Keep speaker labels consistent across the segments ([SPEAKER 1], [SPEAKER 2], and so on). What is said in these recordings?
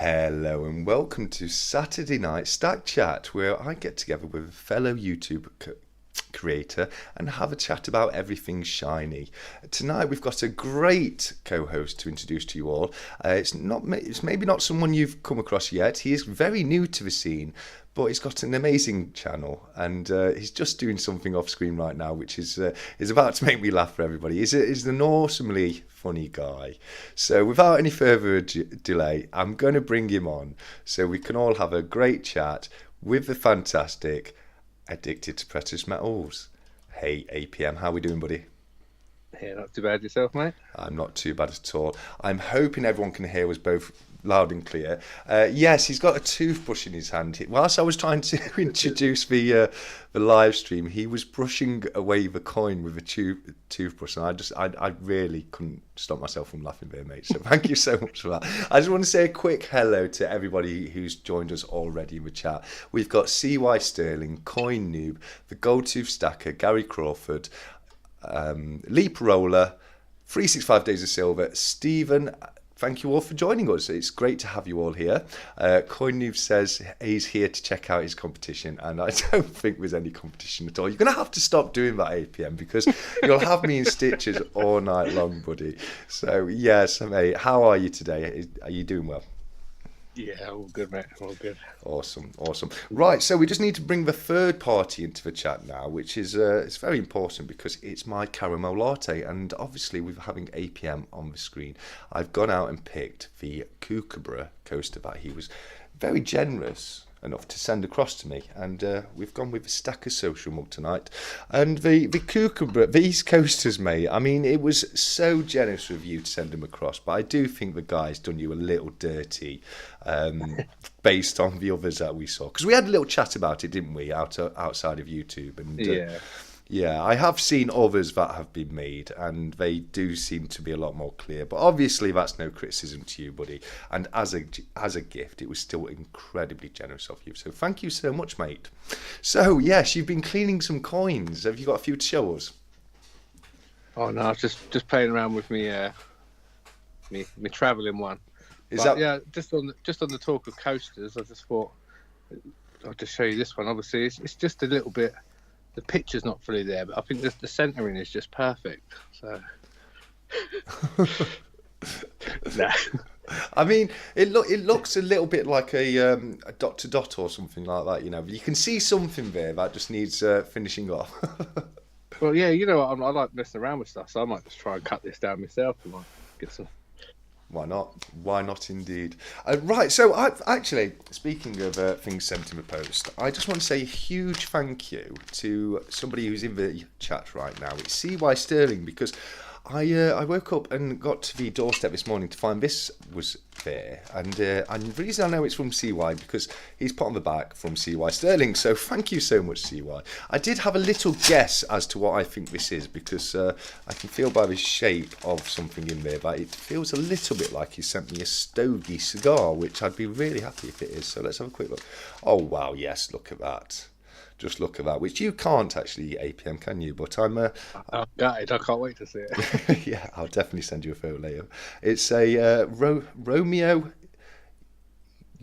[SPEAKER 1] Hello and welcome to Saturday Night Stack Chat, where I get together with a fellow YouTube creator and have a chat about everything shiny. Tonight we've got a great co-host to introduce to you all. It's maybe not someone you've come across yet. He is very new to the scene, but he's got an amazing channel, and he's just doing something off screen right now, which is about to make me laugh for everybody. He's an awesomely funny guy. So without any further delay, I'm going to bring him on so we can all have a great chat with the fantastic Addicted to Precious Metals. Hey, APM, how we doing, buddy?
[SPEAKER 2] Yeah, not too bad yourself, mate.
[SPEAKER 1] I'm not too bad at all. I'm hoping everyone can hear us both loud and clear. Yes, he's got a toothbrush in his hand. Whilst I was trying to introduce the live stream, he was brushing away the coin with a toothbrush, and I really couldn't stop myself from laughing there, mate. So thank you so much for that. I just want to say a quick hello to everybody who's joined us already in the chat. We've got CY Sterling, Coin Noob, the Gold Tooth Stacker, Gary Crawford, Leap Roller, 365 Days of Silver, Stephen. Thank you all for joining us. It's great to have you all here. Coin Noob says he's here to check out his competition, and I don't think there's any competition at all. You're going to have to stop doing that, APM, because you'll have me in stitches all night long, buddy. So, yes, mate, how are you today? Are you doing well?
[SPEAKER 2] Yeah, all good, mate. All good.
[SPEAKER 1] Awesome. Right, so we just need to bring the third party into the chat now, which is it's very important because it's my Caramel Latte, and obviously with having APM on the screen, I've gone out and picked the Kookaburra coaster that he was very generous enough to send across to me, and we've gone with the Stacker Social mug tonight. And the Kookaburra, these coasters, mate, I mean, it was so generous of you to send them across, but I do think the guy's done you a little dirty based on the others that we saw, because we had a little chat about it, didn't we, outside of YouTube? And yeah, I have seen others that have been made, and they do seem to be a lot more clear. But obviously, that's no criticism to you, buddy. And as a gift, it was still incredibly generous of you. So thank you so much, mate. So yes, you've been cleaning some coins. Have you got a few to show us?
[SPEAKER 2] Oh no, I was just playing around with me travelling one. Yeah, just on the talk of coasters, I just thought I'll just show you this one. Obviously, it's just a little bit. The picture's not fully there, but I think the centering is just perfect. So, nah.
[SPEAKER 1] I mean, it looks a little bit like a dot to dot or something like that. You know, you can see something there that just needs finishing off.
[SPEAKER 2] Well, yeah, you know, I like messing around with stuff, so I might just try and cut this down myself and get some.
[SPEAKER 1] Why not? Why not, indeed? Right, so actually, speaking of things sent in the post, I just want to say a huge thank you to somebody who's in the chat right now. It's CY Sterling, because I woke up and got to the doorstep this morning to find this was there, and the reason I know it's from CY because he's put on the back from CY Sterling, so thank you so much, CY. I did have a little guess as to what I think this is, because I can feel by the shape of something in there that it feels a little bit like he sent me a Stogie cigar, which I'd be really happy if it is. So let's have a quick look. Oh wow, yes, look at that. Just look at that, which you can't actually, APM, can you? But I'm
[SPEAKER 2] gutted. I can't wait to see it.
[SPEAKER 1] Yeah, I'll definitely send you a photo later. It's a Romeo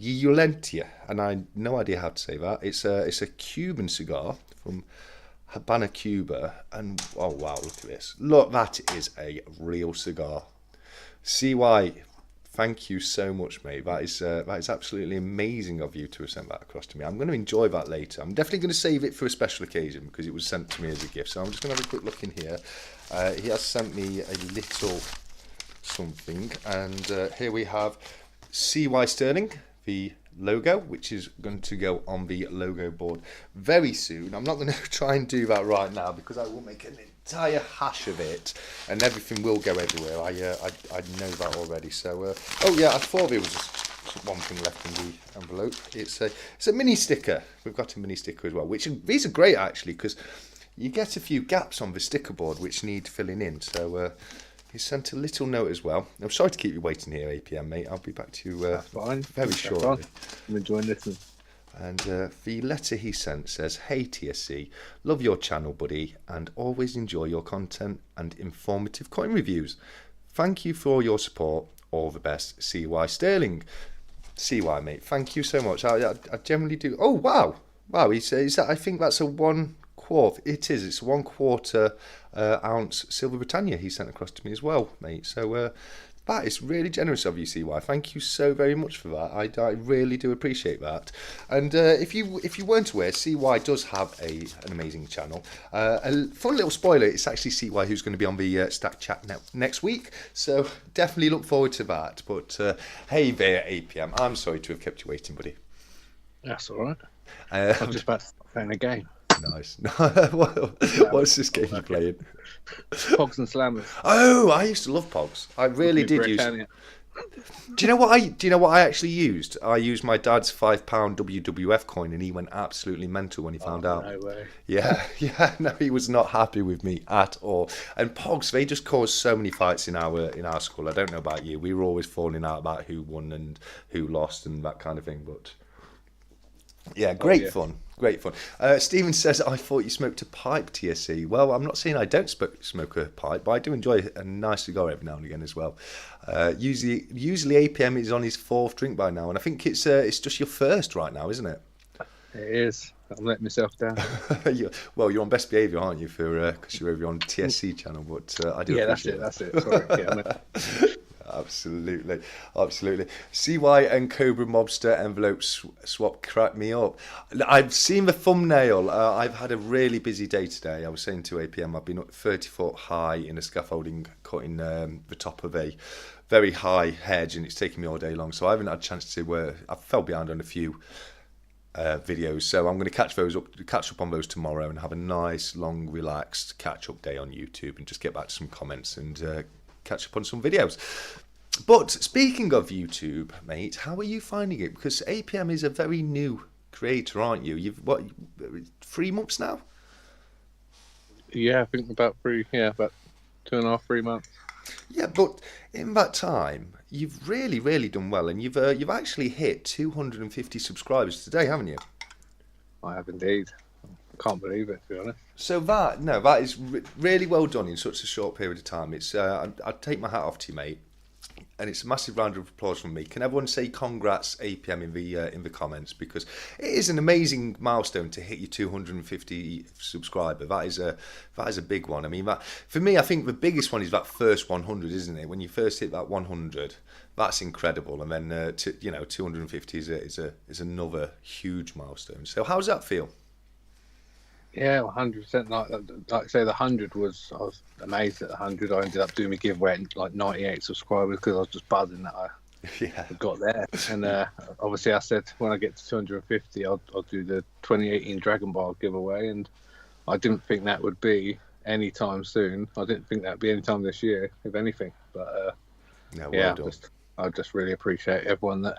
[SPEAKER 1] Violentia, and I no idea how to say that. It's a Cuban cigar from Habana, Cuba, and oh wow, look at this. Look, that is a real cigar. CY, thank you so much, mate. That is absolutely amazing of you to have sent that across to me. I'm going to enjoy that later. I'm definitely going to save it for a special occasion because it was sent to me as a gift. So I'm just going to have a quick look in here. He has sent me a little something, and here we have CY Sterling, the logo, which is going to go on the logo board very soon. I'm not going to try and do that right now because I will make an entire hash of it, and everything will go everywhere. I know that already. So oh yeah, I thought there was just one thing left in the envelope. It's a mini sticker. We've got a mini sticker as well, which these are great actually because you get a few gaps on the sticker board which need filling in. So he sent a little note as well. I'm sorry to keep you waiting here, APM, mate. I'll be back to you very shortly.
[SPEAKER 2] I'm enjoying listening.
[SPEAKER 1] And the letter he sent says, "Hey TSC, love your channel, buddy, and always enjoy your content and informative coin reviews. Thank you for your support. All the best, CY Sterling." CY, mate. Thank you so much. I generally do. Oh, wow. Wow, he says that. I think that's a 1/4. It is. It's a 1/4 ounce Silver Britannia he sent across to me as well, mate. So that is really generous of you, CY. Thank you so very much for that. I really do appreciate that. And if you weren't aware, CY does have an amazing channel. A fun little spoiler, it's actually CY who's going to be on the Stack Chat next week. So definitely look forward to that. But hey there, APM, I'm sorry to have kept you waiting, buddy.
[SPEAKER 2] That's all right. I'm just about to start playing a game.
[SPEAKER 1] Nice. What's this game you're playing?
[SPEAKER 2] Pogs and Slammers.
[SPEAKER 1] Oh, I used to love Pogs. I really did use. Do you know what I actually used? I used my dad's £5 WWF coin, and he went absolutely mental when he found out.
[SPEAKER 2] No way.
[SPEAKER 1] Yeah, no, he was not happy with me at all. And Pogs, they just caused so many fights in our school. I don't know about you. We were always falling out about who won and who lost and that kind of thing. But yeah, great fun. Great fun. Stephen says, I thought you smoked a pipe, TSC. Well, I'm not saying I don't smoke a pipe, but I do enjoy a nice cigar every now and again as well. Usually APM is on his 4th drink by now, and I think it's just your first right now, isn't it?
[SPEAKER 2] It is. I'm letting myself down.
[SPEAKER 1] Well, you're on best behaviour, aren't you, because you're over on TSC channel, but I do appreciate it.
[SPEAKER 2] That's it. Sorry. Yeah,
[SPEAKER 1] Absolutely. CY and Cobra Mobster envelope swap cracked me up. I've seen the thumbnail. I've had a really busy day today. I was saying to APM, I've been up 30 foot high in a scaffolding, cutting the top of a very high hedge, and it's taken me all day long. So I haven't had a chance to. I fell behind on a few videos, so I'm going to catch up on those tomorrow, and have a nice, long, relaxed catch-up day on YouTube, and just get back to some comments and catch up on some videos. But speaking of YouTube, mate, how are you finding it? Because APM is a very new creator, aren't you? You've 3 months now?
[SPEAKER 2] Yeah, I think about 2.5, 3 months.
[SPEAKER 1] Yeah, but in that time, you've really, really done well, and you've actually hit 250 subscribers today, haven't you?
[SPEAKER 2] I have indeed. I can't believe it, to be honest.
[SPEAKER 1] So that is really well done in such a short period of time. It's I'd take my hat off to you, mate, and it's a massive round of applause from me. Can everyone say congrats APM in the comments, because it is an amazing milestone to hit your 250 subscriber. That is a big one. I mean, for me, I think the biggest one is that first 100, isn't it? When you first hit that 100, that's incredible, and then 250 is another huge milestone. So how does that feel?
[SPEAKER 2] Yeah, 100%. Like I say, the 100 I was amazed at the 100. I ended up doing a giveaway at like 98 subscribers because I was just buzzing that I got there. And obviously, I said when I get to 250, I'll do the 2018 Dragon Ball giveaway. And I didn't think that would be any time soon. I didn't think that would be any time this year, if anything. But I just really appreciate everyone that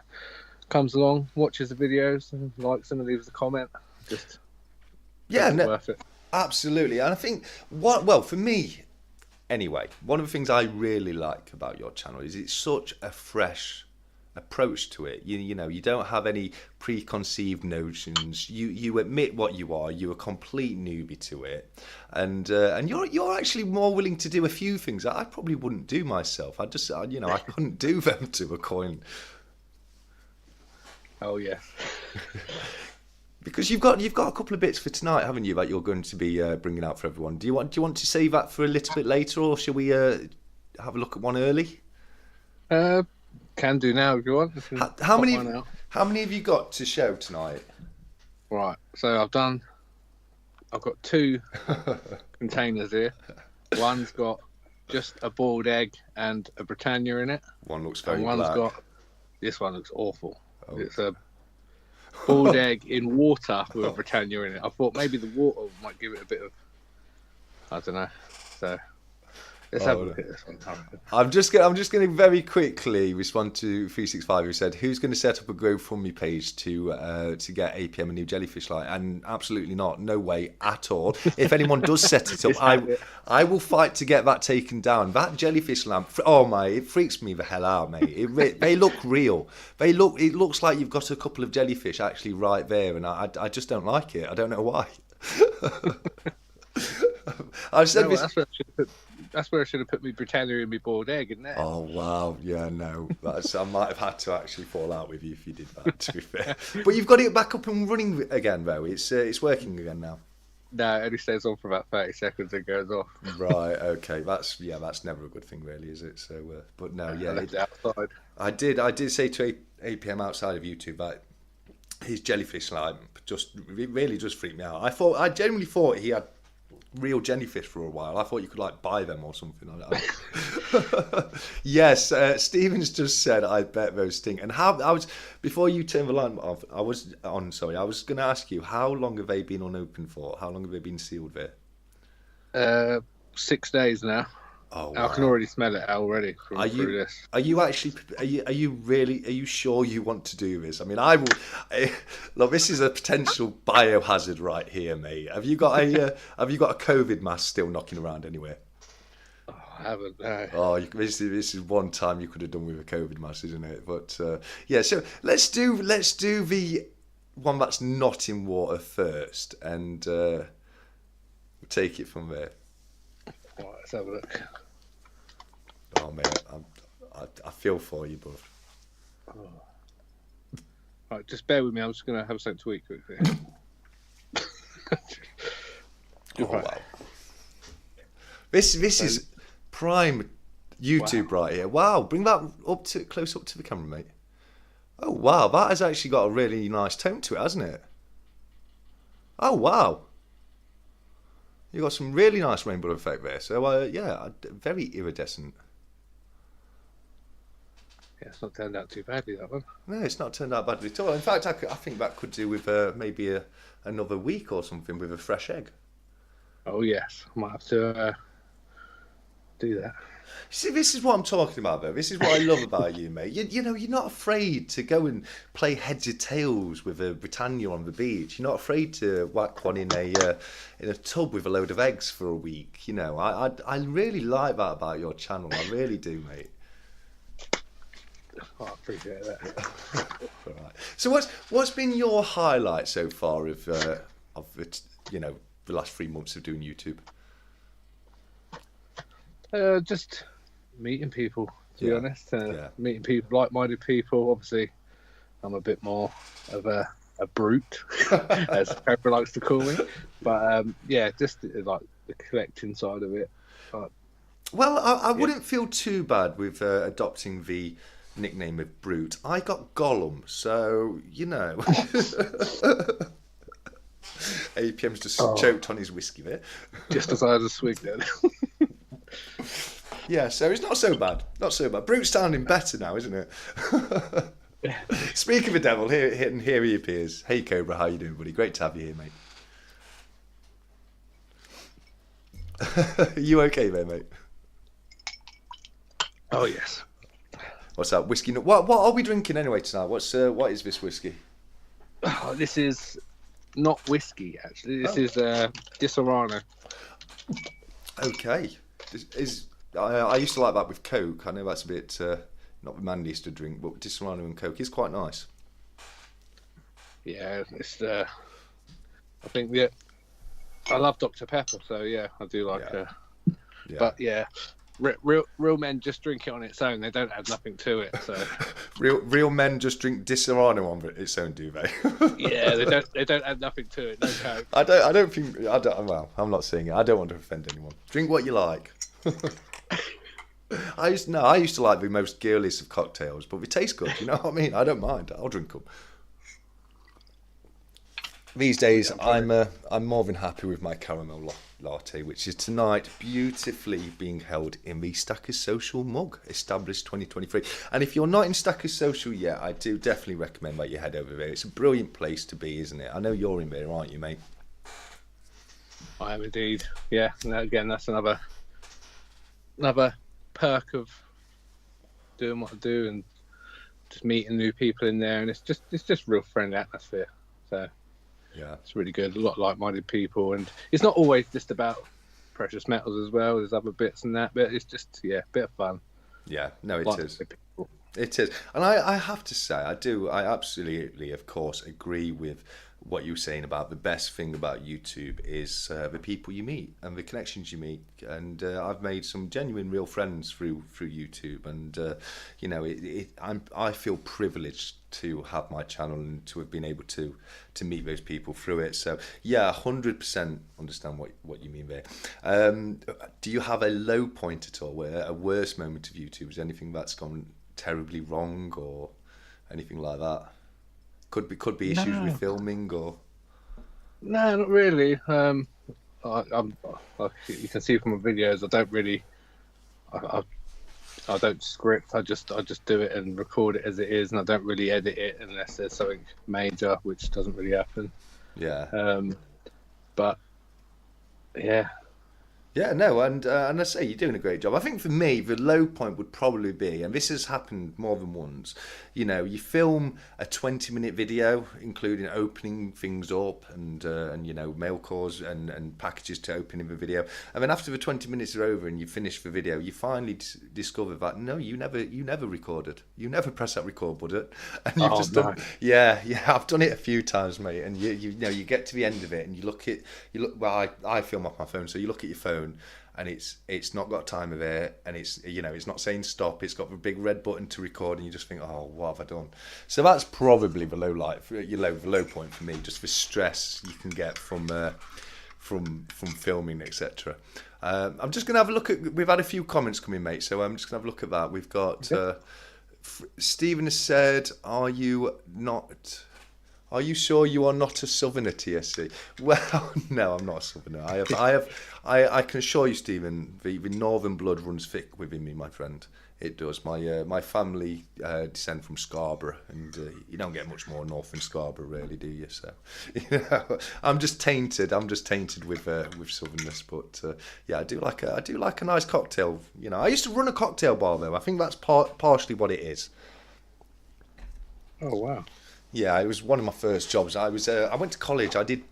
[SPEAKER 2] comes along, watches the videos, and likes them and leaves a comment. Worth it.
[SPEAKER 1] Absolutely. And I think, for me, anyway, one of the things I really like about your channel is it's such a fresh approach to it. You don't have any preconceived notions. You admit what you are. You're a complete newbie to it, and you're actually more willing to do a few things that I probably wouldn't do myself. I couldn't do them to a coin.
[SPEAKER 2] Oh yeah.
[SPEAKER 1] Because you've got a couple of bits for tonight, haven't you, that you're going to be bringing out for everyone. Do you want to save that for a little bit later, or shall we have a look at one early?
[SPEAKER 2] Can do now if you want.
[SPEAKER 1] How many have you got to show tonight?
[SPEAKER 2] Right, so I've got 2 containers here. One's got just a boiled egg and a Britannia in it.
[SPEAKER 1] One looks very black.
[SPEAKER 2] This one looks awful. Oh. It's a boiled egg in water with a Britannia in it. I thought maybe the water might give it a bit of, I don't know. So let's have a look at this one.
[SPEAKER 1] I'm just going to very quickly respond to 365, who said, "Who's going to set up a GoFundMe page to get APM a new jellyfish light?" And absolutely not, no way at all. If anyone does set it up, I will fight to get that taken down. That jellyfish lamp, it freaks me the hell out, mate. They look real. It looks like you've got a couple of jellyfish actually right there, and I just don't like it. I don't know why. I've said this.
[SPEAKER 2] That's where I should have put my Britannia and my boiled egg in there.
[SPEAKER 1] Oh wow, yeah, no, I might have had to actually fall out with you if you did that. To be fair, but you've got it back up and running again, though. It's working again now.
[SPEAKER 2] No, it only stays on for about 30 seconds and goes off.
[SPEAKER 1] Right, okay, that's never a good thing, really, is it? So, but no, yeah,
[SPEAKER 2] I left it outside.
[SPEAKER 1] I did say to APM outside of YouTube that his jellyfish slime really just freaked me out. I genuinely thought he had real jellyfish for a while. I thought you could like buy them or something like that. Yes, Stevens just said, I bet those stink. And before you turn the line off, I was going to ask you, how long have they been unopened for? How long have they been sealed there?
[SPEAKER 2] 6 days now.
[SPEAKER 1] Oh, wow.
[SPEAKER 2] I can already smell it already through this.
[SPEAKER 1] Are you sure you want to do this? I mean, look, this is a potential biohazard right here, mate. Have you got a COVID mask still knocking around anywhere?
[SPEAKER 2] Oh, I haven't. No.
[SPEAKER 1] Oh, this is one time you could have done with a COVID mask, isn't it? But yeah, so let's do the one that's not in water first, and we'll take it from there.
[SPEAKER 2] Right, let's have a look.
[SPEAKER 1] Oh mate, I feel for you, bud.
[SPEAKER 2] Oh. Right, just bear with me. I'm just going to have something to eat quickly.
[SPEAKER 1] Oh wow, this is prime YouTube right here. Wow, bring that close up to the camera, mate. Oh wow, that has actually got a really nice tone to it, hasn't it? Oh wow. You got some really nice rainbow effect there. So yeah, very iridescent.
[SPEAKER 2] Yeah, it's not turned out too badly, that one.
[SPEAKER 1] No, it's not turned out badly at all. In fact, I think that could do with maybe another week or something with a fresh egg.
[SPEAKER 2] Oh yes, I might have to do that.
[SPEAKER 1] See, this is what I'm talking about, though. This is what I love about you, mate. You know, you're not afraid to go and play heads or tails with a Britannia on the beach. You're not afraid to whack one in a tub with a load of eggs for a week. You know, I really like that about your channel. I really do, mate.
[SPEAKER 2] Oh, I appreciate that.
[SPEAKER 1] All right. So what's been your highlight so far of it, the last 3 months of doing YouTube?
[SPEAKER 2] Just meeting people, to be honest. Meeting people, like-minded people. Obviously, I'm a bit more of a brute, as Pepper likes to call me. But yeah, just like the collecting side of it.
[SPEAKER 1] Well, I wouldn't feel too bad with adopting the nickname of Brute. I got Gollum, so you know. APM's just choked on his whiskey there.
[SPEAKER 2] Just as I had a swig then.
[SPEAKER 1] Yeah, so it's not so bad. Not so bad. Brute's sounding better now, isn't it? Speak of the devil, here he appears. Hey Cobra, how you doing, buddy? Great to have you here, mate. Are you okay there, mate?
[SPEAKER 2] Oh yes.
[SPEAKER 1] What's that whiskey? What are we drinking anyway tonight? What is this whiskey?
[SPEAKER 2] Oh, this is not whiskey actually. This is Disaronno.
[SPEAKER 1] Okay. I used to like that with Coke. I know that's a bit not the manliest to drink, but Disaronno and Coke is quite nice.
[SPEAKER 2] Yeah, it's. I think I love Dr Pepper, so yeah, I do like.
[SPEAKER 1] Yeah.
[SPEAKER 2] But yeah, real men just drink it on its own. They don't add nothing to it. So
[SPEAKER 1] real men just drink Disaronno on its own, do they?
[SPEAKER 2] Yeah, they don't add nothing to it. No Coke.
[SPEAKER 1] Well, I'm not saying it. I don't want to offend anyone. Drink what you like. I used to like the most girliest of cocktails, but they taste good. You know what I mean? I don't mind. I'll drink them. These days, I'm more than happy with my caramel latte, which is tonight beautifully being held in the Stackers Social mug, established 2023. And if you're not in Stackers Social yet, I do definitely recommend that you head over there. It's a brilliant place to be, isn't it? I know you're in there, aren't you, mate?
[SPEAKER 2] I am indeed. Yeah. And again, that's another perk of doing what I do and just meeting new people in there, and it's just real friendly atmosphere. So.
[SPEAKER 1] Yeah,
[SPEAKER 2] it's really good. A lot of like-minded people, and it's not always just about precious metals as well. There's other bits and that, but it's just a bit of fun.
[SPEAKER 1] Yeah, no, it is. It is, and I have to say, I absolutely, of course, agree with what you were saying about the best thing about YouTube is the people you meet and the connections you make. And I've made some genuine, real friends through YouTube. And you know, I feel privileged to have my channel and to have been able to meet those people through it. So yeah, 100% understand what you mean there. Do you have a low point at all, where a worst moment of YouTube? Is anything that's gone terribly wrong or anything like that? Could be issues
[SPEAKER 2] No.
[SPEAKER 1] with filming or.
[SPEAKER 2] No, not really. I'm like you can see from my videos, I don't really, I don't script. I just do it and record it as it is, and I don't really edit it unless there's something major, which doesn't really happen.
[SPEAKER 1] Yeah.
[SPEAKER 2] But yeah.
[SPEAKER 1] Yeah, no, and I say you're doing a great job. I think for me, the low point would probably be, and this has happened more than once, you know, you film a 20-minute video, including opening things up and you know, mail calls and packages to open in the video, and then after the 20 minutes are over and you finish the video, you finally discover that no, you never recorded, you never pressed that record button, and you've just done. Yeah, I've done it a few times, mate, and you know, you get to the end of it and you look. Well, I film off my phone, so you look at your phone. And it's not got timer there, and it's, you know, it's not saying stop. It's got the big red button to record, and you just think, oh, what have I done? So that's probably the low light, the low point for me. Just the stress you can get from filming, etc. I'm just gonna have a look at. We've had a few comments come in, mate. So I'm just gonna have a look at that. We've got Stephen has said, "Are you sure you are not a southerner, TSC?" Well, no, I'm not a southerner. I can assure you, Stephen, the northern blood runs thick within me, my friend. It does. My family descend from Scarborough, and you don't get much more north than Scarborough, really, do you? So, you know, I'm just tainted with southernness. But yeah, I do like a nice cocktail. You know, I used to run a cocktail bar though. I think that's partially what it is.
[SPEAKER 2] Oh wow.
[SPEAKER 1] Yeah, it was one of my first jobs. I went to college. I did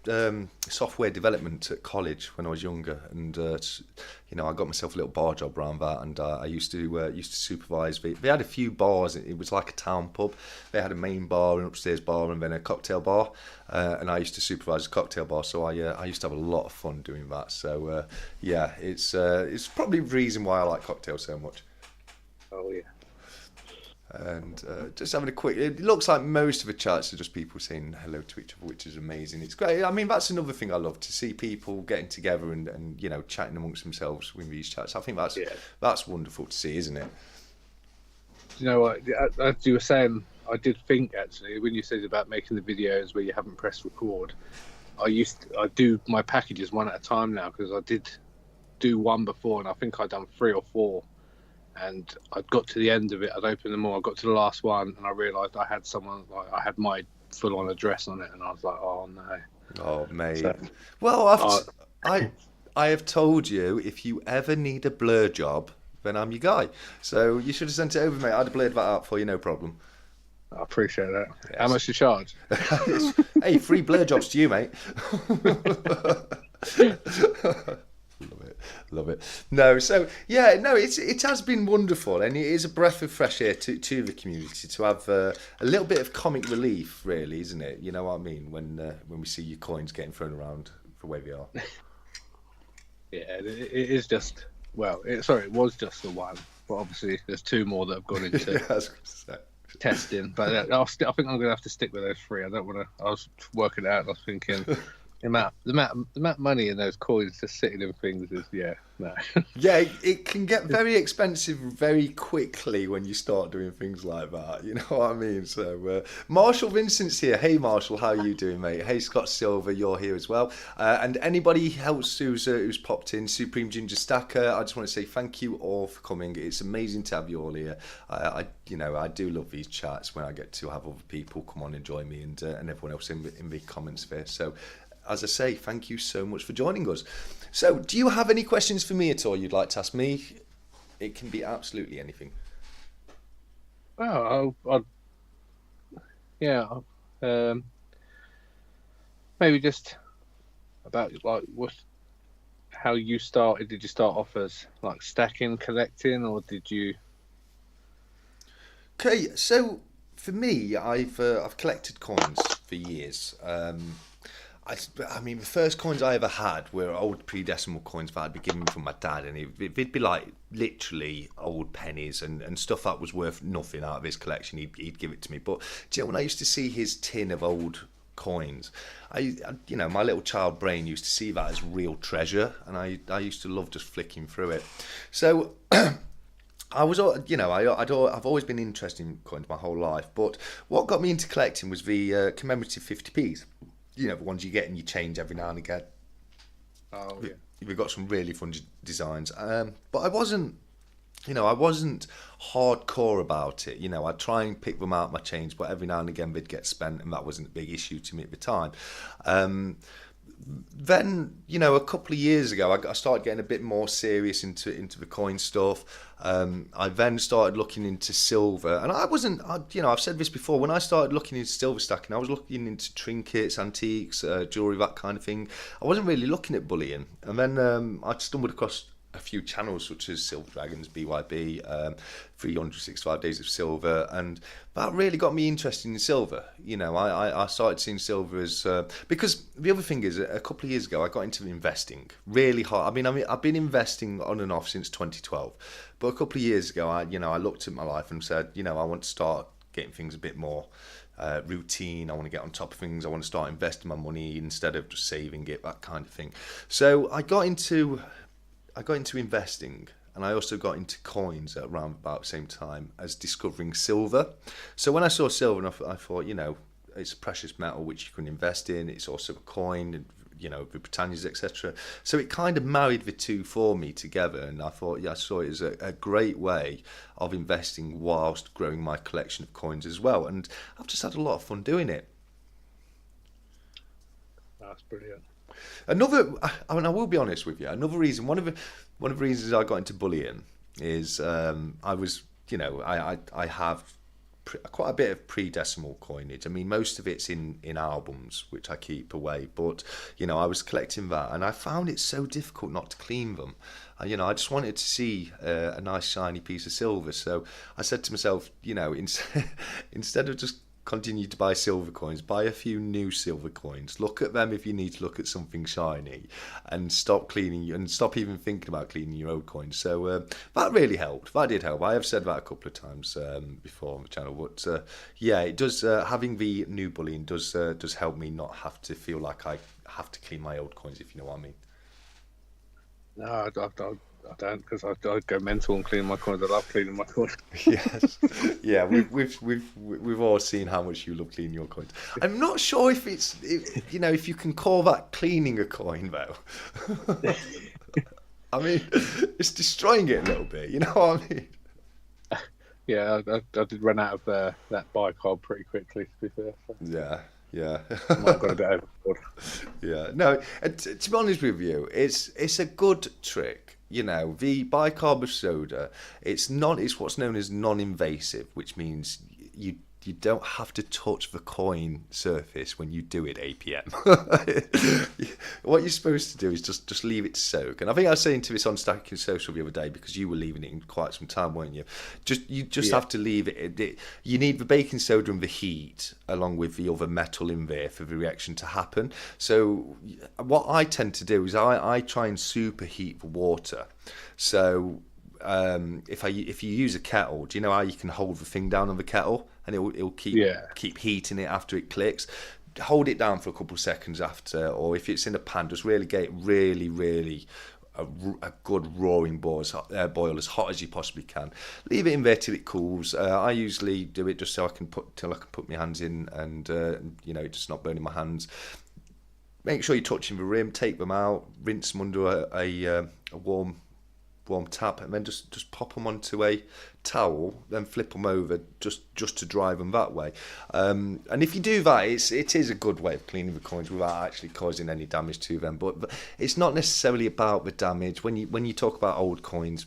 [SPEAKER 1] software development at college when I was younger, and you know, I got myself a little bar job around that. And I used to supervise. They had a few bars. It was like a town pub. They had a main bar, an upstairs bar, and then a cocktail bar. And I used to supervise a cocktail bar. So I used to have a lot of fun doing that. So yeah, it's probably the reason why I like cocktails so much.
[SPEAKER 2] Oh yeah.
[SPEAKER 1] And just having a quick, it looks like most of the chats are just people saying hello to each other, which is amazing. It's great. I mean, that's another thing I love, to see people getting together and you know, chatting amongst themselves with these chats. I think that's wonderful to see, isn't it?
[SPEAKER 2] You know what, as you were saying, I did think actually when you said about making the videos where you haven't pressed record, I do my packages one at a time now, because I did do one before and I think I'd done 3 or 4. And I'd got to the end of it, I'd opened them all, I got to the last one, and I realised I had I had my full-on address on it, and I was like, oh no.
[SPEAKER 1] Oh, mate. So, well, I have told you, if you ever need a blur job, then I'm your guy. So you should have sent it over, mate. I'd have blurred that out for you, no problem.
[SPEAKER 2] I appreciate that. Yes. How much do you charge?
[SPEAKER 1] Hey, free blur jobs to you, mate. Love it. No, so yeah, no, it has been wonderful, and it is a breath of fresh air to the community to have a little bit of comic relief, really, isn't it? You know what I mean? When we see your coins getting thrown around the way they are.
[SPEAKER 2] Yeah, it is just, well, it was just the one, but obviously there's 2 more that have gone into testing. But I think I'm going to have to stick with those 3. I don't want to. I was working it out, and I was thinking. The amount of money in those coins just sitting in things is, no.
[SPEAKER 1] Yeah, it can get very expensive very quickly when you start doing things like that. You know what I mean? So Marshall Vincent's here. Hey Marshall, how are you doing, mate? Hey Scott Silver, you're here as well. And anybody else who's popped in, Supreme Ginger Stacker, I just want to say thank you all for coming. It's amazing to have you all here. I do love these chats when I get to have other people come on and join me, and everyone else in the comments there. So. As I say, thank you so much for joining us. So, do you have any questions for me at all you'd like to ask me? It can be absolutely anything.
[SPEAKER 2] Well, maybe just about like how you started. Did you start off as like stacking, collecting, or did you?
[SPEAKER 1] Okay, so for me, I've collected coins for years. I mean, the first coins I ever had were old pre-decimal coins that I'd be given from my dad, and it'd be like literally old pennies and stuff that was worth nothing out of his collection. He'd give it to me. But do you know, when I used to see his tin of old coins, my little child brain used to see that as real treasure, and I used to love just flicking through it. So I was, I've always been interested in coins my whole life, but what got me into collecting was the commemorative 50p's. The ones you get and you change every now and again.
[SPEAKER 2] Oh yeah.
[SPEAKER 1] We've got some really fun designs, but I wasn't hardcore about it. I'd try and pick them out my change, but every now and again they'd get spent, and that wasn't a big issue to me at the time. Then, a couple of years ago, I started getting a bit more serious into the coin stuff. I then started looking into silver, and I've said this before, when I started looking into silver stacking, I was looking into trinkets, antiques, jewellery, that kind of thing. I wasn't really looking at bullion. And then I stumbled across a few channels such as Silver Dragons, BYB, 365 Days of Silver, and that really got me interested in silver. I started seeing silver as because the other thing is, a couple of years ago I got into investing really hard. I mean I've been investing on and off since 2012, but a couple of years ago I looked at my life and said, I want to start getting things a bit more routine. I want to get on top of things. I want to start investing my money instead of just saving it, that kind of thing. So I got into investing, and I also got into coins at around about the same time as discovering silver. So when I saw silver, I thought, it's a precious metal which you can invest in. It's also a coin, the Britannias, etc. So it kind of married the two for me together, and I thought, I saw it as a great way of investing whilst growing my collection of coins as well. And I've just had a lot of fun doing it.
[SPEAKER 2] That's brilliant.
[SPEAKER 1] I will be honest with you. Another reason, one of the reasons I got into bullion is I was, I have quite a bit of pre-decimal coinage. I mean, most of it's in albums, which I keep away. But I was collecting that, and I found it so difficult not to clean them. I just wanted to see a nice shiny piece of silver. So I said to myself, instead of just continue to buy silver coins, buy a few new silver coins, look at them if you need to look at something shiny, and stop cleaning and stop even thinking about cleaning your old coins. So that really helped. That did help. I have said that a couple of times before on the channel, but it does, having the new bullion does help me not have to feel like I have to clean my old coins, if you know what I mean.
[SPEAKER 2] No, I don't, because I go mental and clean my coins. I love cleaning my coins.
[SPEAKER 1] Yes, yeah, we've all seen how much you love cleaning your coins. I'm not sure if if you can call that cleaning a coin though. I mean, it's destroying it a little bit. You know what I mean?
[SPEAKER 2] Yeah, I did run out of that bicarb pretty quickly, to be fair. So.
[SPEAKER 1] Yeah.
[SPEAKER 2] Might have got a bit overboard.
[SPEAKER 1] Yeah, no. To be honest with you, it's a good trick. The bicarb of soda, it's what's known as non-invasive, which means you don't have to touch the coin surface when you do it APM. What you're supposed to do is just leave it to soak. And I think I was saying to this on Stacking Social the other day, because you were leaving it in quite some time, weren't you? You have to leave it. You need the baking soda and the heat along with the other metal in there for the reaction to happen. So what I tend to do is I try and superheat the water. So if you use a kettle, do you know how you can hold the thing down on the kettle and it'll keep heating it after it clicks? Hold it down for a couple of seconds after, or if it's in a pan, just really get it really a good roaring boil as hot as you possibly can. Leave it in there till it cools. I usually do it just so I can put my hands in and just not burning my hands. Make sure you're touching the rim, take them out, rinse them under a warm tap, and then just pop them onto a towel, then flip them over just to dry them that way. And if you do that, it is a good way of cleaning the coins without actually causing any damage to them. But it's not necessarily about the damage. When you talk about old coins,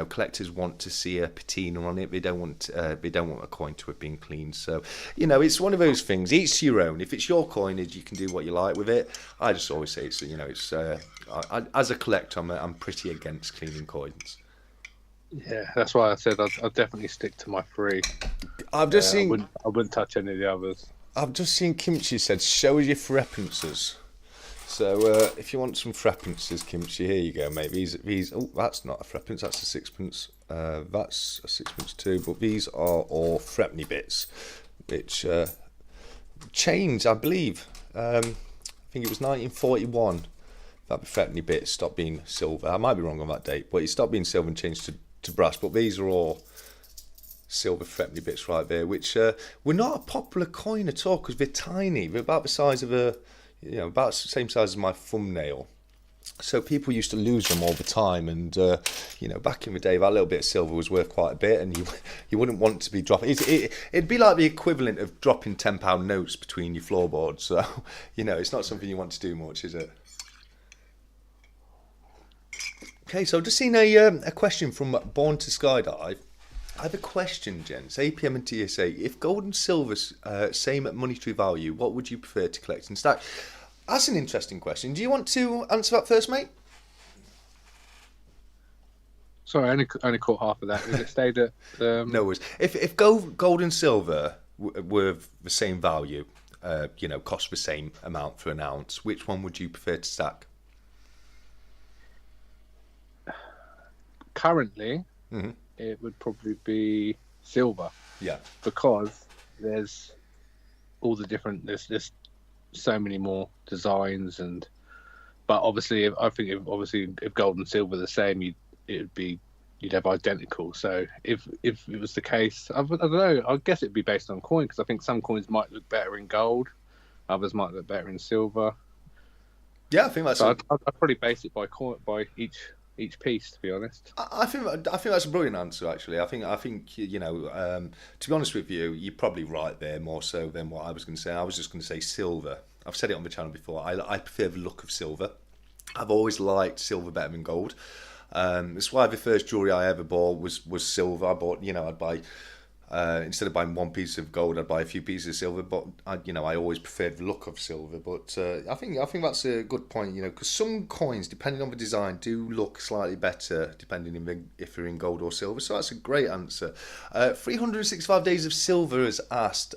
[SPEAKER 1] collectors want to see a patina on it. They don't want a coin to have been cleaned. So it's one of those things. Each to your own. If it's your coinage, you can do what you like with it. I just always say it's as a collector, I'm pretty against cleaning coins.
[SPEAKER 2] Yeah, that's why I said I'll definitely stick to my 3.
[SPEAKER 1] I've just
[SPEAKER 2] I
[SPEAKER 1] seen.
[SPEAKER 2] wouldn't touch any of the others.
[SPEAKER 1] I've just seen Kimchi said, show us your freprances. So if you want some freprances, Kimchi, here you go, mate. These. Oh, that's not a freppence. That's a sixpence. That's a sixpence too. But these are all threepenny bits, which changed, I believe. I think it was 1941 that the threepenny bits stopped being silver. I might be wrong on that date, but it stopped being silver and changed to brass. But these are all silver threepenny bits right there, which were not a popular coin at all because they're tiny. They're about the size of about the same size as my thumbnail. So people used to lose them all the time, and back in the day, that little bit of silver was worth quite a bit, and you wouldn't want to be dropping. It'd be like the equivalent of dropping £10 notes between your floorboards. So it's not something you want to do much, is it? Okay, so I've just seen a question from Born to Skydive. I have a question, gents. APM and TSA. If gold and silver's same at monetary value, what would you prefer to collect and stack? That's an interesting question. Do you want to answer that first, mate?
[SPEAKER 2] Sorry, I only caught half of that. Has it stayed at...
[SPEAKER 1] No worries. If gold and silver were the same value, cost the same amount for an ounce, which one would you prefer to stack?
[SPEAKER 2] Currently... Mm-hmm. It would probably be silver.
[SPEAKER 1] Yeah.
[SPEAKER 2] Because there's all the different... There's so many more designs, but obviously, I think if gold and silver are the same, you'd have identical. So if it was the case, I don't know. I guess it'd be based on coin, because I think some coins might look better in gold, others might look better in silver.
[SPEAKER 1] Yeah, I think that's.
[SPEAKER 2] So I'd probably base it by each piece, to be honest.
[SPEAKER 1] I think that's a brilliant answer. Actually, I think to be honest with you, you're probably right there, more so than what I was going to say. I was just going to say silver. I've said it on the channel before. I prefer the look of silver. I've always liked silver better than gold. That's why the first jewelry I ever bought was silver. I bought, I'd buy instead of buying one piece of gold, I'd buy a few pieces of silver. But I always preferred the look of silver. But I think that's a good point. Because some coins, depending on the design, do look slightly better depending if they're in gold or silver. So that's a great answer. 365 Days of Silver has asked,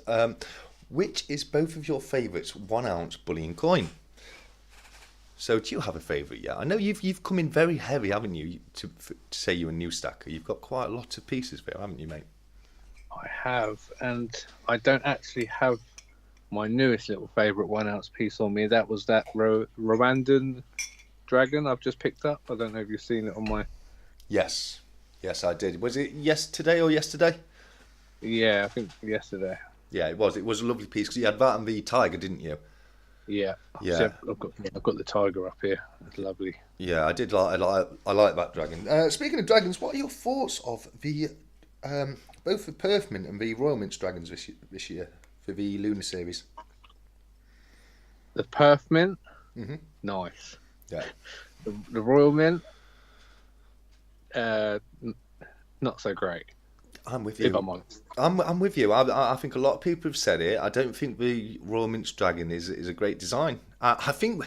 [SPEAKER 1] which is both of your favourites 1 ounce bullion coin? So do you have a favourite yet? I know you've come in very heavy, haven't you, to say you're a new stacker. You've got quite a lot of pieces there, haven't you, mate?
[SPEAKER 2] I have, and I don't actually have my newest little favourite 1 ounce piece on me. That was that Rwandan dragon I've just picked up. I don't know if you've seen it on my...
[SPEAKER 1] Yes, I did. Was it yesterday or yesterday?
[SPEAKER 2] Yeah, I think yesterday.
[SPEAKER 1] Yeah, it was. It was a lovely piece because you had that and the tiger, didn't you?
[SPEAKER 2] Yeah.
[SPEAKER 1] Yeah.
[SPEAKER 2] So I've got the tiger up here. It's lovely.
[SPEAKER 1] Yeah, I did like that dragon. Speaking of dragons, what are your thoughts of the both the Perth Mint and the Royal Mint dragons this year for the Lunar series?
[SPEAKER 2] The Perth Mint, nice.
[SPEAKER 1] Yeah.
[SPEAKER 2] The Royal Mint, not so great.
[SPEAKER 1] I'm with you.
[SPEAKER 2] If I'm honest.
[SPEAKER 1] I'm with you. I think a lot of people have said it. I don't think the Royal Mint's dragon is a great design. I think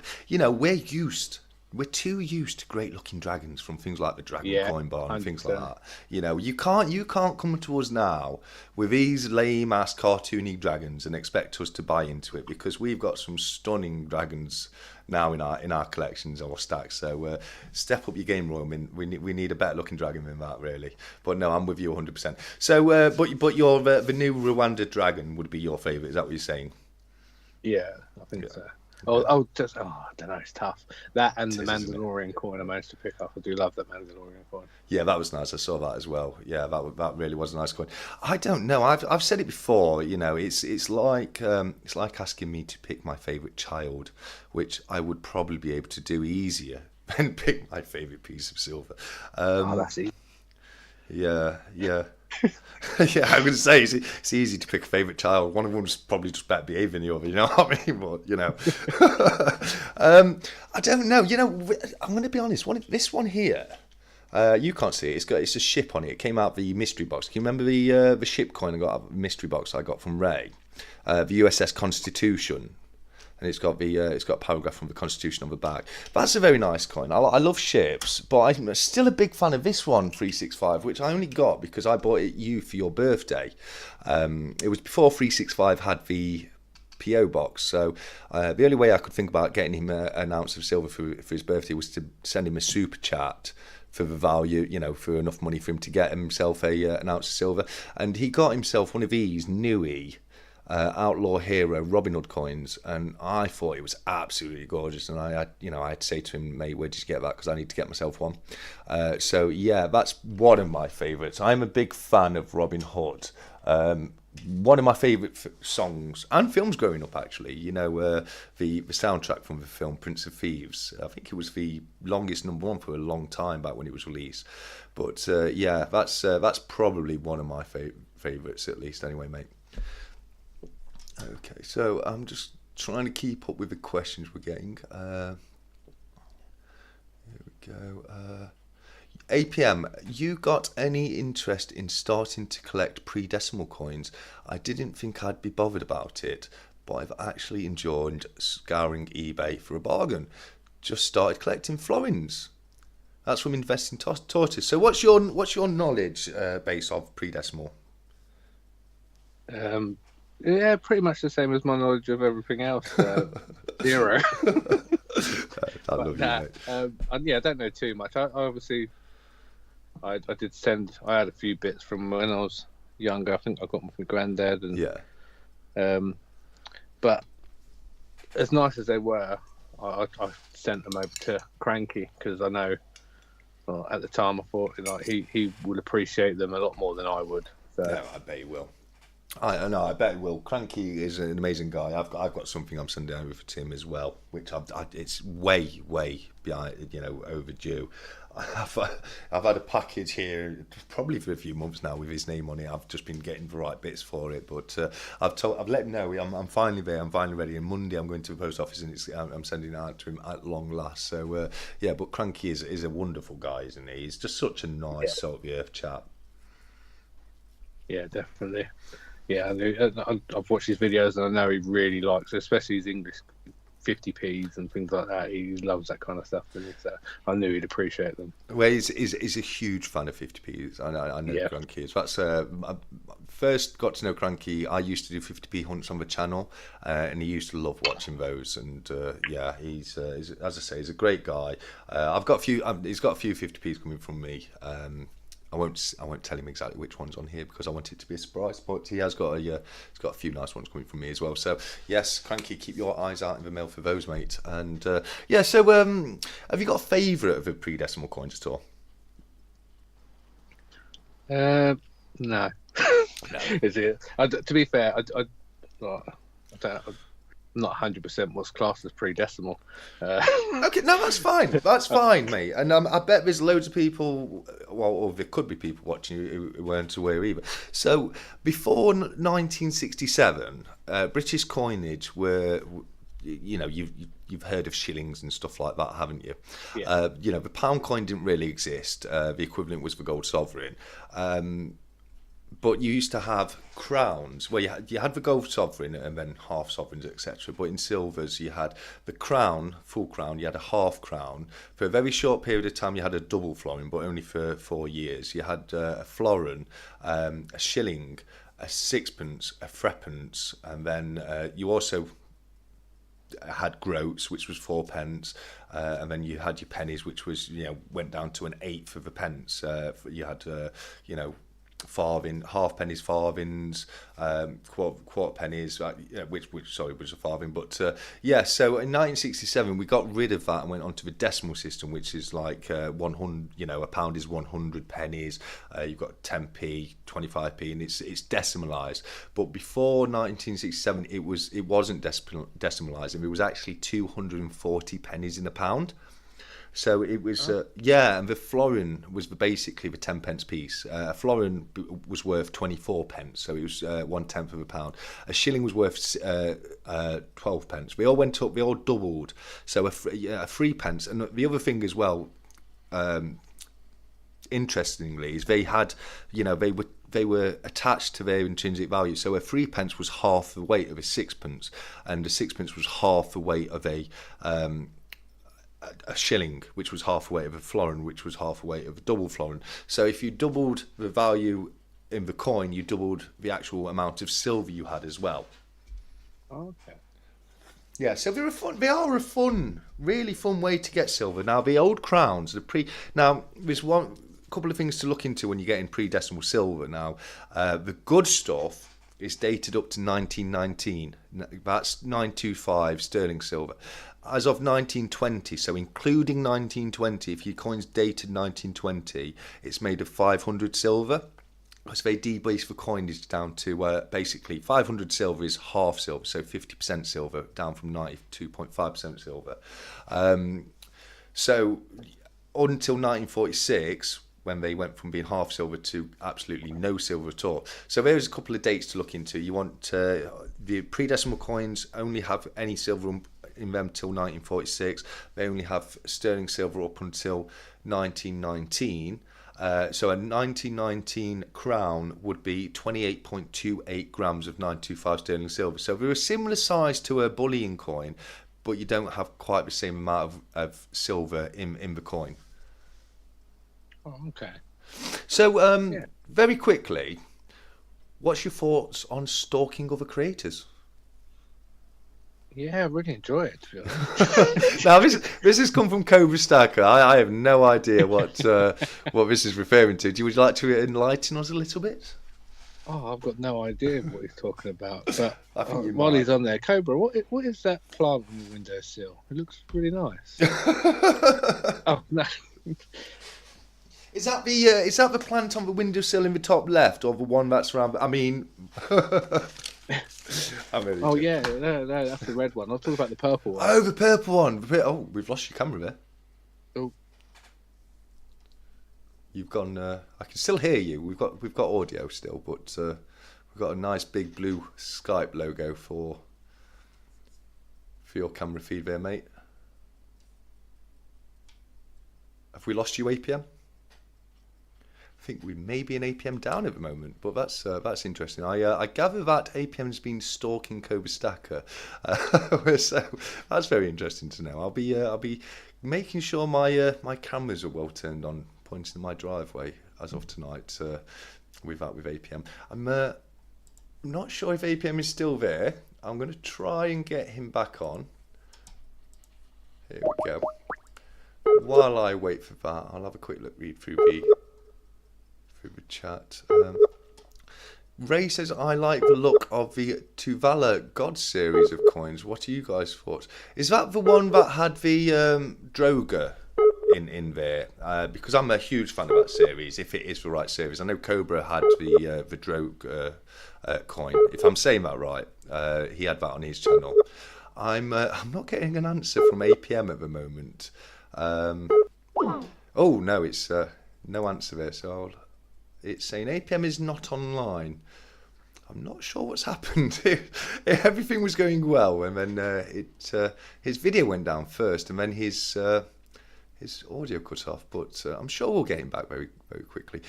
[SPEAKER 1] we're too used to great looking dragons from things like the Dragon Coin Bar and 100%. Things like that. You can't come to us now with these lame ass cartoony dragons and expect us to buy into it, because we've got some stunning dragons now in our collections or stacks. So step up your game, Royal Mint. We need a better looking dragon than that, really. But no, I'm with you 100%. So but your the new Rwanda dragon would be your favourite. Is that what you're saying?
[SPEAKER 2] Yeah, I think so. I don't know, it's tough. That and the Mandalorian coin I managed to pick up. I do love that Mandalorian coin.
[SPEAKER 1] Yeah, that was nice. I saw that as well. Yeah, that really was a nice coin. I don't know. I've said it before. It's like asking me to pick my favourite child, which I would probably be able to do easier than pick my favourite piece of silver.
[SPEAKER 2] That's easy.
[SPEAKER 1] Yeah. Yeah, I would say it's easy to pick a favourite child. One of them's probably just better behaved than the other, you know what I mean? But, I don't know. I'm going to be honest. This one here, you can't see it. It's a ship on it. It came out the mystery box. Can you remember the ship coin I got out of the mystery box I got from Ray? The USS Constitution. and it's got a paragraph from the Constitution on the back. That's a very nice coin. I love ships, but I'm still a big fan of this one, 365, which I only got because I bought it you for your birthday. It was before 365 had the PO box, so the only way I could think about getting him an ounce of silver for his birthday was to send him a super chat for the value, for enough money for him to get himself an ounce of silver. And he got himself one of these Nui Outlaw Hero Robin Hood coins, and I thought it was absolutely gorgeous. And I had to say to him, mate, where did you get that? Because I need to get myself one. So yeah, that's one of my favourites. I'm a big fan of Robin Hood. One of my favourite songs and films growing up, actually. The soundtrack from the film Prince of Thieves. I think it was the longest number one for a long time back when it was released. But yeah, that's probably one of my favourites, at least anyway, mate. Okay, so I'm just trying to keep up with the questions we're getting. Here we go. APM, you got any interest in starting to collect pre-decimal coins? I didn't think I'd be bothered about it, but I've actually enjoyed scouring eBay for a bargain. Just started collecting florins. That's from Investing Tortoise. So what's your knowledge base of pre-decimal?
[SPEAKER 2] Yeah, pretty much the same as my knowledge of everything else. 0.
[SPEAKER 1] I love you, mate.
[SPEAKER 2] I don't know too much. I obviously, I did send. I had a few bits from when I was younger. I think I got them from my granddad, and
[SPEAKER 1] yeah.
[SPEAKER 2] But as nice as they were, I sent them over to Cranky because I know. Well, at the time, I thought he would appreciate them a lot more than I would. So.
[SPEAKER 1] No, I bet he will. I know, I bet he will. Cranky is an amazing guy. I've got something I'm sending over for Tim as well, which it's way behind, overdue. I've had a package here probably for a few months now with his name on it. I've just been getting the right bits for it, but I've let him know I'm finally there. I'm finally ready. And Monday I'm going to the post office and I'm sending it out to him at long last. So yeah, but Cranky is a wonderful guy, isn't he? He's just such a nice salt of the earth chap.
[SPEAKER 2] Yeah, definitely. Yeah, I've watched his videos and I know he really likes it, especially his English 50p's and things like that. He loves that kind of stuff, and so I knew he'd appreciate them.
[SPEAKER 1] Well, he's a huge fan of 50p's. I know Cranky is. That's I first got to know Cranky. I used to do 50p hunts on the channel, and he used to love watching those. And yeah, he's as I say, he's a great guy. I've got a few. He's got a few 50p's coming from me. I won't tell him exactly which one's on here because I want it to be a surprise. But he has got he's got a few nice ones coming from me as well. So yes, Cranky, keep your eyes out in the mail for those, mate. And yeah, so have you got a favourite of the pre-decimal coins at all?
[SPEAKER 2] No.
[SPEAKER 1] No.
[SPEAKER 2] Is it? To be fair, I'm not 100% what's classed as pre-decimal.
[SPEAKER 1] Okay, no, that's fine. That's fine, mate. And I bet there's loads of people, well, or there could be people watching who weren't aware either. So before 1967, British coinage were, you've heard of shillings and stuff like that, haven't you?
[SPEAKER 2] Yeah.
[SPEAKER 1] The pound coin didn't really exist. The equivalent was the gold sovereign. But you used to have crowns. Well, you had the gold sovereign and then half sovereigns, etc. But in silvers, you had the crown, full crown. You had a half crown. For a very short period of time, you had a double florin, but only for 4 years. You had a florin, a shilling, a sixpence, a threepence, and then you also had groats, which was 4 pence, and then you had your pennies, which was went down to an eighth of a pence. You had farthing, half pennies, farthings, quarter pennies, which was a farthing. But yeah, so in 1967 we got rid of that and went on to the decimal system, which is like 100. A pound is 100 pennies. You've got 10p, 25p, and it's decimalised. But before 1967, it wasn't decimalised, and it was actually 240 pennies in a pound. So it was, and the florin was basically the 10 pence piece. A florin was worth 24 pence, so it was 1/10 of a pound. A shilling was worth 12 pence. They all went up, they all doubled. So a 3 pence, and the other thing as well, interestingly, is they had, they were attached to their intrinsic value. So a 3p was half the weight of a sixpence, and a sixpence was half the weight of a shilling, which was half the weight of a florin, which was half the weight of a double florin. So if you doubled the value in the coin, you doubled the actual amount of silver you had as well.
[SPEAKER 2] Okay.
[SPEAKER 1] Yeah, so they are a fun, really fun way to get silver. Now the old crowns, now there's one couple of things to look into when you get in pre-decimal silver. Now the good stuff is dated up to 1919. That's 925 sterling silver. As of 1920, so including 1920, if your coin's dated 1920, it's made of 500 silver. So they debase the coinage down to basically 500 silver is half silver, so 50% silver, down from 92.5% silver. So until 1946, when they went from being half silver to absolutely no silver at all. So there's a couple of dates to look into. You want the pre-decimal coins only have any silver in them till 1946. They only have sterling silver up until 1919. So a 1919 crown would be 28.28 grams of 925 sterling silver. So they're a similar size to a bullion coin, but you don't have quite the same amount of silver in the coin.
[SPEAKER 2] Oh, okay.
[SPEAKER 1] So very quickly, what's your thoughts on stalking other creators?
[SPEAKER 2] Yeah, I really enjoy it, to be honest.
[SPEAKER 1] Now, this has come from Cobra Stacker. I have no idea what this is referring to. Would you like to enlighten us a little bit?
[SPEAKER 2] Oh, I've got no idea what he's talking about. But
[SPEAKER 1] I think
[SPEAKER 2] while he's on there, Cobra, what is that plant on the windowsill? It looks really nice. Oh, no.
[SPEAKER 1] Is that the plant on the windowsill in the top left, or the one that's around? I mean...
[SPEAKER 2] Oh yeah, no, that's the red one. I'll talk about the purple one.
[SPEAKER 1] Oh, the purple one. Oh, we've lost your camera there.
[SPEAKER 2] Oh,
[SPEAKER 1] you've gone. I can still hear you. We've got audio still, but we've got a nice big blue Skype logo for your camera feed there, mate. Have we lost you, APM? I think we may be an APM down at the moment, but that's interesting. I gather that APM's been stalking Cobra Stacker, so that's very interesting to know. I'll be making sure my cameras are well turned on, pointing in my driveway as of tonight. With APM, I'm not sure if APM is still there. I'm going to try and get him back on. Here we go. While I wait for that, I'll have a quick read through the chat. Ray says, I like the look of the Tuvala God series of coins. What are you guys' thoughts? Is that the one that had the Droga in there? Because I'm a huge fan of that series, if it is the right series. I know Cobra had the Droga coin. If I'm saying that right, he had that on his channel. I'm not getting an answer from APM at the moment. Oh no, it's no answer there. So it's saying APM is not online. I'm not sure what's happened. Everything was going well, and then his video went down first, and then his audio cut off. But I'm sure we'll get him back very, very quickly.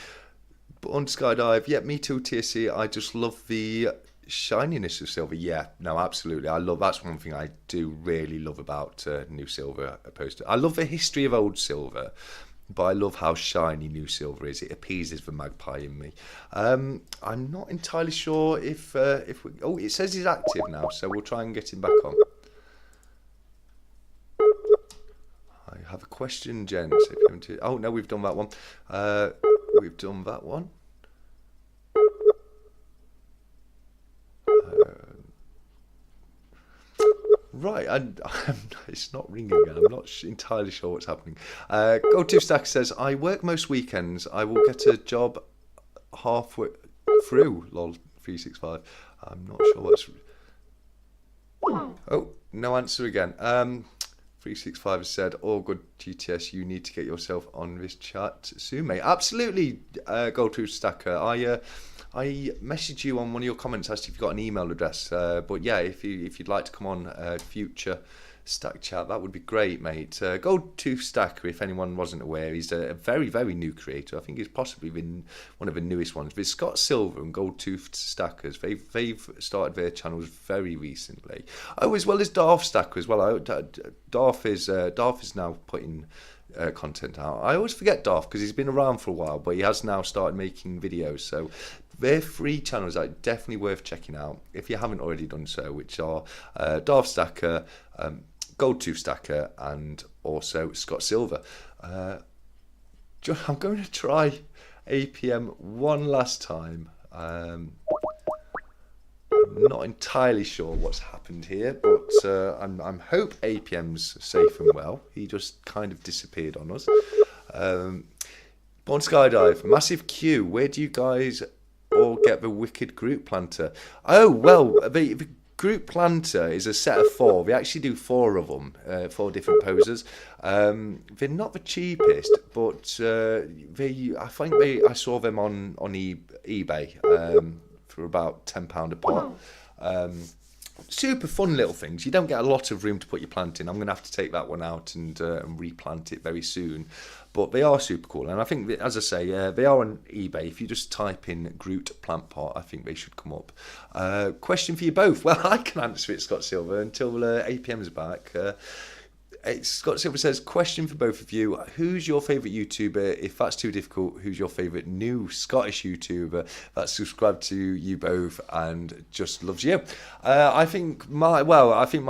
[SPEAKER 1] But on Skydive, yeah, me too, TSC. I just love the shininess of silver. Yeah, no, absolutely. That's one thing I do really love about new silver. I love the history of old silver, but I love how shiny new silver is. It appeases the magpie in me. I'm not entirely sure if we... Oh, it says he's active now, so we'll try and get him back on. I have a question, gents. Oh, no, we've done that one. We've done that one. Right, it's not ringing again. I'm not entirely sure what's happening. Go2Stack says, I work most weekends. I will get a job halfway through, lol, 365. I'm not sure what's... Oh, no answer again. 365 has said, all good, GTS, you need to get yourself on this chat soon, mate. Absolutely, Go2Stacker. I messaged you on one of your comments, asked if you've got an email address. But yeah, if you'd like to come on future Stack chat, that would be great, mate. Gold Tooth Stacker, if anyone wasn't aware, he's a very, very new creator. I think he's possibly been one of the newest ones. With Scott Silver and Gold Tooth Stackers, they've started their channels very recently. Oh, as well as Darth Stacker as well. Darth is now putting content out. I always forget Darth because he's been around for a while, but he has now started making videos. So they're free channels that are definitely worth checking out if you haven't already done so, which are Darth Stacker, Gold Tooth Stacker, and also Scott Silver. I'm going to try APM one last time. I'm not entirely sure what's happened here, but I'm hope APM's safe and well. He just kind of disappeared on us. Born Skydive, massive queue. Where do you guys all get the wicked group planter? Oh, well, the group planter is a set of 4. We actually do 4 of them, 4 different poses. They're not the cheapest, but I saw them on eBay for about £10 a pop. Super fun little things. You don't get a lot of room to put your plant in. I'm going to have to take that one out and replant it very soon. But they are super cool. And I think, as I say, they are on eBay. If you just type in Groot plant pot, I think they should come up. Question for you both. Well, I can answer it, Scott Silver, until APM's back. Scott Silver says, question for both of you. Who's your favourite YouTuber? If that's too difficult, who's your favourite new Scottish YouTuber that's subscribed to you both and just loves you? I think my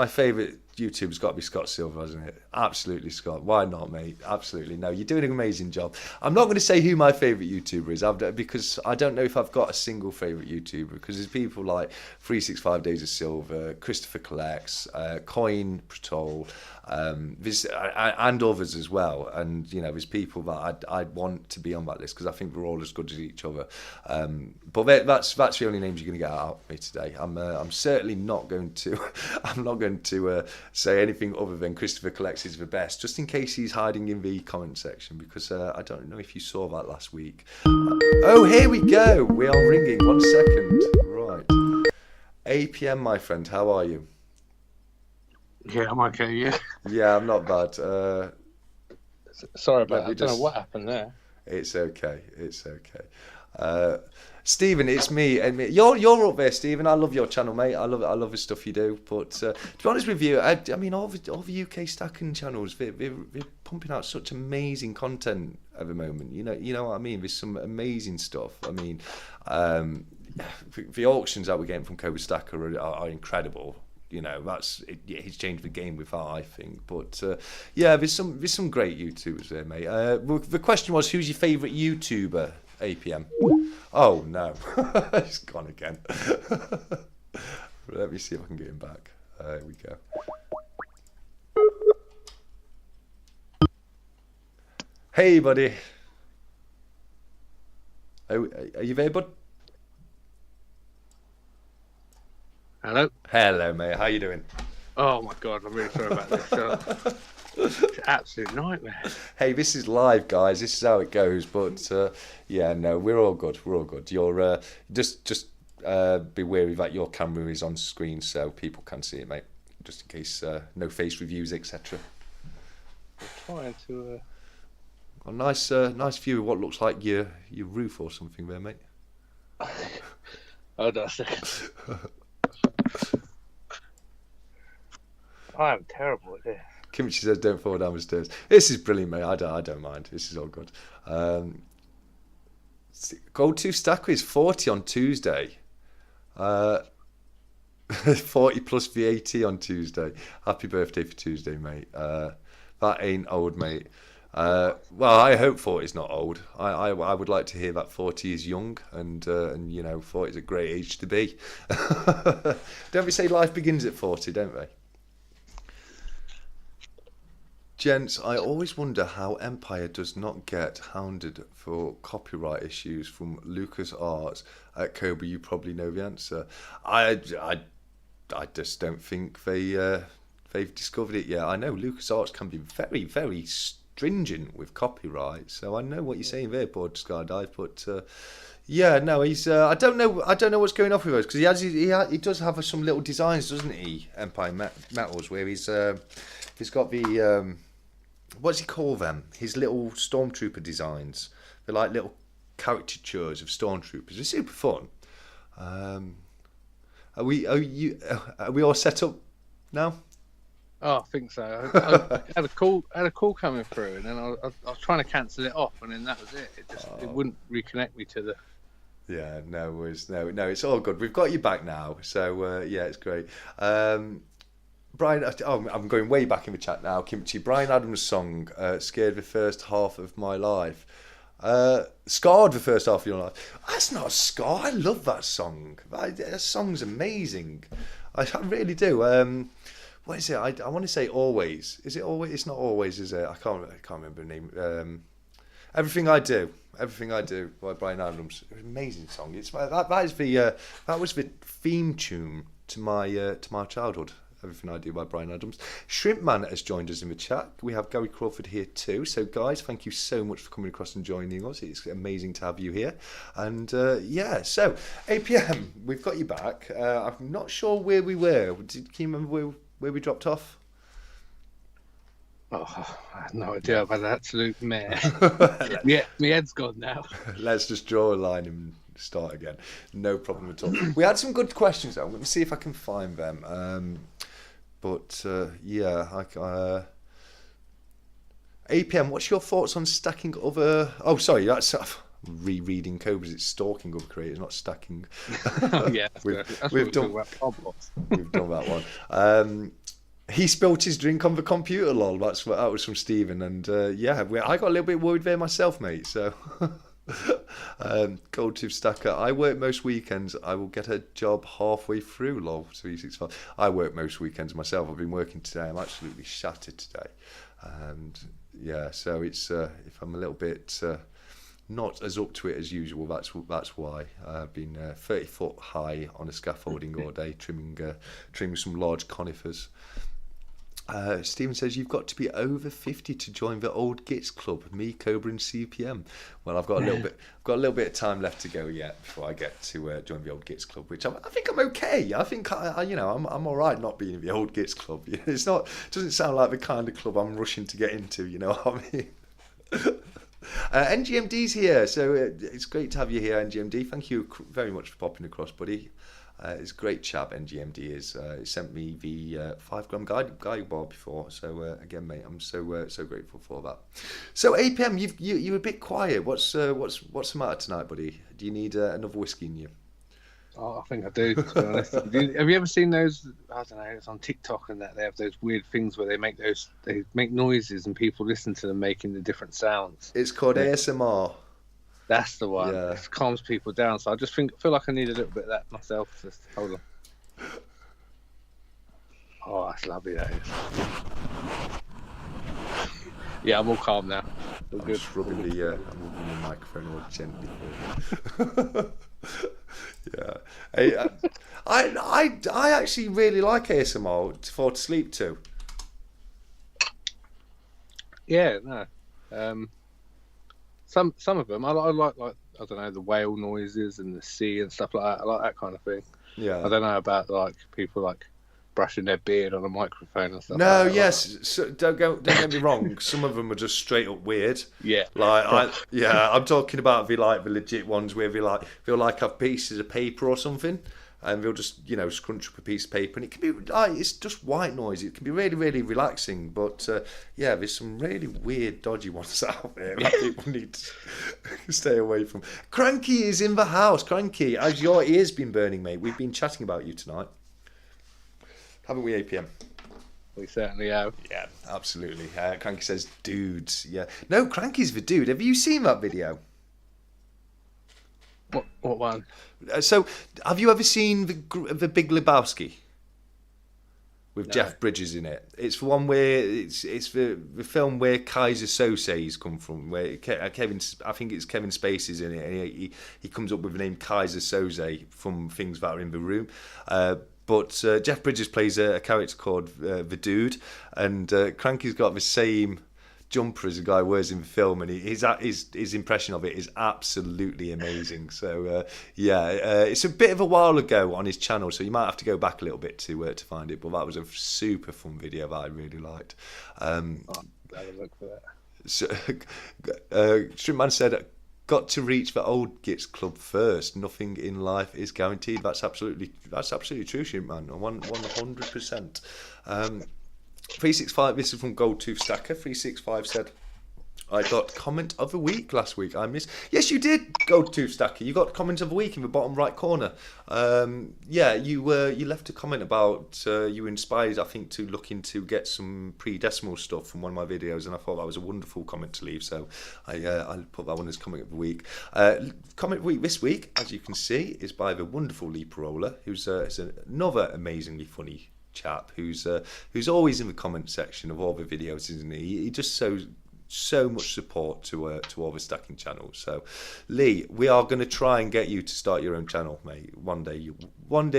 [SPEAKER 1] favourite YouTube's got to be Scott Silver, hasn't it? Absolutely, Scott. Why not, mate? Absolutely. No, you're doing an amazing job. I'm not going to say who my favourite YouTuber is because I don't know if I've got a single favourite YouTuber, because there's people like 365 Days of Silver, Christopher Collects, Coin Patrol, and others as well. And, you know, there's people that I'd want to be on that list because I think we're all as good as each other. But that's the only names you're going to get out of me today. I'm certainly not going to say anything other than Christopher Collects is the best, just in case he's hiding in the comment section, because I don't know if you saw that last week. Oh, here we go. We are ringing. 1 second. Right. APM, my friend, how are you?
[SPEAKER 2] Yeah, I'm okay, yeah.
[SPEAKER 1] Yeah, I'm not bad.
[SPEAKER 2] Sorry about that. I don't know what happened there. It's
[SPEAKER 1] okay. Stephen, it's me. And you're up there, Stephen. I love your channel, mate. I love the stuff you do. But to be honest with you, I mean, all the UK stacking channels, they're pumping out such amazing content at the moment. You know what I mean? There's some amazing stuff. I mean, the auctions that we're getting from Cobra Stacker are incredible. You know, he's changed the game with that, I think. But yeah, there's some great YouTubers there, mate. The question was, who's your favourite YouTuber? APM. Oh no, he's gone again. Let me see if I can get him back. There we go. Hey, buddy. Are you there, bud? Hello, mate. How you doing?
[SPEAKER 2] Oh my God, I'm really sorry about this. It's an absolute nightmare.
[SPEAKER 1] Hey, this is live, guys. This is how it goes. But yeah, no, we're all good. You're just be wary that your camera is on screen so people can see it, mate. Just in case no face reviews, etc.
[SPEAKER 2] I'm trying to.
[SPEAKER 1] A nice view of what looks like your roof or something there, mate.
[SPEAKER 2] Hold on a second. I am terrible at this.
[SPEAKER 1] Kimchi says, "Don't fall down the stairs." This is brilliant, mate. I don't mind. This is all good. Gold Tooth Stacker is 40 on Tuesday. 40 plus VAT on Tuesday. Happy birthday for Tuesday, mate. That ain't old, mate. Well, I hope 40 is not old. I would like to hear that 40 is young, and you know, 40 is a great age to be. Don't we say life begins at 40, don't they? Gents, I always wonder how Empire does not get hounded for copyright issues from LucasArts. At Cobra, you probably know the answer. I just don't think they've discovered it yet. I know LucasArts can be very, very stringent with copyright. So I know what you're saying there, Board Skydive, but yeah, no, he's. I don't know what's going on with those because he does have some little designs, doesn't he? Empire Metals, where he's got the what's he call them? His little stormtrooper designs. They're like little caricatures of stormtroopers. They're super fun. Are we all set up now?
[SPEAKER 2] Oh, I think so. I had a call coming through, and then I was trying to cancel it off, and then that was it. It wouldn't reconnect me to the.
[SPEAKER 1] Yeah, no, it's all good. We've got you back now, so yeah, it's great. Brian, I'm going way back in the chat now. Kimchi, Brian Adams' song, "Scared the First Half of My Life." Scarred the first half of your life. That's not a scar. I love that song. That song's amazing. I really do. What is it? I want to say Always. Is it Always? It's not Always, is it? I can't remember the name. Everything I Do by Brian Adams. Amazing song. It's that was the theme tune to my childhood. Everything I Do by Brian Adams. Shrimpman has joined us in the chat. We have Gary Crawford here too. So guys, thank you so much for coming across and joining us. It's amazing to have you here. And yeah, so APM, we've got you back. I'm not sure where we were. Can you remember where we dropped off?
[SPEAKER 2] Oh, I have no idea. I've had an absolute mare. Yeah, my head's gone now.
[SPEAKER 1] Let's just draw a line and start again. No problem at all. We had some good questions though. I'm going to see if I can find them. But yeah, APM, what's your thoughts on stacking other... Oh, sorry, that's rereading code because it's stalking other creators, not stacking.
[SPEAKER 2] Oh, yeah, we've done
[SPEAKER 1] that one. He spilt his drink on the computer, lol. That was from Stephen. And yeah, I got a little bit worried there myself, mate, so... Gold Tooth Stacker, I work most weekends. I will get a job halfway through, lol. 365. I work most weekends myself. I've been working today. I'm absolutely shattered today, and yeah, so it's if I'm a little bit not as up to it as usual, that's why. I've been 30 foot high on a scaffolding all day, trimming some large conifers. Stephen says you've got to be over 50 to join the old Gits club. Me, Cobra, and CPM. Well, I've got a little bit of time left to go yet before I get to join the old Gits club, which I think I'm okay. I think I'm all right not being in the old Gits club. It doesn't sound like the kind of club I'm rushing to get into. You know what I mean? NGMD's here, so it's great to have you here, NGMD. Thank you very much for popping across, buddy. It's a great chap, NGMD is. He sent me the 5 gram guide bar before, so again, mate, I'm so grateful for that. So APM, you're a bit quiet. What's the matter tonight, buddy? Do you need another whiskey in you?
[SPEAKER 2] Oh, I think I do, to be honest. Have you ever seen those? I don't know. It's on TikTok and that they have those weird things where they make noises and people listen to them making the different sounds.
[SPEAKER 1] It's called ASMR.
[SPEAKER 2] That's the one.
[SPEAKER 1] Yeah.
[SPEAKER 2] It calms people down. So I just feel like I need a little bit of that myself. Just hold on. Oh, that's lovely. That is. Yeah, I'm all calm now. All good.
[SPEAKER 1] I'm rubbing the microphone all gently for you. Yeah. I actually really like ASMR to fall asleep to.
[SPEAKER 2] Yeah, no. Some of them I like I don't know, the whale noises and the sea and stuff like that. I like that kind of thing.
[SPEAKER 1] Yeah.
[SPEAKER 2] I don't know about like people like brushing their beard on a microphone and stuff.
[SPEAKER 1] No,
[SPEAKER 2] like that.
[SPEAKER 1] yes. So don't get me wrong. Some of them are just straight up weird.
[SPEAKER 2] Yeah.
[SPEAKER 1] I'm talking about the legit ones where they'll have pieces of paper or something, and they'll just scrunch up a piece of paper, and it can be it's just white noise. It can be really, really relaxing, but yeah, there's some really weird, dodgy ones out there that people need to stay away from. Cranky is in the house. Cranky, as your ears been burning, mate. We've been chatting about you tonight, haven't we, APM?
[SPEAKER 2] We certainly have.
[SPEAKER 1] Yeah, absolutely. Cranky says, dudes. Yeah, no, Cranky's the dude. Have you seen that video?
[SPEAKER 2] What one?
[SPEAKER 1] So, have you ever seen the Big Lebowski with Jeff Bridges in it? It's the one where it's the film where Kaiser Soze's come from. Where I think it's Kevin Spacey's in it, and he comes up with the name Kaiser Soze from Things That Are in the Room. But Jeff Bridges plays a character called the Dude, and Cranky's got the same jumper as a guy wears in film, and his impression of it is absolutely amazing. So it's a bit of a while ago on his channel, so you might have to go back a little bit to find it. But that was a super fun video that I really liked.
[SPEAKER 2] I'll look for that.
[SPEAKER 1] So, Shrimpman said, got to reach the old Gits Club first. Nothing in life is guaranteed. That's absolutely true, Shrimpman. 100%. 365, this is from Gold Tooth Stacker. 365 said, I got comment of the week last week. Yes, you did, Gold Tooth Stacker. You got comment of the week in the bottom right corner. You left a comment about you were inspired, I think, to look into get some pre-decimal stuff from one of my videos, and I thought that was a wonderful comment to leave. So I put that one as comment of the week. Comment of the week this week, as you can see, is by the wonderful Leap Roller, who's another amazingly funny chap who's always in the comment section of all the videos, isn't he? He just so much support to all the stacking channels. So Lee, we are going to try and get you to start your own channel, mate. One day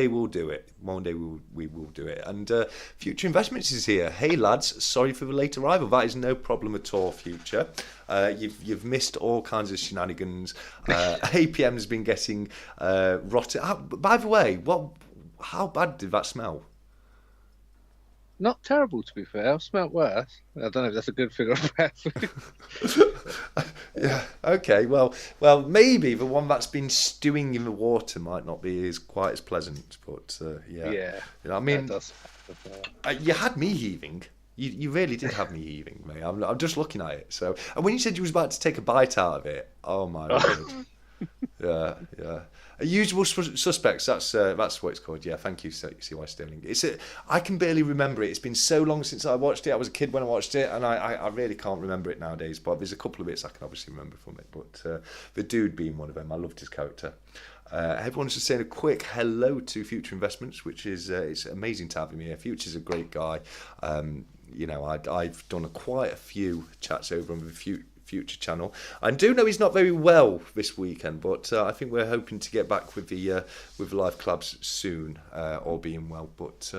[SPEAKER 1] we'll do it. One day we will do it. And Future Investments is here. Hey lads, sorry for the late arrival. That is no problem at all, Future. You've missed all kinds of shenanigans. APM has been getting rotten. By the way, how bad did that smell?
[SPEAKER 2] Not terrible, to be fair. I've smelt worse. I don't know if that's a good thing or a bad thing.
[SPEAKER 1] Yeah. Okay. Well. Maybe the one that's been stewing in the water might not be quite as pleasant. But yeah.
[SPEAKER 2] Yeah.
[SPEAKER 1] You know, I mean,
[SPEAKER 2] that does.
[SPEAKER 1] You had me heaving. You really did have me heaving, mate. I'm just looking at it. So, and when you said you was about to take a bite out of it, oh my god. Yeah. Usual suspects. That's what it's called. Yeah, thank you, CY Sterling. I can barely remember it. It's been so long since I watched it. I was a kid when I watched it, and I really can't remember it nowadays. But there's a couple of bits I can obviously remember from it. But the dude being one of them, I loved his character. Everyone's just saying a quick hello to Future Investments, which is it's amazing to have him here. Future's a great guy. I've done quite a few chats over on the Future channel. I do know he's not very well this weekend, but I think we're hoping to get back with the live clubs soon, all being well. But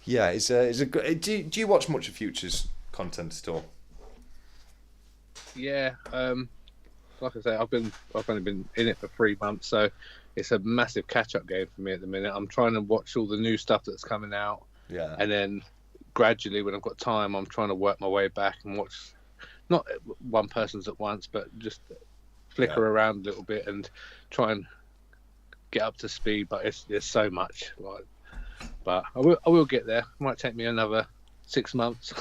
[SPEAKER 1] do you watch much of Future's content at all?
[SPEAKER 2] Yeah, like I say, I've only been in it for 3 months, so it's a massive catch-up game for me at the minute. I'm trying to watch all the new stuff that's coming out, and then gradually, when I've got time, I'm trying to work my way back and watch. Not one person's at once, but just flicker around a little bit and try and get up to speed. But there's so much. But I will get there. It might take me another 6 months.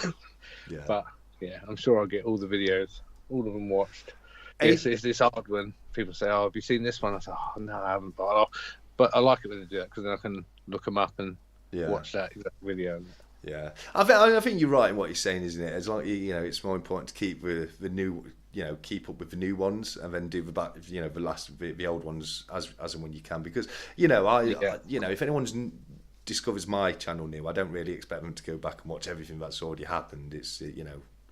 [SPEAKER 2] Yeah. But yeah, I'm sure I'll get all the videos, all of them watched. It's hard when people say, "Oh, have you seen this one?" I say, "Oh, no, I haven't." But I like it when they do that because then I can look them up and watch that exact video.
[SPEAKER 1] Yeah, I think you're right in what you're saying, isn't it? As long it's more important to keep with the new, keep up with the new ones, and then do the old ones as and when you can. Because if anyone discovers my channel new, I don't really expect them to go back and watch everything that's already happened. It's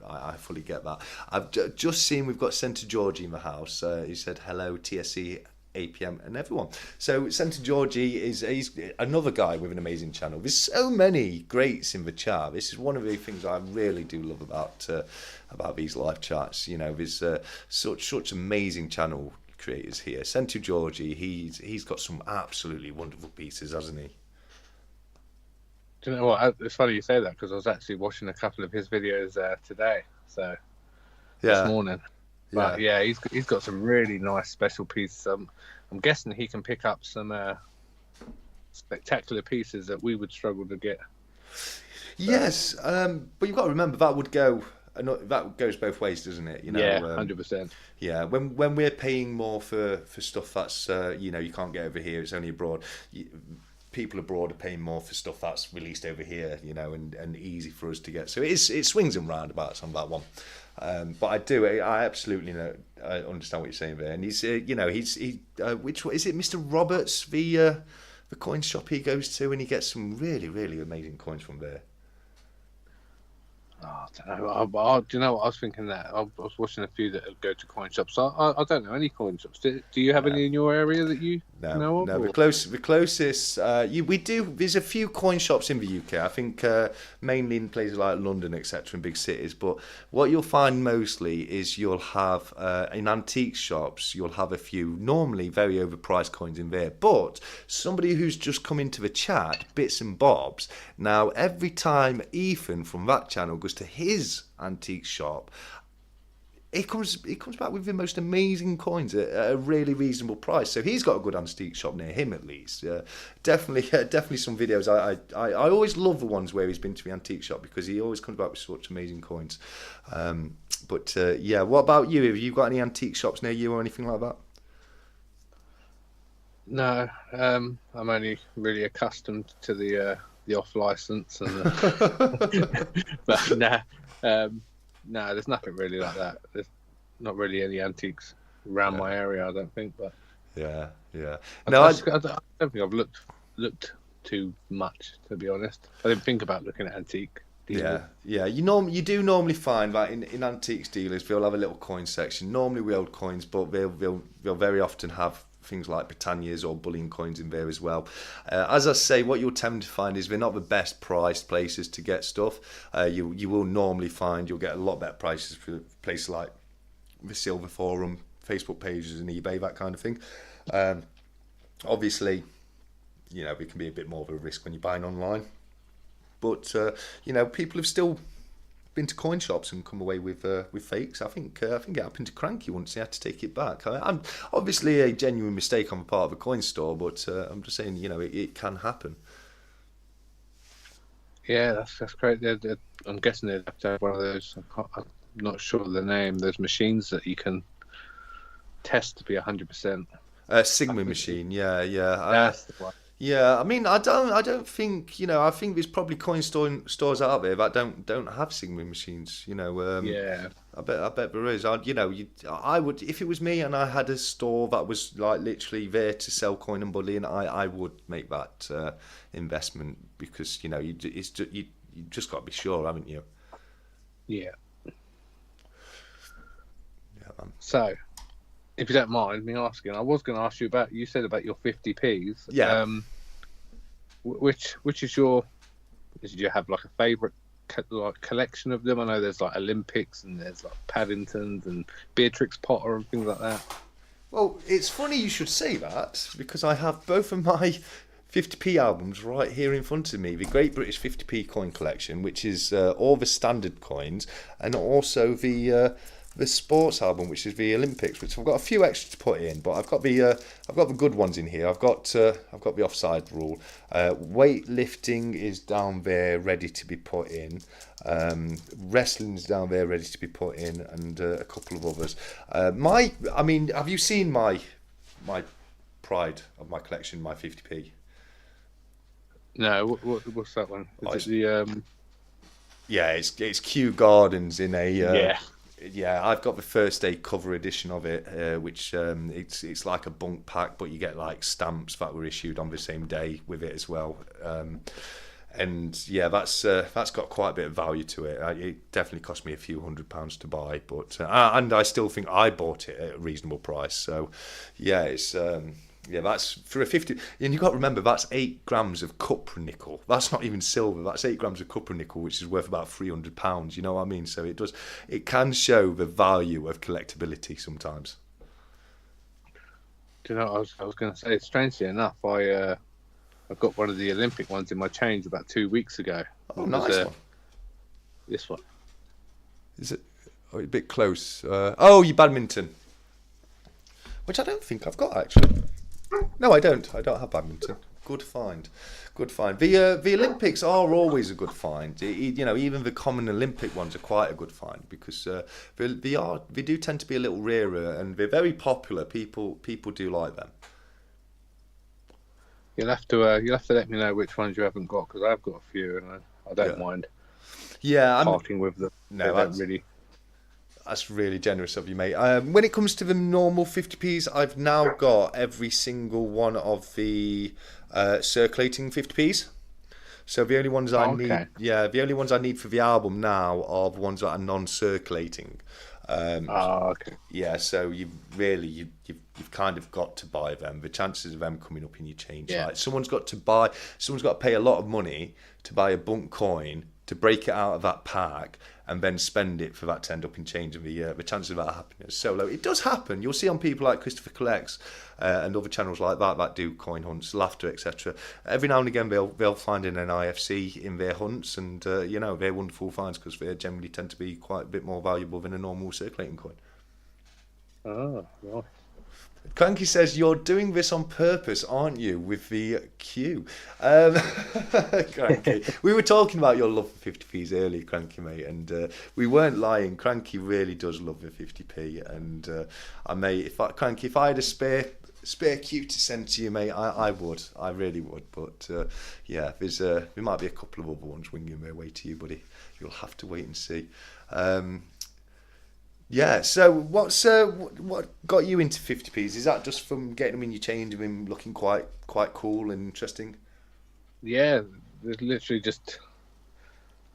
[SPEAKER 1] I fully get that. I've just seen we've got Centre Georgie in the house. He said hello, TSC. APM and everyone. So Centre Georgie he's another guy with an amazing channel. There's so many greats in the chat. This is one of the things I really do love about these live chats. There's such amazing channel creators here. Centre Georgie, he's got some absolutely wonderful pieces, hasn't he?
[SPEAKER 2] Do you know what? It's funny you say that because I was actually watching a couple of his videos today. So this morning. But yeah, he's got some really nice special pieces. I'm guessing he can pick up some spectacular pieces that we would struggle to get.
[SPEAKER 1] Yes, but you've got to remember that goes both ways, doesn't it?
[SPEAKER 2] Yeah, 100%.
[SPEAKER 1] Yeah, when we're paying more for stuff that's you can't get over here, it's only abroad. People abroad are paying more for stuff that's released over here, and easy for us to get. So it swings and roundabouts on that one. But I absolutely I understand what you're saying there. And he's which one is it, Mr. Roberts, the coin shop he goes to, and he gets some really, really amazing coins from there.
[SPEAKER 2] I don't know. Do you know what I was thinking? That I was watching a few that go to coin shops. I don't know any coin shops. Do you have any in your area that you know of?
[SPEAKER 1] No.
[SPEAKER 2] Or?
[SPEAKER 1] The closest we do. There's a few coin shops in the UK. I think mainly in places like London, etc., in big cities. But what you'll find mostly is you'll have in antique shops. You'll have a few normally very overpriced coins in there. But somebody who's just come into the chat, Bits and Bobs. Now every time Ethan from that channel goes to his antique shop, he comes back with the most amazing coins at a really reasonable price. So he's got a good antique shop near him, at least. Definitely some videos. I always love the ones where he's been to the antique shop, because he always comes back with such amazing coins. What about you? Have you got any antique shops near you or anything like that?
[SPEAKER 2] No, I'm only really accustomed to the off license, and but no, there's nothing really like that. There's not really any antiques around my area, I don't think. But
[SPEAKER 1] yeah.
[SPEAKER 2] No, I don't think I've looked too much, to be honest. I didn't think about looking at antique dealers.
[SPEAKER 1] Yeah. You do normally find that in antiques dealers, they'll have a little coin section. Normally with old coins, but they'll very often have things like Britannias or bullion coins in there as well. As I say, what you'll tend to find is they're not the best priced places to get stuff. You will normally find you'll get a lot better prices for places like the Silver Forum, Facebook pages and eBay, that kind of thing. Obviously, it can be a bit more of a risk when you're buying online. But, people have still been to coin shops and come away with fakes. I think it happened to Cranky once. He had to take it back. I'm obviously a genuine mistake on the part of a coin store, but I'm just saying, it can happen.
[SPEAKER 2] Yeah, that's great. I'm guessing they'd have to have one of those. I'm not sure of the name. Those machines that you can test to be 100%.
[SPEAKER 1] Sigma machine, yeah.
[SPEAKER 2] That's the one.
[SPEAKER 1] Yeah, I mean, I don't think, I think there's probably coin stores out there that don't have Sigma machines,
[SPEAKER 2] Yeah.
[SPEAKER 1] I bet there is. I would, if it was me and I had a store that was like literally there to sell coin and bullion, I would make that investment, because you just got to be sure, haven't you?
[SPEAKER 2] Yeah.
[SPEAKER 1] Yeah, man.
[SPEAKER 2] So, if you don't mind me asking, I was going to ask you about. You said about your 50p's.
[SPEAKER 1] Yeah.
[SPEAKER 2] Which is your? Did you have like a favourite collection of them? I know there's like Olympics and there's like Paddingtons and Beatrix Potter and things like that.
[SPEAKER 1] Well, it's funny you should say that, because I have both of my 50p albums right here in front of me. The Great British 50p coin collection, which is all the standard coins, and also the sports album, which is the Olympics, which I've got a few extras to put in, but I've got the good ones in here. I've got the offside rule. Weightlifting is down there, ready to be put in. Wrestling's down there, ready to be put in, and a couple of others. Have you seen my pride of my collection, my 50p?
[SPEAKER 2] No, what's that one? Is it the?
[SPEAKER 1] Yeah, it's Kew Gardens in a.
[SPEAKER 2] Yeah.
[SPEAKER 1] Yeah, I've got the first day cover edition of it, which it's like a bunk pack, but you get like stamps that were issued on the same day with it as well. And yeah, that's got quite a bit of value to it. It definitely cost me a few £100 to buy, but and I still think I bought it at a reasonable price. So yeah, it's. Yeah, that's for a 50, and you've got to remember that's 8 grams of copper nickel. That's not even silver. That's 8 grams of copper nickel, which is worth about £300. You know what I mean? So it can show the value of collectability sometimes.
[SPEAKER 2] Do you know what I was going to say? Strangely enough, I got one of the Olympic ones in my change about 2 weeks ago.
[SPEAKER 1] Oh, nice one.
[SPEAKER 2] This one.
[SPEAKER 1] Is it? Oh, a bit close. Your badminton, which I don't think I've got actually. No, I don't. I don't have badminton. Good find. The Olympics are always a good find. Even the common Olympic ones are quite a good find, because they do tend to be a little rarer and they're very popular. People do like them.
[SPEAKER 2] You'll have to let me know which ones you haven't got, because I've got a few and I don't mind.
[SPEAKER 1] Yeah,
[SPEAKER 2] parting with them.
[SPEAKER 1] No,
[SPEAKER 2] don't really.
[SPEAKER 1] That's really generous of you, mate. When it comes to the normal 50p's, I've now got every single one of the circulating 50p's. So the only ones I
[SPEAKER 2] Okay.
[SPEAKER 1] need, the only ones I need for the album now are the ones that are non-circulating.
[SPEAKER 2] Okay.
[SPEAKER 1] Yeah, so you've kind of got to buy them. The chances of them coming up in your change,
[SPEAKER 2] Yeah.
[SPEAKER 1] like someone's got to pay a lot of money to buy a bunk coin to break it out of that pack and then spend it for that to end up in change. And the chances of that happening is so low. It does happen. You'll see on people like Christopher Collects and other channels like that do coin hunts, Laughter, etc. Every now and again they'll find an IFC in their hunts, and they're wonderful finds because they generally tend to be quite a bit more valuable than a normal circulating coin.
[SPEAKER 2] Oh, right.
[SPEAKER 1] Cranky says, you're doing this on purpose, aren't you, with the Q? Cranky. We were talking about your love for 50p's earlier, Cranky, mate, and we weren't lying. Cranky really does love the 50p, and Cranky, if I had a spare Q to send to you, mate, I would. I really would. But there might be a couple of other ones winging their way to you, buddy. You'll have to wait and see. Yeah, so what got you into 50p's? Is that just from getting them in your change and them looking quite cool and interesting?
[SPEAKER 2] Yeah, there's literally just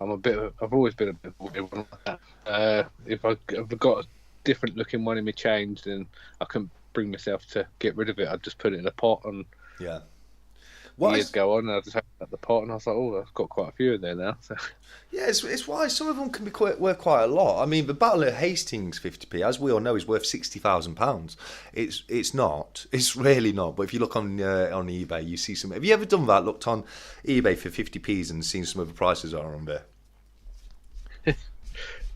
[SPEAKER 2] I've always been a bit weird one like that. If I've got a different looking one in my change, then I couldn't bring myself to get rid of it. I'd just put it in a pot, and years go on, and I just opened up the pot, and I was like, oh, I've got quite a few in there now. So.
[SPEAKER 1] Yeah, it's why some of them can be worth quite a lot. I mean, the Battle of Hastings 50p, as we all know, is worth £60,000. It's not. It's really not. But if you look on eBay, you see some. Have you ever done that? Looked on eBay for 50p's and seen some of the prices are on there.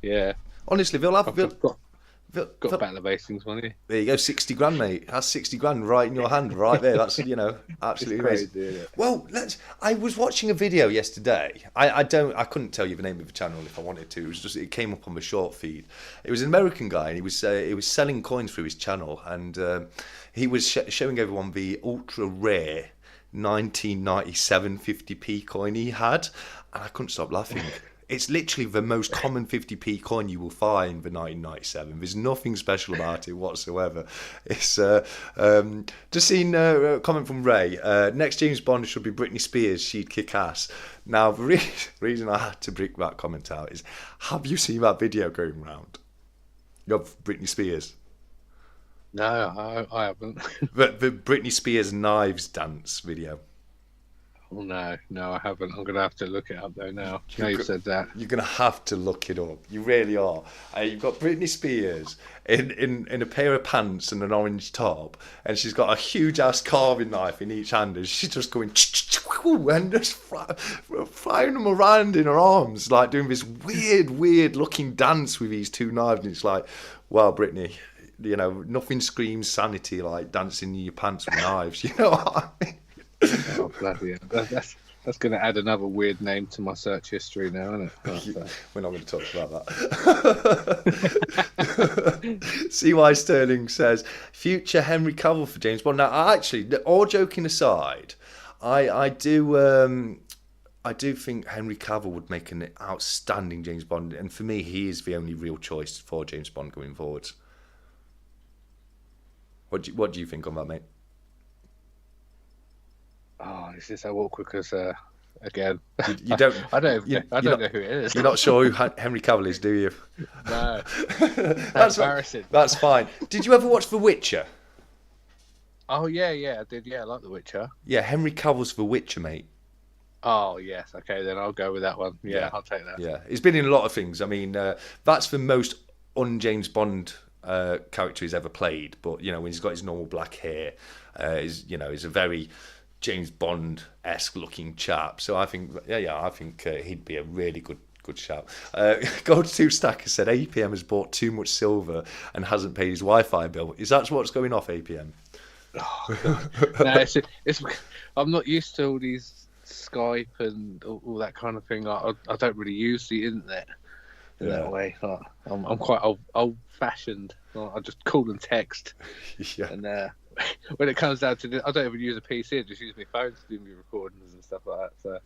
[SPEAKER 2] Yeah.
[SPEAKER 1] Honestly,
[SPEAKER 2] Got Battle of Hastings one here.
[SPEAKER 1] There you go, 60 grand, mate. That's 60 grand right in your hand, right there. That's absolutely amazing.
[SPEAKER 2] Crazy,
[SPEAKER 1] well, I was watching a video yesterday. I couldn't tell you the name of the channel if I wanted to. It came up on the short feed. It was an American guy, and he was selling coins through his channel, and he was showing everyone the ultra rare 1997 50p coin he had, and I couldn't stop laughing. It's literally the most common 50p coin you will find for 1997. There's nothing special about it whatsoever. It's just seen a comment from Ray. Next James Bond should be Britney Spears. She'd kick ass. Now, the reason I had to break that comment out is, have you seen that video going around of Britney Spears?
[SPEAKER 2] No, I haven't.
[SPEAKER 1] The Britney Spears knives dance video.
[SPEAKER 2] Oh, no, I haven't. I'm going to have to look it up though now. You said that.
[SPEAKER 1] You're going to have to look it up. You really are. You've got Britney Spears in a pair of pants and an orange top, and she's got a huge ass carving knife in each hand, and she's just going and just flying them around in her arms, like doing this weird looking dance with these two knives. And it's like, wow, Britney, nothing screams sanity like dancing in your pants with knives. You know what I mean?
[SPEAKER 2] Oh, bloody hell. That's going to add another weird name to my search history now, isn't it?
[SPEAKER 1] We're not going to talk about that. CY Sterling says, future Henry Cavill for James Bond. Now, actually, all joking aside, I do think Henry Cavill would make an outstanding James Bond, and for me, he is the only real choice for James Bond going forwards. What do you think on that, mate?
[SPEAKER 2] Oh, this is so awkward because, again,
[SPEAKER 1] you don't.
[SPEAKER 2] I don't know who it is.
[SPEAKER 1] You're not sure who Henry Cavill is, do you?
[SPEAKER 2] No. That's embarrassing.
[SPEAKER 1] That's fine. Did you ever watch The Witcher?
[SPEAKER 2] Oh, yeah, I did. Yeah, I like The Witcher.
[SPEAKER 1] Yeah, Henry Cavill's The Witcher, mate.
[SPEAKER 2] Oh, yes. Okay, then I'll go with that one. Yeah, I'll take that.
[SPEAKER 1] Yeah, he's been in a lot of things. I mean, that's the most un-James Bond character he's ever played. But, when he's got his normal black hair, he's a very James Bond-esque looking chap. So I think, I think he'd be a really good shout. Gold 2 Stacker said APM has bought too much silver and hasn't paid his Wi-Fi bill. Is that what's going off, APM?
[SPEAKER 2] Oh, no, it's I'm not used to all these Skype and all that kind of thing. I don't really use the internet in that way. I'm quite old-fashioned. I just call and text.
[SPEAKER 1] Yeah.
[SPEAKER 2] And when it comes down to it, I don't even use a PC. I just use my phone to do my recordings and stuff like that. So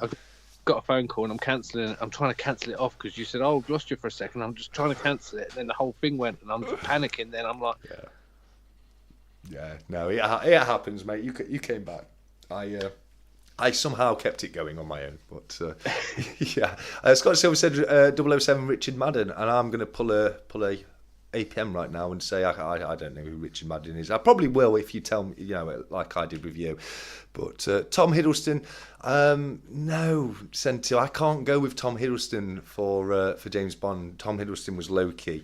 [SPEAKER 2] I've got a phone call and I'm cancelling it. I'm trying to cancel it off because you said, "Oh, I've lost you for a second." I'm just trying to cancel it, and then the whole thing went, and I'm just panicking. Then I'm like,
[SPEAKER 1] no, it happens, mate. You came back. I I somehow kept it going on my own, but yeah. Scott Silver said 007 Richard Madden, and I'm going to pull a APM right now and say I don't know who Richard Madden is. I probably will if you tell me, like I did with you. But Tom Hiddleston, no, Sento, I can't go with Tom Hiddleston for James Bond. Tom Hiddleston was low-key.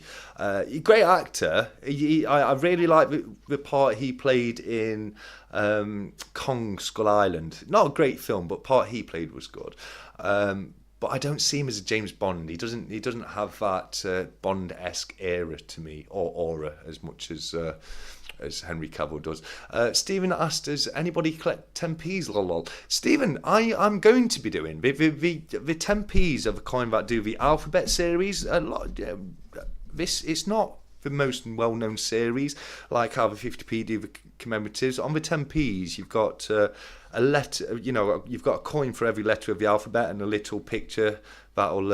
[SPEAKER 1] Great actor. I really like the part he played in Kong Skull Island. Not a great film, but part he played was good. But I don't see him as a James Bond. He doesn't have that Bond-esque era to me, or aura, as much as Henry Cavill does. Stephen asked, does anybody collect 10p's? Lol. Stephen, I'm going to be doing the 10p's of a coin that do the alphabet series. A lot. It's not the most well-known series, like how the 50p do the commemoratives. On the 10p's, you've got a letter, you've got a coin for every letter of the alphabet and a little picture that'll,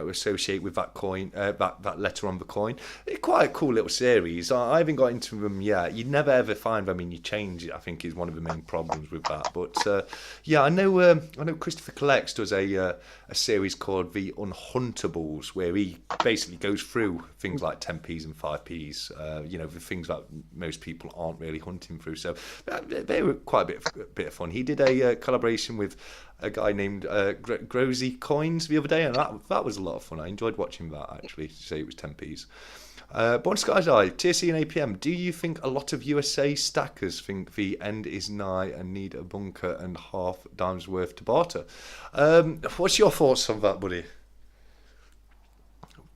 [SPEAKER 1] associate with that coin, that letter on the coin. It's quite a cool little series. I haven't got into them yet. You never ever find them in your change, I think, is one of the main problems with that. But yeah, I know Christopher Collects does a series called The Unhuntables, where he basically goes through things like 10p's and 5p's, the things that most people aren't really hunting through. So they were quite a bit of fun. He did a collaboration with a guy named Grosy Coins the other day, and that was a lot of fun. I enjoyed watching that, actually, to say it was 10p's. Born Sky's Eye, TSC and APM, do you think a lot of USA stackers think the end is nigh and need a bunker and half dime's worth to barter? What's your thoughts on that, buddy?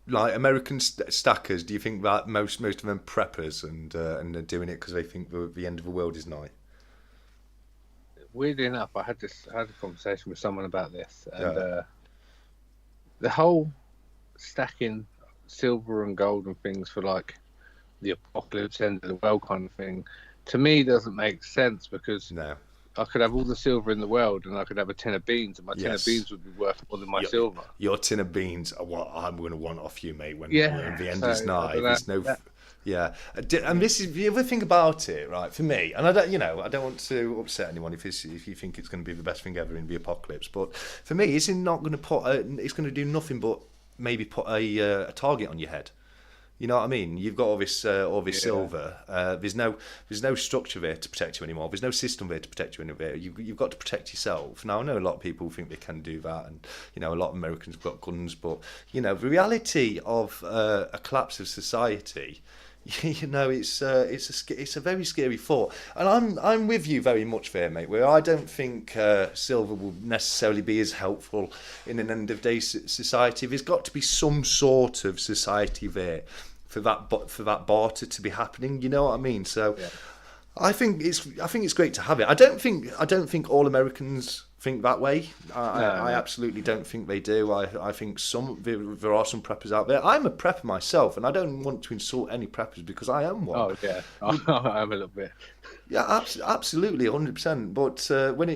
[SPEAKER 1] Like American stackers, do you think that most of them preppers and they're doing it because they think the end of the world is nigh?
[SPEAKER 2] Weirdly enough, I had a conversation with someone about this, and the whole stacking silver and gold and things for like the apocalypse, end of the world kind of thing, to me doesn't make sense, because I could have all the silver in the world and I could have a tin of beans, and my tin of beans would be worth more than my silver. Your
[SPEAKER 1] tin of beans are what I'm going to want off you, mate, when the end is nigh. There's no... Yeah, and this is the other thing about it, right? For me, and I don't want to upset anyone if you think it's going to be the best thing ever in the apocalypse, but for me, it's not going to it's going to do nothing but maybe put a target on your head. You know what I mean? You've got all this silver. There's no structure there to protect you anymore. There's no system there to protect you anymore. You've got to protect yourself. Now, I know a lot of people think they can do that, and a lot of Americans have got guns, but the reality of a collapse of society. It's a very scary thought, and I'm with you very much there, mate. Where I don't think silver will necessarily be as helpful in an end of day society. There's got to be some sort of society there for that barter to be happening. You know what I mean? So, I think it's great to have it. I don't think all Americans think that way. I absolutely don't think they do. I think there are some preppers out there. I'm a prepper myself, and I don't want to insult any preppers because I am one.
[SPEAKER 2] Oh yeah, I'm a little bit.
[SPEAKER 1] Yeah, absolutely, 100%. But when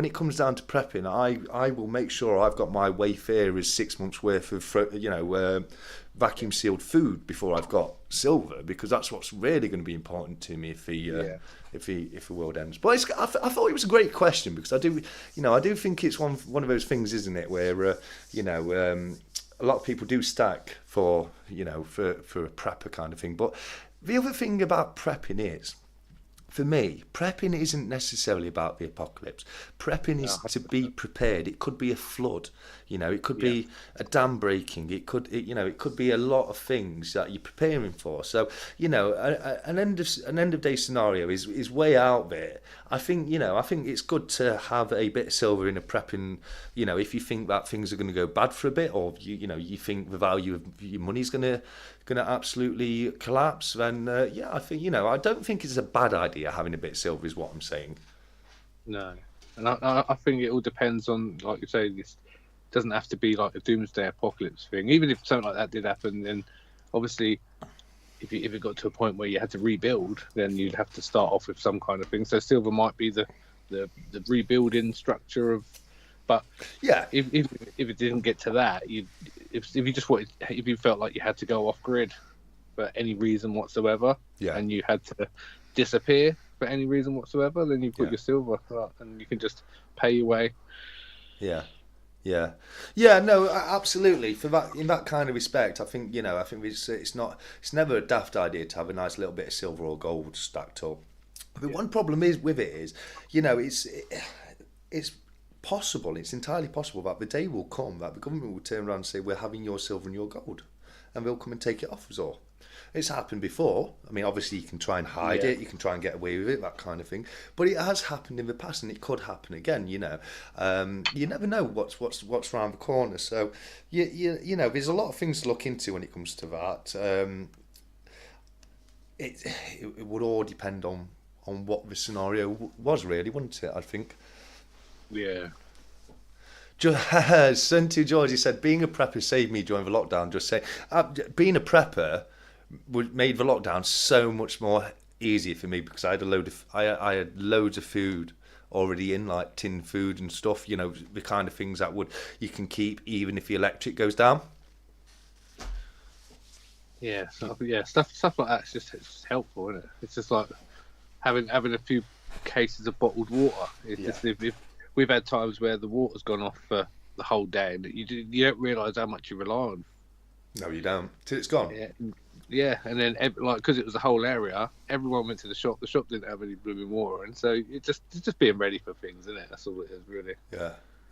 [SPEAKER 1] it comes down to prepping, I will make sure I've got my Wayfarer's 6 months worth of vacuum sealed food before I've got silver, because that's what's really going to be important to me if the world ends. But I thought it was a great question, because I do think it's one of those things, isn't it, where a lot of people do stack for a prepper kind of thing. But the other thing about prepping is, for me, prepping isn't necessarily about the apocalypse. Prepping is to be prepared. It could be a flood, it could be a dam breaking. It could be a lot of things that you're preparing for. So, an end of day scenario is way out there. I think it's good to have a bit of silver in a prepping. If you think that things are going to go bad for a bit, or you think the value of your money's going to absolutely collapse, then I think I don't think it's a bad idea having a bit of silver, is what I'm saying.
[SPEAKER 2] No, and I think it all depends on, like you say, this doesn't have to be like a doomsday apocalypse thing. Even if something like that did happen, then obviously if it got to a point where you had to rebuild, then you'd have to start off with some kind of thing. So silver might be the rebuilding structure of. But if it didn't get to that, if you felt like you had to go off grid for any reason whatsoever, and you had to disappear, for any reason whatsoever, then you put your silver up and you can just pay your way.
[SPEAKER 1] Yeah. Yeah, no, absolutely. For that, in that kind of respect, I think it's never a daft idea to have a nice little bit of silver or gold stacked up. But one problem is with it is, it's possible, it's entirely possible that the day will come that the government will turn around and say, we're having your silver and your gold, and they'll come and take it off us all. It's happened before. I mean, obviously you can try and hide it, you can try and get away with it, that kind of thing. But it has happened in the past, and it could happen again. You never know what's around the corner. So there's a lot of things to look into when it comes to that. It would all depend on what the scenario was, really, wouldn't it? I think.
[SPEAKER 2] Yeah.
[SPEAKER 1] Son to George, he said, being a prepper saved me during the lockdown. Just say, being a prepper made the lockdown so much more easier for me because I had I had loads of food already in, like tin food and stuff. The kind of things that you can keep even if the electric goes down.
[SPEAKER 2] Yeah, stuff like that's it's helpful, isn't it? It's just like having a few cases of bottled water. It's just if we've had times where the water's gone off for the whole day, and you don't realise how much you rely on.
[SPEAKER 1] No, you don't till it's gone.
[SPEAKER 2] Yeah, and then because it was a whole area, everyone went to the shop. The shop didn't have any blooming water, and so it's just being ready for things, isn't it? That's all it is, really.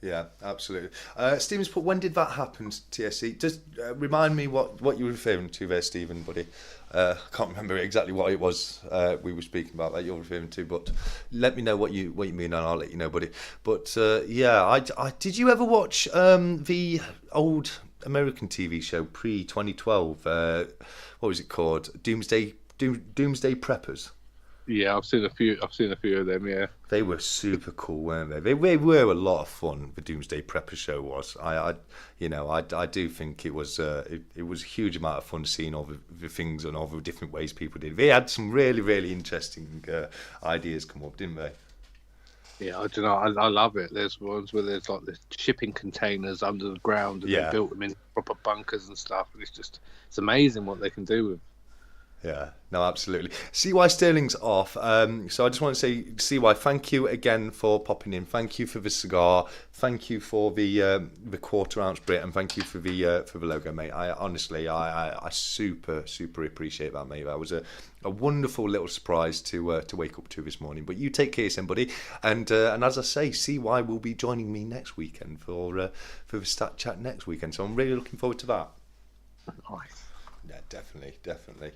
[SPEAKER 1] Yeah, absolutely. Stephen's put, when did that happen, TSC? Just remind me what you were referring to there, Stephen, buddy. I can't remember exactly what it was we were speaking about that you're referring to, but let me know what you mean, and I'll let you know, buddy. But I did you ever watch the old American TV show pre-2012? What was it called? Doomsday Preppers.
[SPEAKER 2] Yeah, I've seen a few of them. Yeah,
[SPEAKER 1] they were super cool, weren't they? They were a lot of fun. The Doomsday Prepper show was. I do think it was a huge amount of fun seeing all the things and all the different ways people did. They had some really, really interesting ideas come up, didn't they?
[SPEAKER 2] Yeah, I don't know. I love it. There's ones where there's like the shipping containers under the ground, and they built them in proper bunkers and stuff. And it's amazing what they can do with.
[SPEAKER 1] Yeah, no, absolutely. CY Sterling's off. So I just want to say, CY, thank you again for popping in. Thank you for the cigar. Thank you for the quarter-ounce Brit, and thank you for the logo, mate. I honestly super appreciate that, mate. That was a wonderful little surprise to wake up to this morning. But you take care, somebody, and as I say, CY will be joining me next weekend for the Stat Chat next weekend. So I'm really looking forward to that.
[SPEAKER 2] Nice.
[SPEAKER 1] Yeah, definitely.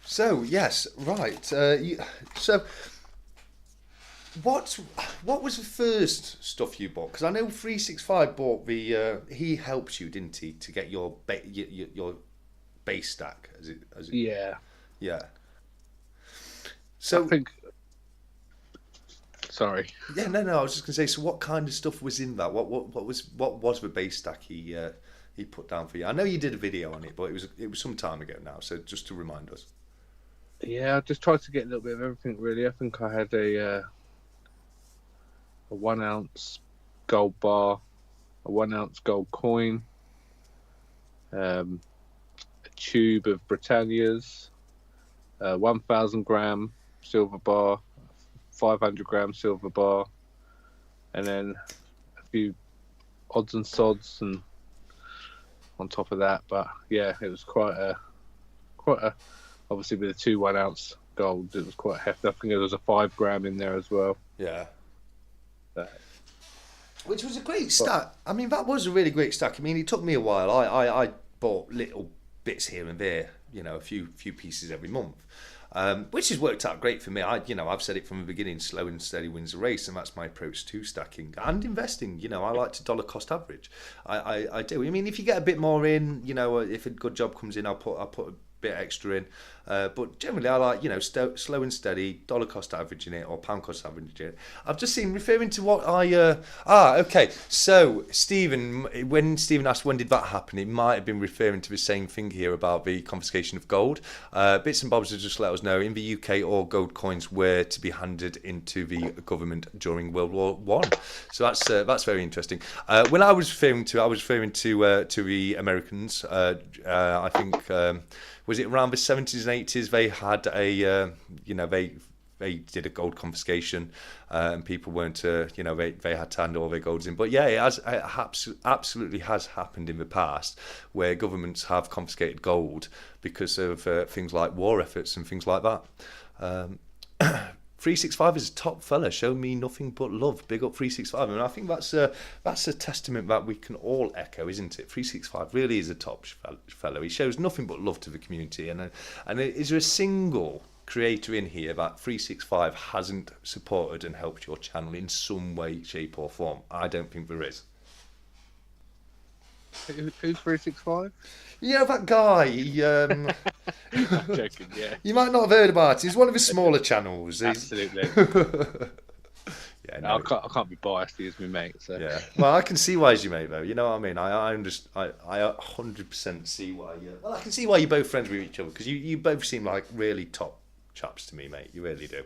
[SPEAKER 1] So yes, right. So what was the first stuff you bought? Because I know 365 bought the. He helped you, didn't he, to get your base stack? As it.
[SPEAKER 2] Yeah.
[SPEAKER 1] Yeah. So
[SPEAKER 2] I think. Sorry.
[SPEAKER 1] Yeah, no. I was just gonna say. So what kind of stuff was in that? What was the base stack he put down for you? I know you did a video on it, but it was some time ago now. So just to remind us.
[SPEAKER 2] Yeah, I just tried to get a little bit of everything, really. I think I had a 1 ounce gold bar, a 1 ounce gold coin, a tube of Britannias, 1,000 gram silver bar, 500 gram silver bar, and then a few odds and sods and on top of that. But yeah, it was quite a obviously with a 2 1 ounce gold, it was quite hefty. I think there was a 5 gram in there as well.
[SPEAKER 1] Yeah. Which was a great stack. I mean, that was a really great stack. I mean, it took me a while. I bought little bits here and there, a few pieces every month, which has worked out great for me. I've said it from the beginning, slow and steady wins the race, and that's my approach to stacking and investing. I like to dollar cost average. I do. I mean, if you get a bit more in, if a good job comes in, I'll put a bit extra in, but generally I like slow and steady, dollar cost averaging it or pound cost averaging it. I've just seen referring to what okay, so Stephen, when Stephen asked when did that happen, it might have been referring to the same thing here about the confiscation of gold. Bits and bobs have just let us know in the UK all gold coins were to be handed into the government during World War One. So that's very interesting. When I was referring to the Americans. I think was it around the 70s and 80s they had a they did a gold confiscation, and people weren't, they had to hand all their golds in. But yeah, absolutely has happened in the past where governments have confiscated gold because of things like war efforts and things like that. 365 is a top fella. Show me nothing but love. Big up 365. I mean, I think that's a testament that we can all echo, isn't it? 365 really is a top fellow. He shows nothing but love to the community. And is there a single creator in here that 365 hasn't supported and helped your channel in some way, shape, or form? I don't think there is.
[SPEAKER 2] Who's 365?
[SPEAKER 1] Yeah, that guy.
[SPEAKER 2] I'm joking, yeah.
[SPEAKER 1] You might not have heard about it. He's one of the smaller channels.
[SPEAKER 2] Absolutely.
[SPEAKER 1] Yeah, no.
[SPEAKER 2] I can't be biased. He is my mate. So.
[SPEAKER 1] Yeah. Well, I can see why he's your mate, though. You know what I mean? I 100% see why you... Well, I can see why you're both friends with each other, because you both seem like really top chaps to me, mate. You really do.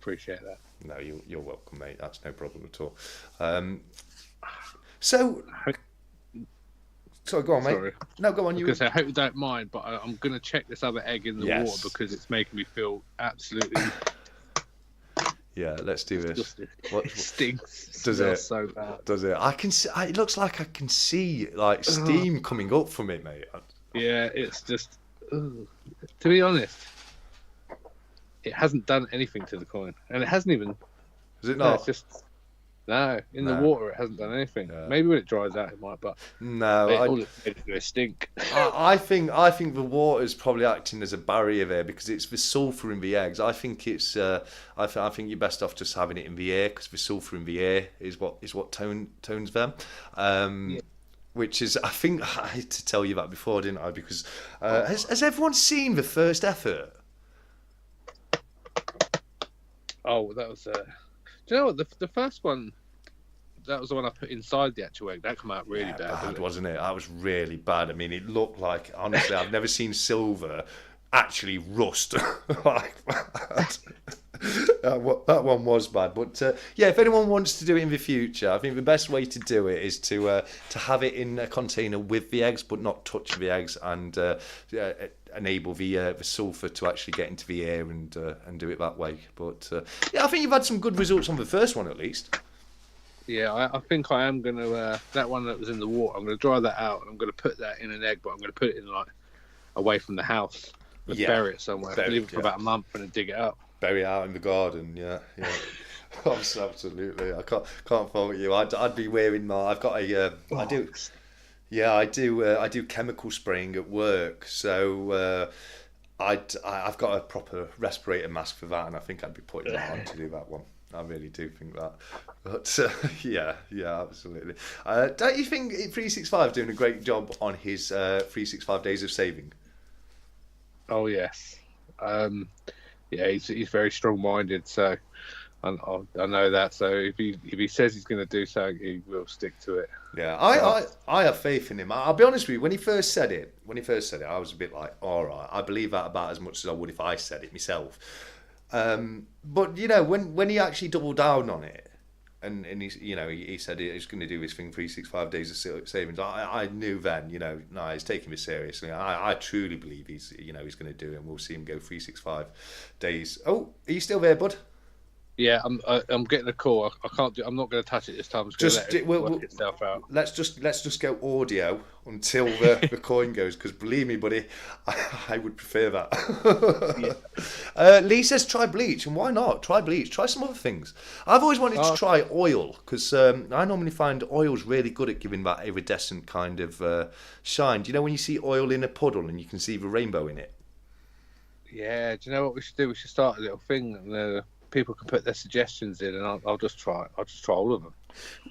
[SPEAKER 2] Appreciate that.
[SPEAKER 1] No, you're welcome, mate. That's no problem at all. So go on, mate.
[SPEAKER 2] Sorry.
[SPEAKER 1] No, go on.
[SPEAKER 2] I hope you don't mind, but I'm going to check this other egg in the water because it's making me feel absolutely...
[SPEAKER 1] Yeah, let's do this.
[SPEAKER 2] It stinks.
[SPEAKER 1] Does it?
[SPEAKER 2] So bad.
[SPEAKER 1] Does it? I can see. It looks like I can see like steam coming up from it, mate.
[SPEAKER 2] Yeah, it's just. To be honest, it hasn't done anything to the coin, and it hasn't even.
[SPEAKER 1] Is it not?
[SPEAKER 2] No, it's just. No, in the water it hasn't done anything. Yeah. Maybe when it dries out it might, but
[SPEAKER 1] no,
[SPEAKER 2] it's going to stink.
[SPEAKER 1] I think the water is probably acting as a barrier there because it's the sulfur in the eggs. I think it's I think you're best off just having it in the air because the sulfur in the air is what tones them. Which is, I think I had to tell you that before, didn't I? Because has everyone seen the first effort?
[SPEAKER 2] Oh, that was. Do you know what the first one? That was the one I put inside the actual egg. That came out really bad,
[SPEAKER 1] wasn't it? That was really bad. I mean, it looked like, honestly, I've never seen silver actually rust like that. That one was bad. But yeah, if anyone wants to do it in the future, I think the best way to do it is to have it in a container with the eggs, but not touch the eggs, and enable the sulfur to actually get into the air and do it that way. But yeah, I think you've had some good results on the first one at least.
[SPEAKER 2] Yeah, I think I am going to, that one that was in the water, I'm going to dry that out and I'm going to put that in an egg, but I'm going to put it in like away from the house. Bury it somewhere. Leave it for about a month and then dig it up.
[SPEAKER 1] Bury it out in the garden, yeah. Absolutely. I can't fault you. I'd be wearing my, I've got a, I do chemical spraying at work, so I've got a proper respirator mask for that, and I think I'd be putting that on to do that one. I really do think that. But yeah, absolutely. Don't you think 365 is doing a great job on his 365 days of saving?
[SPEAKER 2] Oh yes. Yeah, he's very strong-minded, so I know that. So if he says he's going to do something, he will stick to it.
[SPEAKER 1] Yeah, I have faith in him. I'll be honest with you. When he first said it, I was a bit like, all right, I believe that about as much as I would if I said it myself. But you know, when he actually doubled down on it, and he said he was going to do his thing 365 days of savings, I knew then, he's taking this seriously. I truly believe he's going to do it, and we'll see him go 365 days. Oh, are you still there, bud?
[SPEAKER 2] Yeah, I'm getting a call. I can't do. I'm not going to touch it this time. I'm just going to let it work itself out.
[SPEAKER 1] Let's just go audio until the coin goes, because believe me, buddy, I would prefer that. Yeah. Lee says try bleach, and why not? Try bleach. Try some other things. I've always wanted to try oil, because I normally find oil's really good at giving that iridescent kind of shine. Do you know when you see oil in a puddle and you can see the rainbow in it?
[SPEAKER 2] Yeah. Do you know what we should do? We should start a little thing, and people can put their suggestions in, and I'll just try all of them.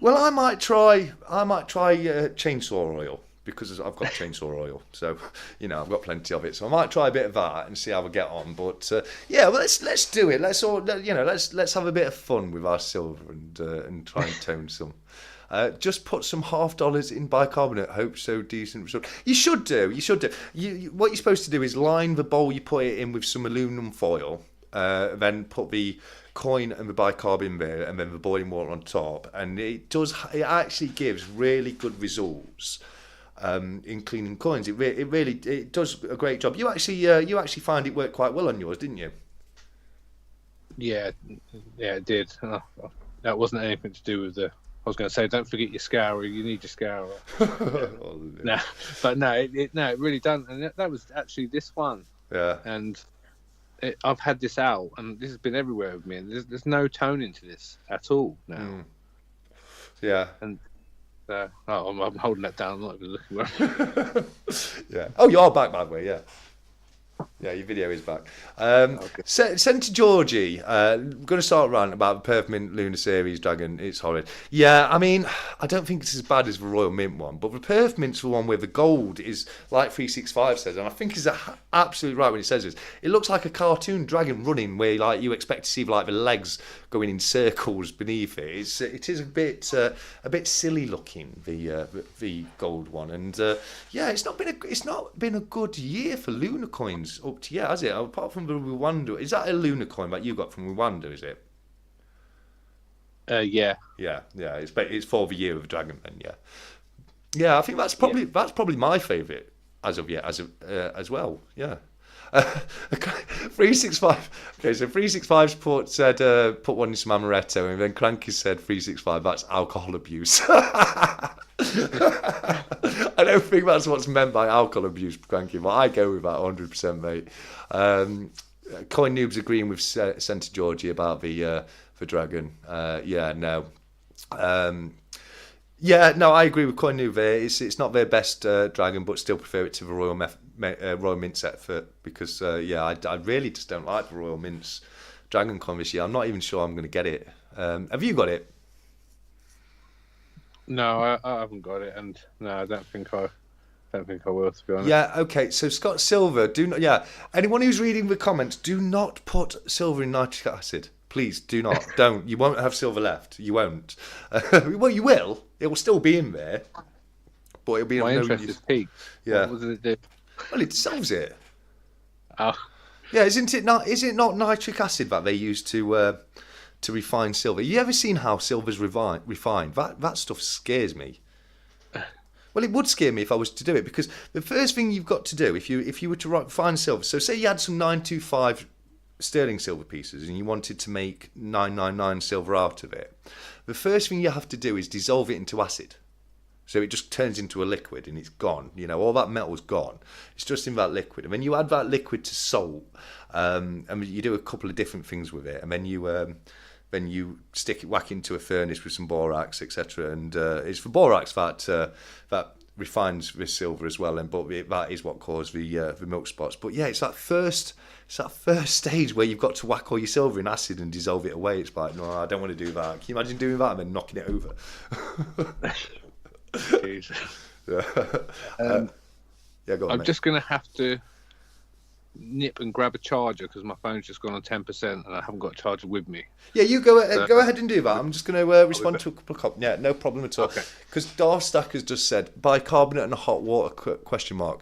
[SPEAKER 2] Well,
[SPEAKER 1] I might try chainsaw oil, because I've got chainsaw oil, so I've got plenty of it. So I might try a bit of that and see how we get on. But yeah, well, let's do it. Let's all let's have a bit of fun with our silver and try and tone some. Just put some $50 in bicarbonate. Hope so. Decent result. You should do. What you're supposed to do is line the bowl you put it in with some aluminum foil. Then put the coin and the bicarb in there, and then the boiling water on top, and it actually gives really good results. in cleaning coins. It really does a great job. You actually find it worked quite well on yours, didn't you?
[SPEAKER 2] Yeah, it did. That wasn't anything to do with the. I was going to say, don't forget your scourer. You need your scourer. No, but no, it really doesn't. And that was actually this one.
[SPEAKER 1] Yeah.
[SPEAKER 2] And I've had this out, and this has been everywhere with me. And there's no toning to this at all now.
[SPEAKER 1] Yeah.
[SPEAKER 2] And I'm holding that down. I'm not even looking where.
[SPEAKER 1] Yeah. Oh, you are back, by the way. Yeah. Yeah, your video is back.
[SPEAKER 2] Okay.
[SPEAKER 1] Sent to Georgie. I'm going to start ranting about the Perfmint Lunar Series Dragon. It's horrid. Yeah, I mean, I don't think it's as bad as the Royal Mint one, but the Perfmint's the one where the gold is like 365 says, and I think he's absolutely right when he says this. It looks like a cartoon dragon running, where like you expect to see like the legs going in circles beneath it. It is a bit silly looking, the gold one, and it's not been a good year for lunar coins up to yet, has it? Apart from the Rwanda, is that a lunar coin that you got from Rwanda? Is it?
[SPEAKER 2] Yeah.
[SPEAKER 1] Yeah. It's for the year of the dragon. Then yeah. I think that's probably my favourite as of yet, as well. Yeah. 365. Okay, so 365's put one in some amaretto, and then Cranky said 365. That's alcohol abuse. I don't think that's what's meant by alcohol abuse, Cranky, but I go with that 100%, mate. Coin Noob's agreeing with Centre Georgie about the dragon. No, I agree with Coin Noob there. It's not their best dragon, but still prefer it to the Royal Mint set because I really just don't like the Royal Mint's dragon coin this year. I'm not even sure I'm going to get it. Have you got it?
[SPEAKER 2] No, I haven't got it, and no, I don't think I will, to be honest.
[SPEAKER 1] Yeah, okay. So Scott Silver, anyone who's reading the comments, do not put silver in nitric acid. Please do not. Don't. You won't have silver left. You won't. Well, you will. It will still be in there, but it'll be.
[SPEAKER 2] My interest is peaked.
[SPEAKER 1] Yeah.
[SPEAKER 2] What does it do?
[SPEAKER 1] Well, it dissolves it.
[SPEAKER 2] Oh.
[SPEAKER 1] Yeah, isn't it not? Is it not nitric acid that they use to refine silver? You ever seen how silver's refined? That stuff scares me. Well, it would scare me if I was to do it, because the first thing you've got to do if you were to refine silver. So say you had some 925 sterling silver pieces and you wanted to make 999 silver out of it. The first thing you have to do is dissolve it into acid. So it just turns into a liquid and it's gone. You know, all that metal's gone. It's just in that liquid. And then you add that liquid to salt, and you do a couple of different things with it. And then you stick it whack into a furnace with some borax, etc. And it's the borax that refines the silver as well. But that is what caused the milk spots. But yeah, it's that first stage where you've got to whack all your silver in acid and dissolve it away. It's like, no, I don't want to do that. Can you imagine doing that and then knocking it over?
[SPEAKER 2] Go on, I'm just going to have to nip and grab a charger because my phone's just gone on 10% and I haven't got a charger with me.
[SPEAKER 1] Yeah, you go ahead and do that. I'm just going to respond to a couple of comments. Yeah, no problem at all. Because Darth Stack has just said bicarbonate and hot water ?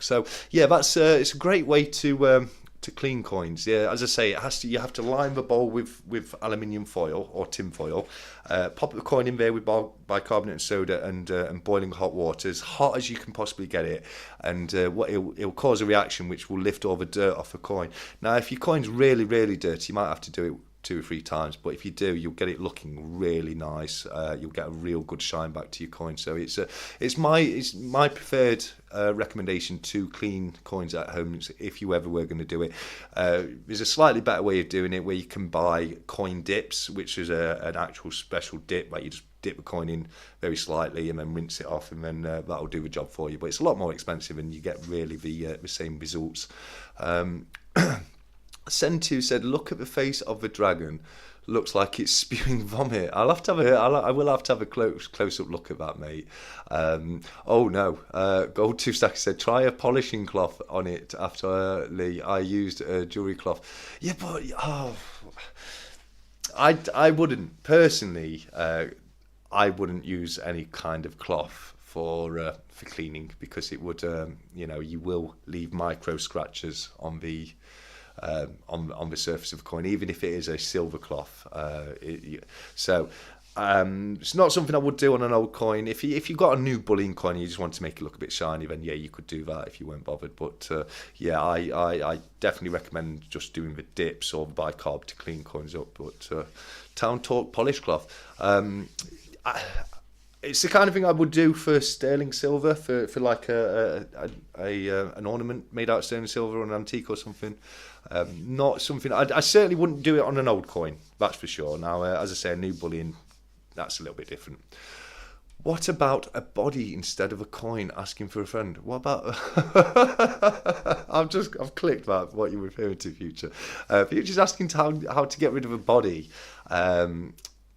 [SPEAKER 1] So yeah, that's it's a great way to clean coins. Yeah, as I say, you have to line the bowl with aluminium foil or tin foil, pop the coin in there with bicarbonate and soda and boiling hot water, as hot as you can possibly get it, and it'll cause a reaction which will lift all the dirt off the coin. Now, if your coin's really, really dirty, you might have to do it 2 or 3 times, but if you do, you'll get it looking really nice. You'll get a real good shine back to your coin. So it's my preferred recommendation to clean coins at home if you ever were going to do it. There's a slightly better way of doing it where you can buy coin dips, which is an actual special dip where you just dip the coin in very slightly and then rinse it off, and then that'll do the job for you. But it's a lot more expensive and you get really the same results. Sentu said, "Look at the face of the dragon. Looks like it's spewing vomit." I will have to have a close up look at that, mate. Oh no. Gold 2 Stack said, "Try a polishing cloth on it after I used a jewelry cloth." Yeah, but I wouldn't personally. I wouldn't use any kind of cloth for cleaning, because it would you will leave micro scratches on the surface of a coin, even if it is a silver cloth. So It's not something I would do on an old coin. If you've got a new bullion coin and you just want to make it look a bit shiny, then yeah, you could do that if you weren't bothered. But yeah, I definitely recommend just doing the dips or the bicarb to clean coins up. But Town Talk polish cloth. It's the kind of thing I would do for sterling silver, for like an ornament made out of sterling silver or an antique or something. Not something I certainly wouldn't do it on an old coin. That's for sure. Now, as I say, a new bullion, that's a little bit different. What about a body instead of a coin? Asking for a friend. What about? I've clicked that. What you're referring to, Future. Future's asking how to get rid of a body.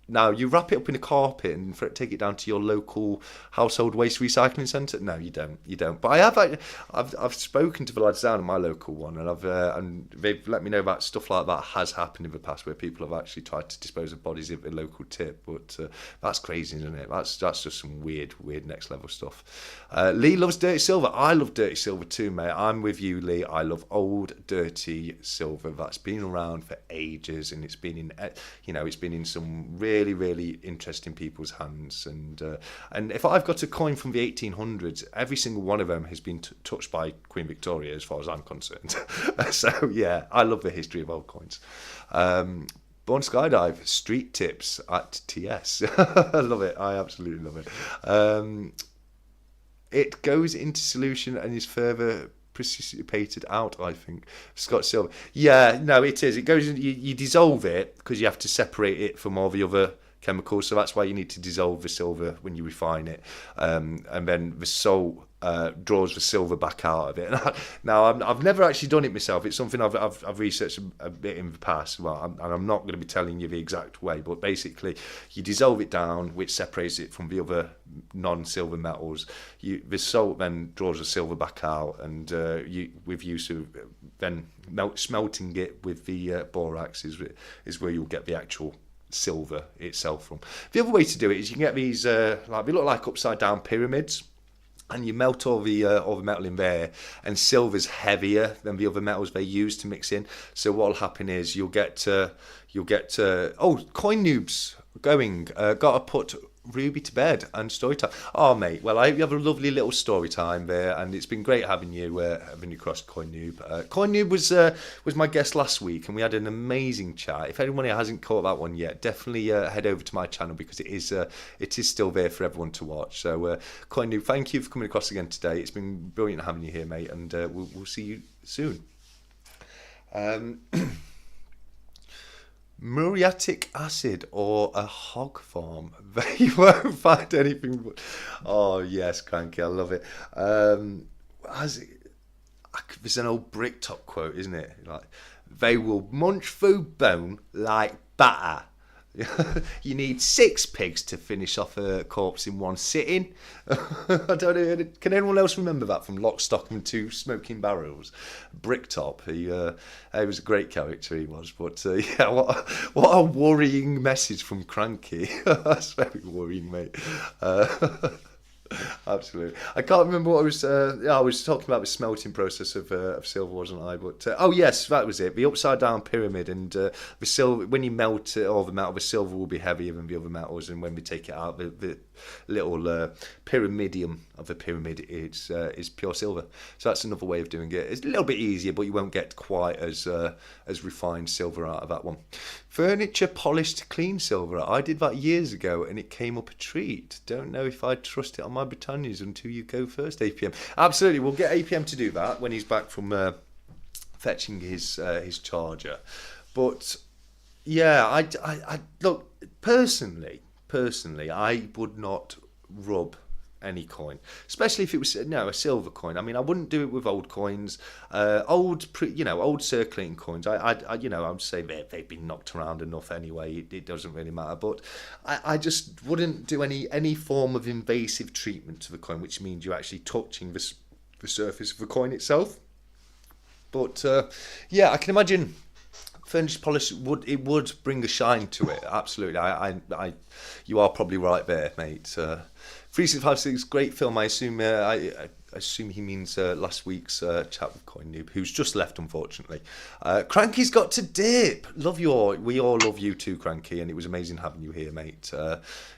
[SPEAKER 1] Now, you wrap it up in a carpet and take it down to your local household waste recycling centre. No, you don't. You don't. But I've spoken to the lads down at my local one, and and they've let me know that stuff like that has happened in the past, where people have actually tried to dispose of bodies at the local tip. But that's crazy, isn't it? That's just some weird next level stuff. Lee loves dirty silver. I love dirty silver too, mate. I'm with you, Lee. I love old dirty silver that's been around for ages, and it's been in some really interesting people's hands, and if I've got a coin from the 1800s, every single one of them has been touched by Queen Victoria, as far as I'm concerned. So yeah, I love the history of old coins. Born Skydive, street tips at TS. I love it. I absolutely love it. It goes into solution and is further precipitated out, I think. Scott Silver. Yeah, no, it is. It goes in, you dissolve it because you have to separate it from all the other chemicals. So that's why you need to dissolve the silver when you refine it. And then the salt draws the silver back out of it. Now, I've never actually done it myself. It's something I've researched a bit in the past. Well, I'm not going to be telling you the exact way, but basically, you dissolve it down, which separates it from the other non-silver metals. The salt then draws the silver back out, and with use of then smelting it with the borax is where you'll get the actual silver itself from. The other way to do it is you can get these they look like upside down pyramids. And you melt all the metal in there, and silver's heavier than the other metals they use to mix in. So what'll happen is you'll get coin noobs going. Got to put Ruby to bed and story time. Oh mate, well I hope you have a lovely little story time there, and it's been great having you across Coin Noob. Coin Noob was my guest last week, and we had an amazing chat. If anyone hasn't caught that one yet, definitely head over to my channel, because it is still there for everyone to watch. So Coin Noob, thank you for coming across again today. It's been brilliant having you here, mate, and we'll see you soon. Muriatic acid or a hog farm. They won't find anything but... Oh, yes, Cranky, I love it. There's an old Bricktop quote, isn't it? Like, they will munch through bone like batter. You need 6 pigs to finish off a corpse in one sitting. I don't know. Can anyone else remember that from Lock, Stock and Two Smoking Barrels? Bricktop. He was a great character, he was. But yeah, what a worrying message from Cranky. That's very worrying, mate. Absolutely. I can't remember what I was... I was talking about the smelting process of silver, wasn't I? But oh yes, that was it. The upside down pyramid, and the silver. When you melt all the metal, the silver will be heavier than the other metals, and when we take it out, the little pyramidium of the pyramid is pure silver. So that's another way of doing it. It's a little bit easier, but you won't get quite as refined silver out of that one. Furniture polished clean silver. I did that years ago, and it came up a treat. Don't know if I'd trust it on my Britannias until you go first, APM. Absolutely, we'll get APM to do that when he's back from fetching his charger. But yeah, I look, personally, I would not rub any coin, especially if it was a silver coin. I mean, I wouldn't do it with old coins, old circulating coins. I would say they've been knocked around enough anyway. It doesn't really matter. But I just wouldn't do any form of invasive treatment to the coin, which means you're actually touching the surface of the coin itself. But yeah, I can imagine furniture polish would bring a shine to it. Absolutely, you are probably right there, mate. 3656, great film. I assume assume he means last week's chat with Coin Noob, who's just left, unfortunately. Cranky's got to dip. We all love you too, Cranky, and it was amazing having you here, mate.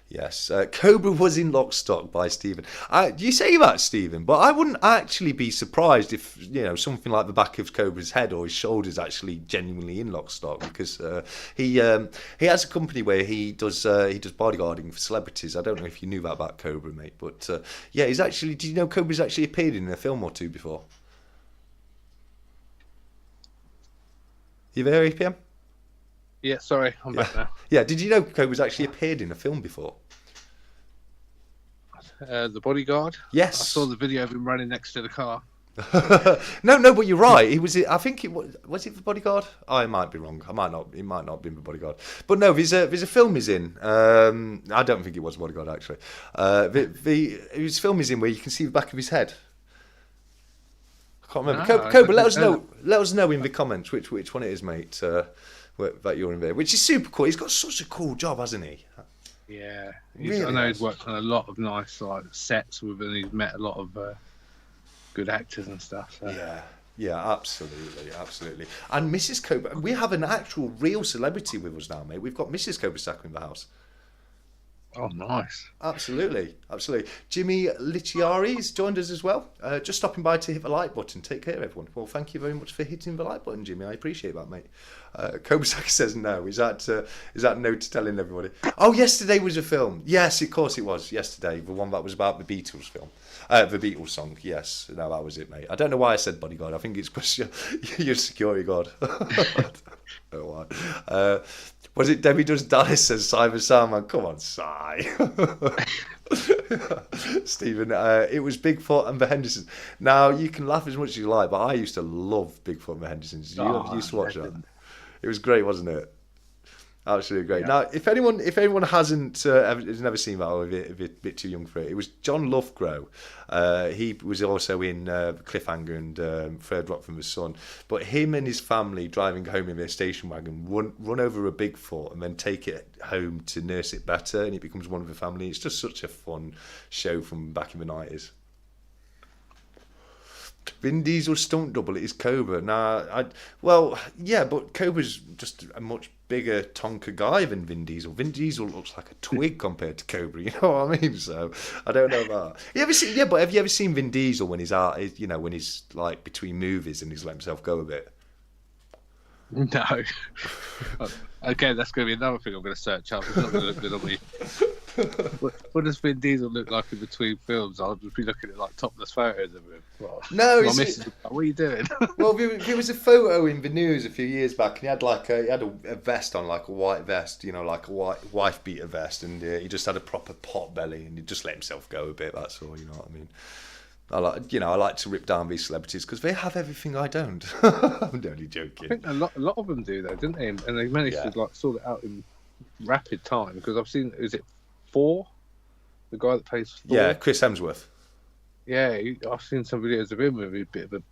[SPEAKER 1] Yes, Cobra was in Lock Stock by Stephen. You say that, Stephen, but I wouldn't actually be surprised if something like the back of Cobra's head or his shoulders actually genuinely in Lock Stock, because he has a company where he does bodyguarding for celebrities. I don't know if you knew that about Cobra, mate, but yeah, he's actually. Do you know Cobra's actually appeared in a film or two before? You there, APM?
[SPEAKER 2] Yeah, sorry, I'm back now.
[SPEAKER 1] Yeah, did you know Cobra's actually appeared in a film before?
[SPEAKER 2] The Bodyguard?
[SPEAKER 1] Yes.
[SPEAKER 2] I saw the video of him running next to the car.
[SPEAKER 1] No, but you're right. I think it was it The Bodyguard? I might be wrong. It might not have been The Bodyguard. But no, there's a film he's in. I don't think it was The Bodyguard, actually. His film is in where you can see the back of his head. I can't remember.
[SPEAKER 2] No,
[SPEAKER 1] Cobra, let us know in the comments which one it is, mate. That you're in there, which is super cool. He's got such a cool job, hasn't he?
[SPEAKER 2] Yeah,
[SPEAKER 1] Really
[SPEAKER 2] I know he's worked on a lot of nice sets with, and he's met a lot of good actors and stuff. So.
[SPEAKER 1] Yeah, absolutely. And Mrs. Cobra, we have an actual real celebrity with us now, mate. We've got Mrs. Cobra Stacker in the house.
[SPEAKER 2] Oh, nice.
[SPEAKER 1] Absolutely. Jimmy Licciari's joined us as well. Just stopping by to hit the like button. Take care, everyone. Well, thank you very much for hitting the like button, Jimmy. I appreciate that, mate. Cobra Stacker says no. Is that no to telling everybody? Oh, yesterday was a film. Yes, of course it was. Yesterday, the one that was about the Beatles film. The Beatles song, yes. No, that was it, mate. I don't know why I said bodyguard. I think it's because you're security guard. I don't know why. Was it Debbie Does Dallas says Simon Salman? Come on, Si. Stephen, it was Bigfoot and the Hendersons. Now, you can laugh as much as you like, but I used to love Bigfoot and the Hendersons. You used to watch that? It was great, wasn't it? Absolutely great. Yeah. Now, if anyone hasn't has never seen that, or if you're a bit too young for it, it was John Loughborough. He was also in Cliffhanger and Third Rock from the Sun. But him and his family driving home in their station wagon run over a Bigfoot and then take it home to nurse it better, and it becomes one of the family. It's just such a fun show from back in the 90s. Vin Diesel's stunt double is Cobra. But Cobra's just a much bigger Tonka guy than Vin Diesel. Vin Diesel looks like a twig compared to Cobra. You know what I mean? So I don't know that. Have you ever seen Vin Diesel when he's out? When he's like between movies and he's let himself go a bit?
[SPEAKER 2] No. Okay, that's going to be another thing I'm going to search up. It's not going to look good on me. What does Vin Diesel look like in between films? I'll just be looking at like topless photos of him.
[SPEAKER 1] No,
[SPEAKER 2] my missus, what are you doing?
[SPEAKER 1] Well, there was a photo in the news a few years back, and he had a vest on, like a white vest, like a white wife beater vest, and he just had a proper pot belly, and he just let himself go a bit. That's all. You know what I mean? I like to rip down these celebrities because they have everything I don't. I'm only joking.
[SPEAKER 2] I think a lot of them do though, didn't they? And they managed to sort it out in rapid time, because I've seen, is it Thor? The guy that plays Thor?
[SPEAKER 1] Yeah, Chris Hemsworth.
[SPEAKER 2] Yeah, I've seen some videos of him with a bit of a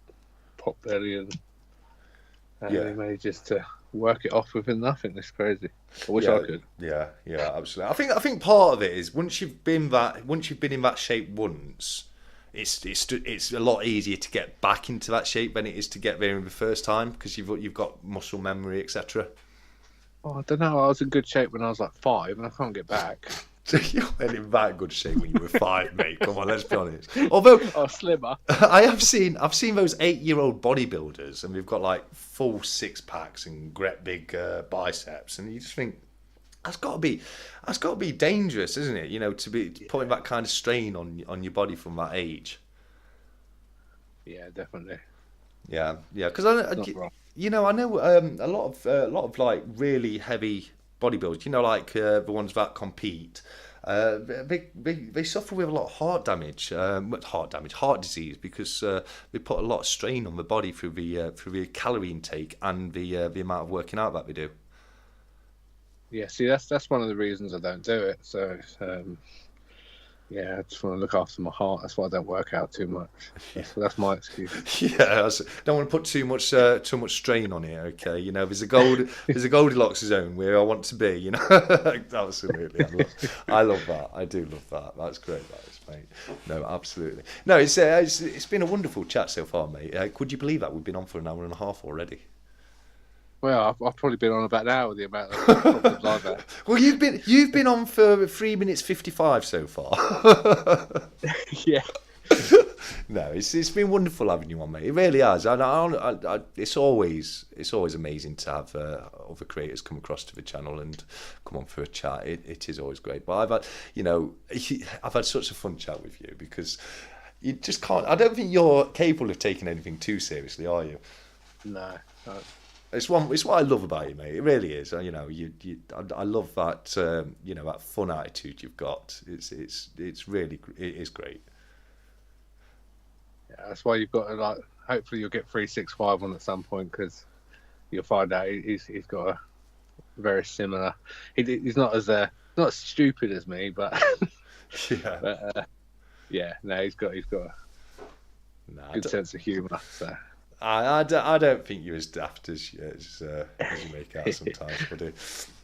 [SPEAKER 2] pot belly, and he manages to work it off within nothing. It's crazy. I wish I could.
[SPEAKER 1] Yeah, absolutely. I think part of it is once you've been in that shape once, it's a lot easier to get back into that shape than it is to get there in the first time, because you've got muscle memory, etc.
[SPEAKER 2] Oh, I don't know. I was in good shape when I was like 5, and I can't get back.
[SPEAKER 1] You weren't in that good shape when you were 5, mate. Come on, let's be honest. Although
[SPEAKER 2] slimmer.
[SPEAKER 1] I've seen those 8-year-old bodybuilders, and they've got like full 6 packs and great big biceps, and you just think that's got to be dangerous, isn't it? To be putting that kind of strain on your body from that age.
[SPEAKER 2] Yeah, definitely.
[SPEAKER 1] Yeah, because I know a lot of like really heavy bodybuilders, like the ones that compete, they suffer with a lot of heart disease, because they put a lot of strain on the body through the calorie intake and the amount of working out that they do. Yeah,
[SPEAKER 2] see, that's one of the reasons I don't do it. So Yeah, I just want to look after my heart. That's why I don't work out too much. That's my excuse.
[SPEAKER 1] Yeah, don't want to put too much strain on it. Okay, there's a Goldilocks zone where I want to be. Absolutely. I love that. I do love that. That's great, that is, mate. No, absolutely. No, it's been a wonderful chat so far, mate. Could you believe that we've been on for an hour and a half already?
[SPEAKER 2] Well, I've probably been on about an hour with the amount of problems I've had.
[SPEAKER 1] Well, you've been on for 3 minutes 55 so far.
[SPEAKER 2] Yeah.
[SPEAKER 1] No, it's been wonderful having you on, mate. It really has. It's always amazing to have other creators come across to the channel and come on for a chat. It is always great. But I've had such a fun chat with you because you just can't. I don't think you're capable of taking anything too seriously, are you?
[SPEAKER 2] No.
[SPEAKER 1] It's what I love about you, mate. It really is. I love that. That fun attitude you've got. It's really, it is great.
[SPEAKER 2] Yeah, that's why you've got to hopefully you'll get 365 on at some point, because you'll find out he's got a very similar. He's not as not stupid as me, but
[SPEAKER 1] yeah.
[SPEAKER 2] But, he's got a good sense of humour. So.
[SPEAKER 1] I don't think you're as daft as you make out sometimes, buddy.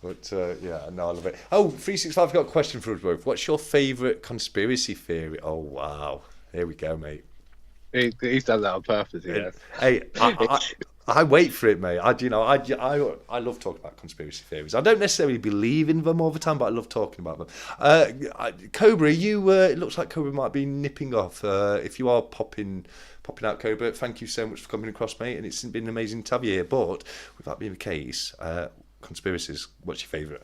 [SPEAKER 1] But I love it. Oh, 365 got a question for us both. What's your favourite conspiracy theory? Oh wow, here we go, mate.
[SPEAKER 2] He's done that on purpose. Yes.
[SPEAKER 1] Hey, I wait for it, mate. I love talking about conspiracy theories. I don't necessarily believe in them all the time, but I love talking about them. Cobra, it looks like Cobra might be nipping off. If you are popping out, Cobra, thank you so much for coming across, mate. And it's been amazing to have you here. But with that being the case, conspiracies, what's your favourite?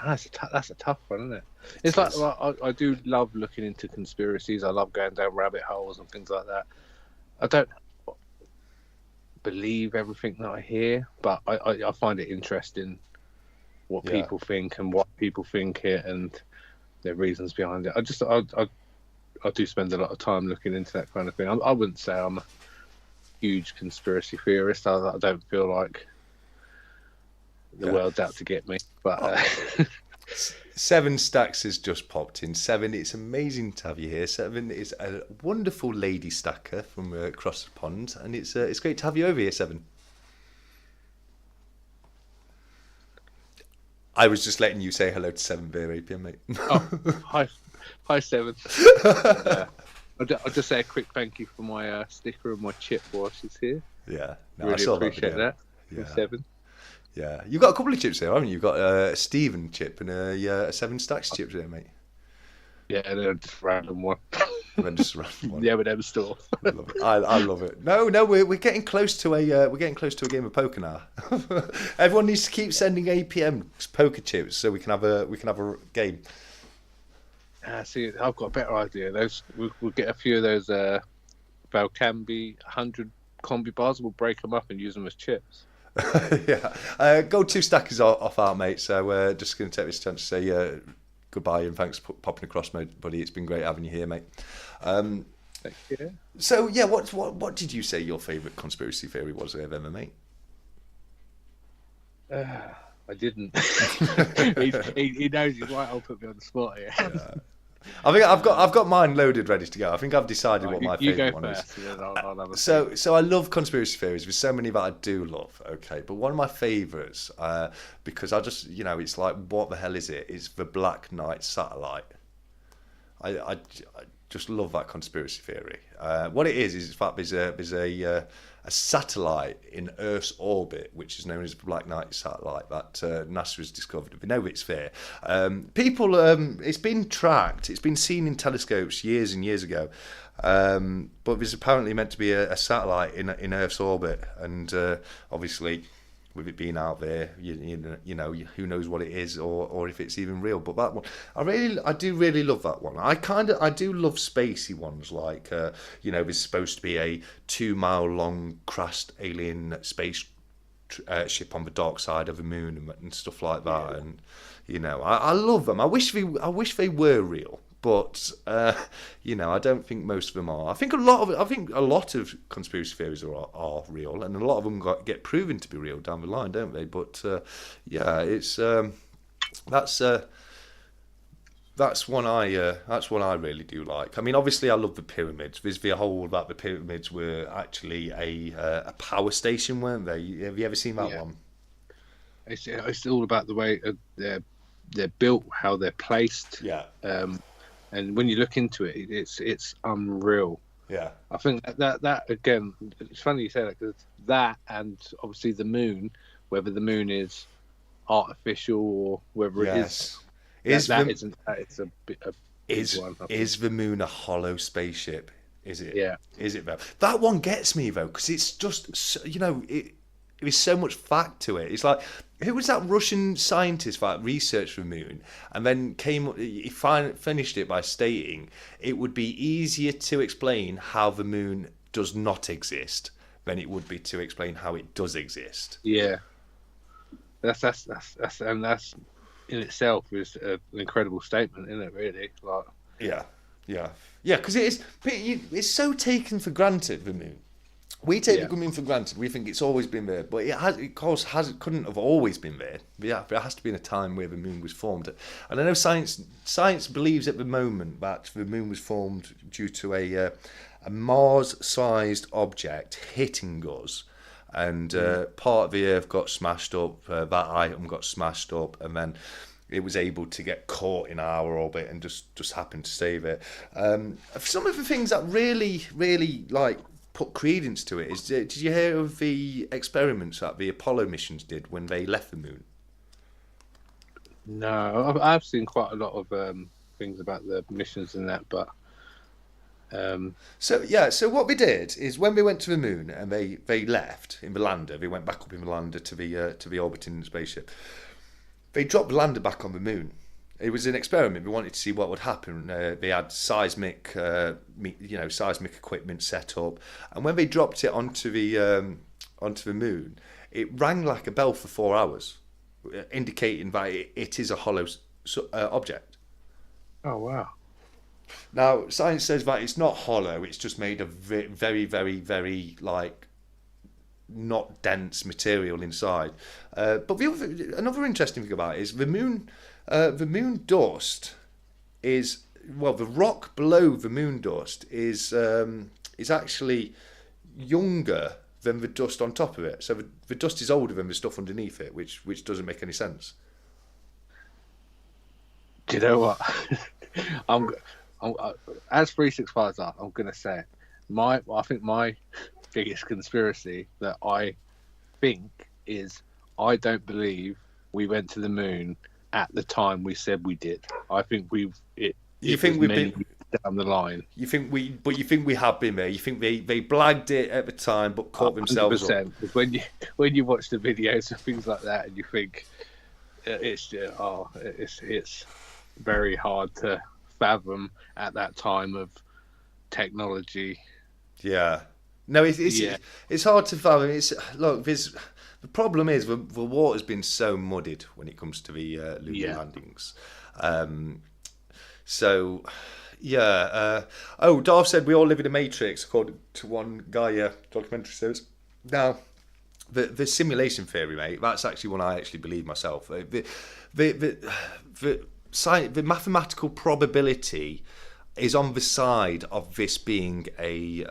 [SPEAKER 2] That's a tough one, isn't it? It's like I do love looking into conspiracies. I love going down rabbit holes and things like that. I don't believe everything that I hear, but I find it interesting what people think and why people think it and their reasons behind it. I do spend a lot of time looking into that kind of thing. I wouldn't say I'm a huge conspiracy theorist. I don't feel like the world's out to get me, but
[SPEAKER 1] 7 Stacks has just popped in. 7, it's amazing to have you here. 7 is a wonderful lady stacker from across the pond, and it's great to have you over here, 7. I was just letting you say hello to 7 Beer APM, mate.
[SPEAKER 2] Oh, hi 7. I'll just say a quick thank you for my sticker and my chip while she's here.
[SPEAKER 1] Yeah,
[SPEAKER 2] really appreciate that.
[SPEAKER 1] Yeah.
[SPEAKER 2] 7.
[SPEAKER 1] Yeah, you've got a couple of chips there, haven't you? You've got a Stephen chip and a 7 Stacks chip there, mate.
[SPEAKER 2] Yeah, they're just random one.
[SPEAKER 1] Just random one.
[SPEAKER 2] The M&M store.
[SPEAKER 1] I love it. No, we're getting close to a game of poker now. Everyone needs to keep sending APM poker chips so we can have a game.
[SPEAKER 2] See, I've got a better idea. We'll get a few of those Valcambi 100 combi bars. We'll break them up and use them as chips.
[SPEAKER 1] Yeah. Gold 2 Stackers off out, mate. So just going to take this chance to say goodbye and thanks for popping across, buddy. It's been great having you here, mate.
[SPEAKER 2] Thank you.
[SPEAKER 1] So yeah, what did you say your favourite conspiracy theory was ever, mate?
[SPEAKER 2] I didn't. he knows he's right. I'll put me on the spot here.
[SPEAKER 1] Yeah. I think I've got mine loaded, ready to go. I think I've decided what my favourite one is.
[SPEAKER 2] I'll have a
[SPEAKER 1] so I love conspiracy theories. There's so many that I do love. Okay, but one of my favourites, because I just it's like, what the hell is it? It's the Black Knight satellite. I just love that conspiracy theory. What it is in fact there's a satellite in Earth's orbit, which is known as the Black Knight satellite, that NASA has discovered. We know it's there. People, it's been tracked. It's been seen in telescopes years and years ago. But there's apparently meant to be a satellite in Earth's orbit, and obviously, with it being out there, who knows what it is or if it's even real. But that one, I do really love that one. I do love spacey ones, like there's supposed to be a 2-mile long crashed alien space ship on the dark side of the moon and stuff like that. And I love them. I wish they were real. But I don't think most of them are. I think a lot of conspiracy theories are real, and a lot of them get proven to be real down the line, don't they? But it's that's one I really do like. I mean, obviously, I love the pyramids. There's the whole that the pyramids were actually a power station, weren't they? Have you ever seen that one?
[SPEAKER 2] It's all about the way they're built, how they're placed.
[SPEAKER 1] Yeah.
[SPEAKER 2] And when you look into it, it's unreal.
[SPEAKER 1] Yeah.
[SPEAKER 2] I think that again, it's funny you say that, because that, and obviously the moon, whether the moon is artificial or whether it is. Is the
[SPEAKER 1] moon a hollow spaceship? Is it?
[SPEAKER 2] Yeah.
[SPEAKER 1] Is it though? That one gets me though, because it's just there's so much fact to it. It's like, who was that Russian scientist that researched the moon and then finished it by stating it would be easier to explain how the moon does not exist than it would be to explain how it does exist.
[SPEAKER 2] Yeah. That's in itself is an incredible statement, isn't it? Really, like.
[SPEAKER 1] Yeah. Because it's so taken for granted, the moon. We take the moon for granted. We think it's always been there, but it couldn't have always been there. Yeah, there has to be in a time where the moon was formed. And I know science believes at the moment that the moon was formed due to a Mars-sized object hitting us. And part of the Earth got smashed up, that item got smashed up, and then it was able to get caught in our orbit and just happened to save it. Some of the things that really, really put credence to it is, did you hear of the experiments that the Apollo missions did when they left the moon?
[SPEAKER 2] No, I've seen quite a lot of things about the missions and that, but.
[SPEAKER 1] So what we did is, when we went to the moon and they left in the lander, they went back up in the lander to the orbiting spaceship. They dropped the lander back on the moon. It was an experiment. We wanted to see what would happen. They had seismic equipment set up, and when they dropped it onto the moon, it rang like a bell for 4 hours, indicating that it is a hollow object.
[SPEAKER 2] Oh wow.
[SPEAKER 1] Now, science says that it's not hollow, it's just made of very, very, very, not dense material inside. But another interesting thing about it is the moon dust is, the rock below the moon dust is actually younger than the dust on top of it. So the dust is older than the stuff underneath it, which doesn't make any sense.
[SPEAKER 2] Do you know what? As 365 are, I'm going to say it. I think my biggest conspiracy that I think is, I don't believe we went to the moon at the time we said we did. I think we've been down the line. You think we have been there. You think they blagged it at the time but caught themselves up. When you watch the videos and things like that, and you think it's very hard to fathom at that time of technology.
[SPEAKER 1] Yeah. No, it's hard to fathom. The problem is the water's been so muddied when it comes to the lunar landings. Darth said we all live in a matrix, according to one Gaia documentary series. Now, the simulation theory, mate, that's actually one I actually believe myself. The mathematical probability is on the side of this being a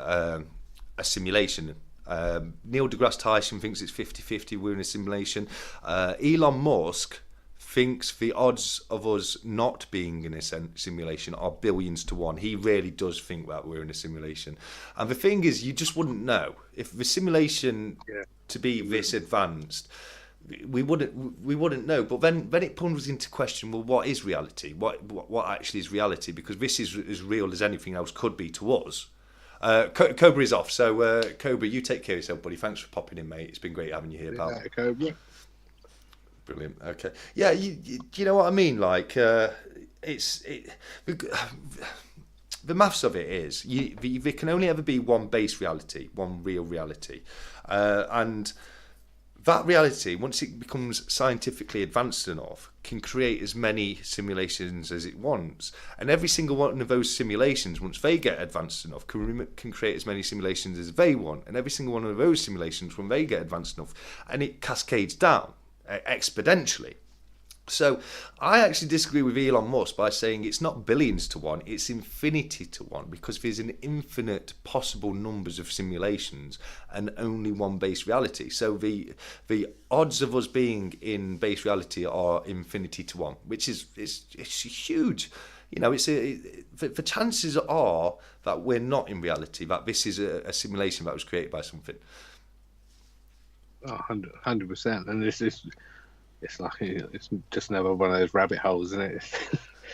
[SPEAKER 1] simulation. Neil deGrasse Tyson thinks it's 50-50, we're in a simulation. Elon Musk thinks the odds of us not being in a simulation are billions to one. He really does think that we're in a simulation. And the thing is, you just wouldn't know. If the simulation to be this advanced, we wouldn't know. But then it comes into question, well, what is reality? What actually is reality? Because this is as real as anything else could be to us. Cobra is off, so Cobra, you take care of yourself, buddy. Thanks for popping in, mate. It's been great having you here, pal.
[SPEAKER 2] Yeah, Cobra.
[SPEAKER 1] Brilliant. Okay. Yeah, you know what I mean? Like, the maths of it is, there can only ever be one base reality, one real reality, and that reality, once it becomes scientifically advanced enough, can create as many simulations as it wants. And every single one of those simulations, once they get advanced enough, can create as many simulations as they want. And every single one of those simulations, when they get advanced enough, and it cascades down exponentially. So I actually disagree with Elon Musk by saying it's not billions to one, it's infinity to one, because there's an infinite possible numbers of simulations and only one base reality. So the odds of us being in base reality are infinity to one, which is it's huge. You know, the chances are that we're not in reality, that this is a simulation that was created by something.
[SPEAKER 2] 100%, and this is. It's like it's just another one of those rabbit holes, isn't it?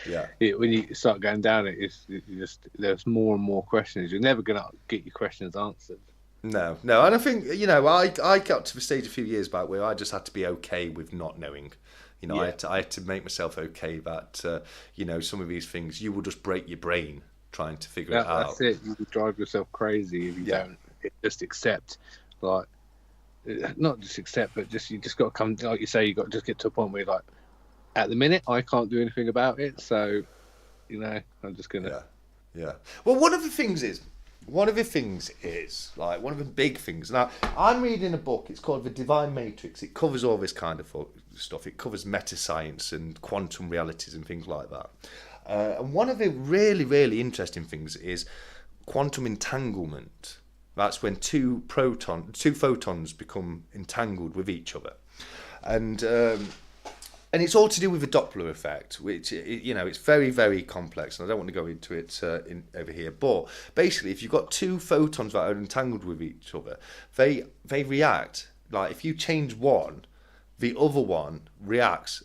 [SPEAKER 1] Yeah.
[SPEAKER 2] When you start going down it, there's more and more questions. You're never going to get your questions answered.
[SPEAKER 1] No. And I think, you know, I got to the stage a few years back where I just had to be okay with not knowing. You know, yeah. I had to make myself okay that, you know, some of these things, you will just break your brain trying to figure it out.
[SPEAKER 2] That's it. You will drive yourself crazy if you don't just accept, like, not just accept, but you just got to come, like you say, you got to just get to a point where you're like, at the minute I can't do anything about it, so you know, I'm just gonna
[SPEAKER 1] yeah. Well, one of the things is like one of the big things. Now I'm reading a book, it's called The Divine Matrix. It covers all this kind of stuff. It covers meta science and quantum realities and things like that. And one of the really, really interesting things is quantum entanglement. That's when two photons become entangled with each other, and it's all to do with the Doppler effect, which, you know, it's very, very complex, and I don't want to go into it over here. But basically, if you've got two photons that are entangled with each other, they react. Like if you change one, the other one reacts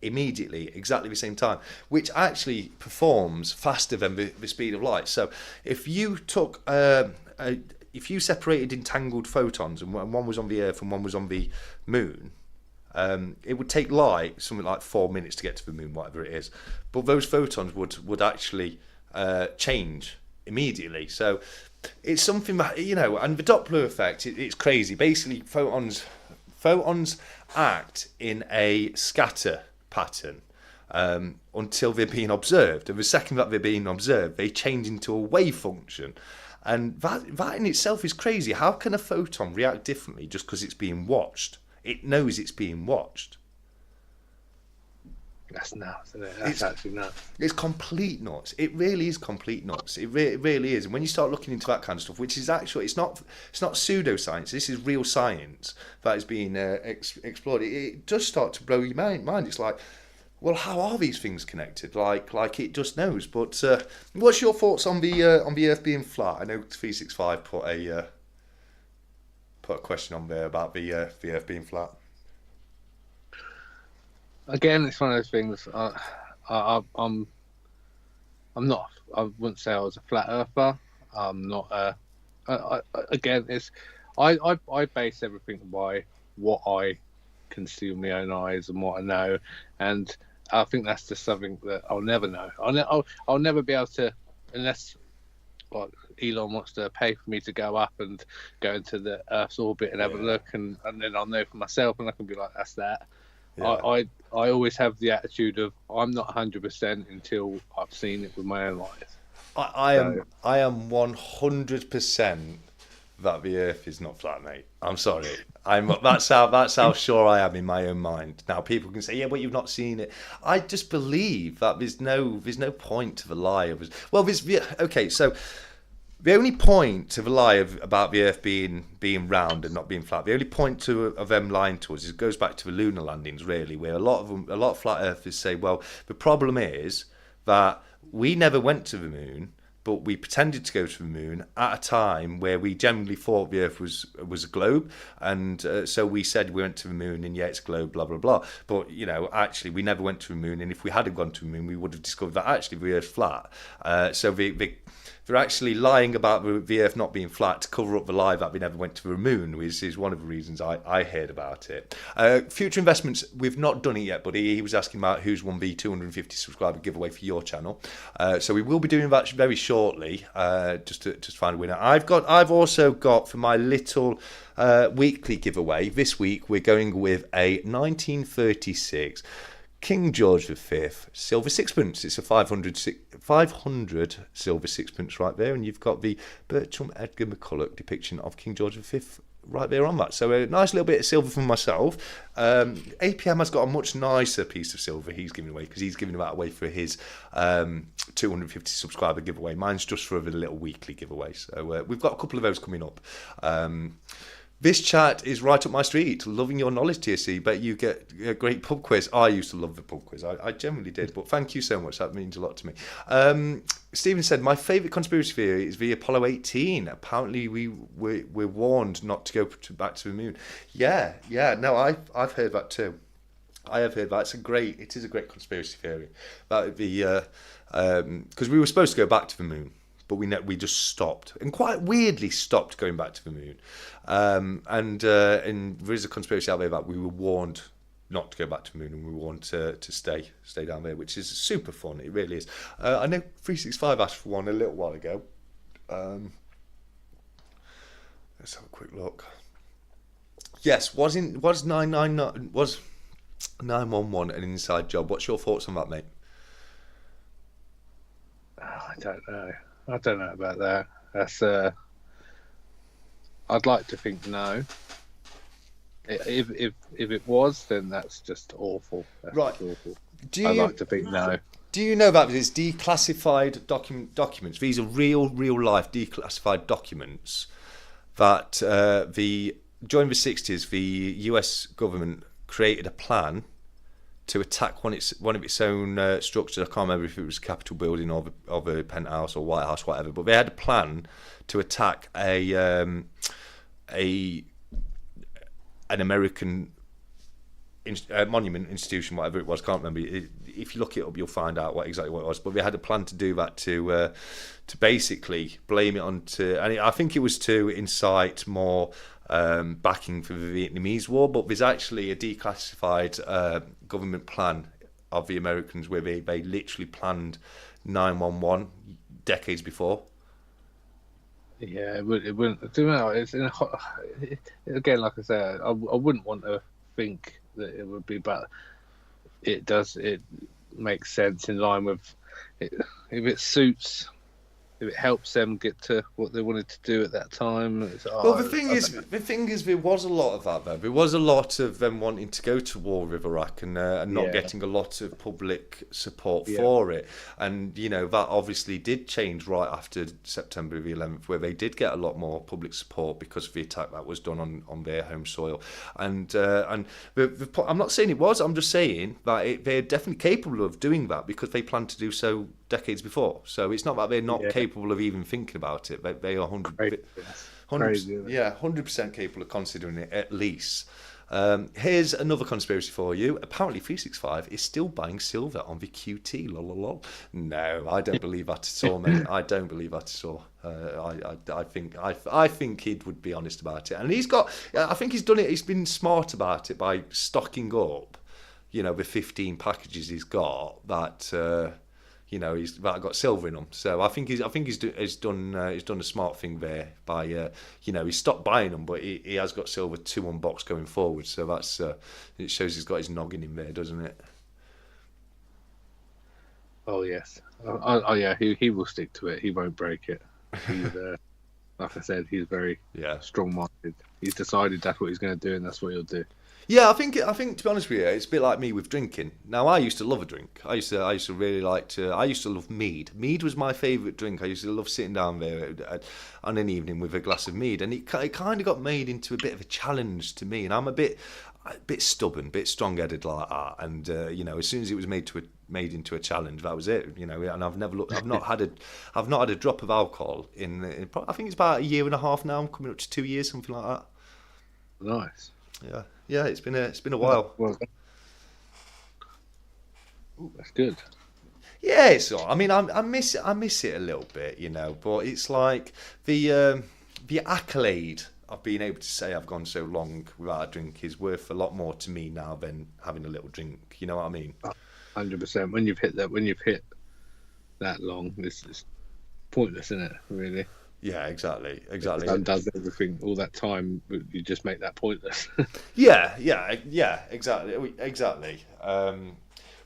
[SPEAKER 1] immediately, exactly the same time, which actually performs faster than the speed of light. So if you took if you separated entangled photons and one was on the Earth and one was on the Moon, it would take light something like 4 minutes to get to the Moon, whatever it is, but those photons would actually change immediately. So it's something that, you know, and the Doppler effect, it's crazy. Basically, photons act in a scatter pattern until they're being observed, and the second that they're being observed, they change into a wave function, and that in itself is crazy. How can a photon react differently just because it's being watched? It knows it's being watched.
[SPEAKER 2] That's nuts, isn't it? That's actually nuts.
[SPEAKER 1] It's complete nuts. It really is complete nuts. It really is. And when you start looking into that kind of stuff, which is actually, it's not pseudoscience. This is real science that is being explored. It does start to blow your mind. It's like, well, how are these things connected? Like it just knows. But what's your thoughts on the Earth being flat? I know 365 put a question on there about the Earth being flat.
[SPEAKER 2] Again, it's one of those things. I'm not. I wouldn't say I was a flat earther. I'm not. Again, it's. I base everything by what I can see with my own eyes and what I know, and I think that's just something that I'll never know. I'll never be able to, unless like Elon wants to pay for me to go up and go into the Earth's orbit and have a look, and then I'll know for myself, and I can be like, that's that. Yeah. I always have the attitude of I'm not 100% until I've seen it with my own eyes.
[SPEAKER 1] I am 100% that the Earth is not flat, mate. I'm sorry. That's how sure I am in my own mind. Now people can say, yeah, but you've not seen it. I just believe that there's no point to the lie of. Well, okay, so. The only point to the lie about the Earth being round and not being flat, the only point of them lying to us is it goes back to the lunar landings, really, where a lot of flat earthers say, well, the problem is that we never went to the moon, but we pretended to go to the moon at a time where we generally thought the Earth was a globe, and so we said we went to the moon, and yeah, it's a globe, blah blah blah. But you know, actually, we never went to the moon, and if we had gone to the moon, we would have discovered that actually the Earth's flat. So they're actually lying about the Earth not being flat to cover up the lie that we never went to the moon, which is one of the reasons I heard about it. Future investments, we've not done it yet, but he was asking about who's won the 250 subscriber giveaway for your channel. So we will be doing that very shortly, just to find a winner. I've also got for my little weekly giveaway this week. We're going with a 1936 King George V silver sixpence. It's a 500 silver sixpence right there, and you've got the Bertram Edgar McCulloch depiction of King George V right there on that. So a nice little bit of silver for myself. APM has got a much nicer piece of silver he's giving away, because he's giving that away for his 250 subscriber giveaway. Mine's just for a little weekly giveaway. So we've got a couple of those coming up. This chat is right up my street. Loving your knowledge, TSC. Bet you get a great pub quiz. I used to love the pub quiz. I generally did, but thank you so much. That means a lot to me. Stephen said, my favourite conspiracy theory is the Apollo 18. Apparently, we're warned not to go back to the moon. Yeah. No, I've heard that too. I have heard that. It is a great conspiracy theory. That would be because we were supposed to go back to the moon, but we just stopped, and quite weirdly stopped going back to the moon. And there is a conspiracy out there that we were warned not to go back to the moon, and we were warned to stay down there, which is super fun. It really is. I know 365 asked for one a little while ago. Let's have a quick look. Yes, was 911 an inside job? What's your thoughts on that, mate?
[SPEAKER 2] I don't know. I don't know about that. That's I'd like to think no. If it was, then that's just awful. That's
[SPEAKER 1] right.
[SPEAKER 2] Just awful. I'd like to think no.
[SPEAKER 1] Do you know that it's declassified documents? These are real life declassified documents that during the 60s, the US government created a plan to attack one of its own structures. I can't remember if it was a Capitol building or the penthouse or White House, whatever. But they had a plan to attack an American monument institution, whatever it was. Can't remember. If you look it up, you'll find out exactly what it was. But they had a plan to do that to basically blame it onto, and I think it was to incite more backing for the Vietnamese War. But there's actually a declassified government plan of the Americans where they literally planned 911 decades before.
[SPEAKER 2] Yeah, it wouldn't. Do you know? It's again, like I said, I wouldn't want to think that it would be, but it does. It makes sense in line with it. If it suits, if it helps them get to what they wanted to do at that time.
[SPEAKER 1] The thing is, there was a lot of that though. There was a lot of them wanting to go to war with Iraq and not getting a lot of public support for it. And that obviously did change right after September the 11th, where they did get a lot more public support because of the attack that was done on their home soil. And I'm not saying it was. I'm just saying that they're definitely capable of doing that because they planned to do so decades before. So it's not that they're not capable of even thinking about it. They are 100% capable of considering it at least. Here's another conspiracy for you. Apparently 365 is still buying silver on the QT. Lol. No, I don't believe that at all, mate. I don't believe that at all. I think he would be honest about it, and I think he's done it. He's been smart about it by stocking up, the 15 packages he's got that. He's got silver in them. So I think he's done a smart thing there by he stopped buying them, but he has got silver to unbox going forward. So that's it shows he's got his noggin in there, doesn't it?
[SPEAKER 2] Oh yes. Oh yeah. He will stick to it. He won't break it. He's like I said, he's very strong-minded. He's decided that's what he's going to do, and that's what he'll do.
[SPEAKER 1] Yeah, I think to be honest with you, it's a bit like me with drinking. Now, I used to love a drink. I used to really I used to love mead. Mead was my favourite drink. I used to love sitting down there on an evening with a glass of mead, and it kind of got made into a bit of a challenge to me. And I'm a bit stubborn, a bit strong-headed like that. And as soon as it was made into a challenge, that was it. And I've not had a drop of alcohol in I think it's about a year and a half now. I'm coming up to 2 years, something like that.
[SPEAKER 2] Nice.
[SPEAKER 1] Yeah, it's been a while.
[SPEAKER 2] Well, that's good.
[SPEAKER 1] Yeah, it's all. I mean, I miss it. I miss it a little bit, you know. But it's like the accolade of being able to say I've gone so long without a drink is worth a lot more to me now than having a little drink. You know what I mean?
[SPEAKER 2] 100%. When you've hit that long, this is pointless, isn't it? Really.
[SPEAKER 1] Yeah, exactly.
[SPEAKER 2] It does everything all that time, but you just make that pointless.
[SPEAKER 1] Yeah, exactly.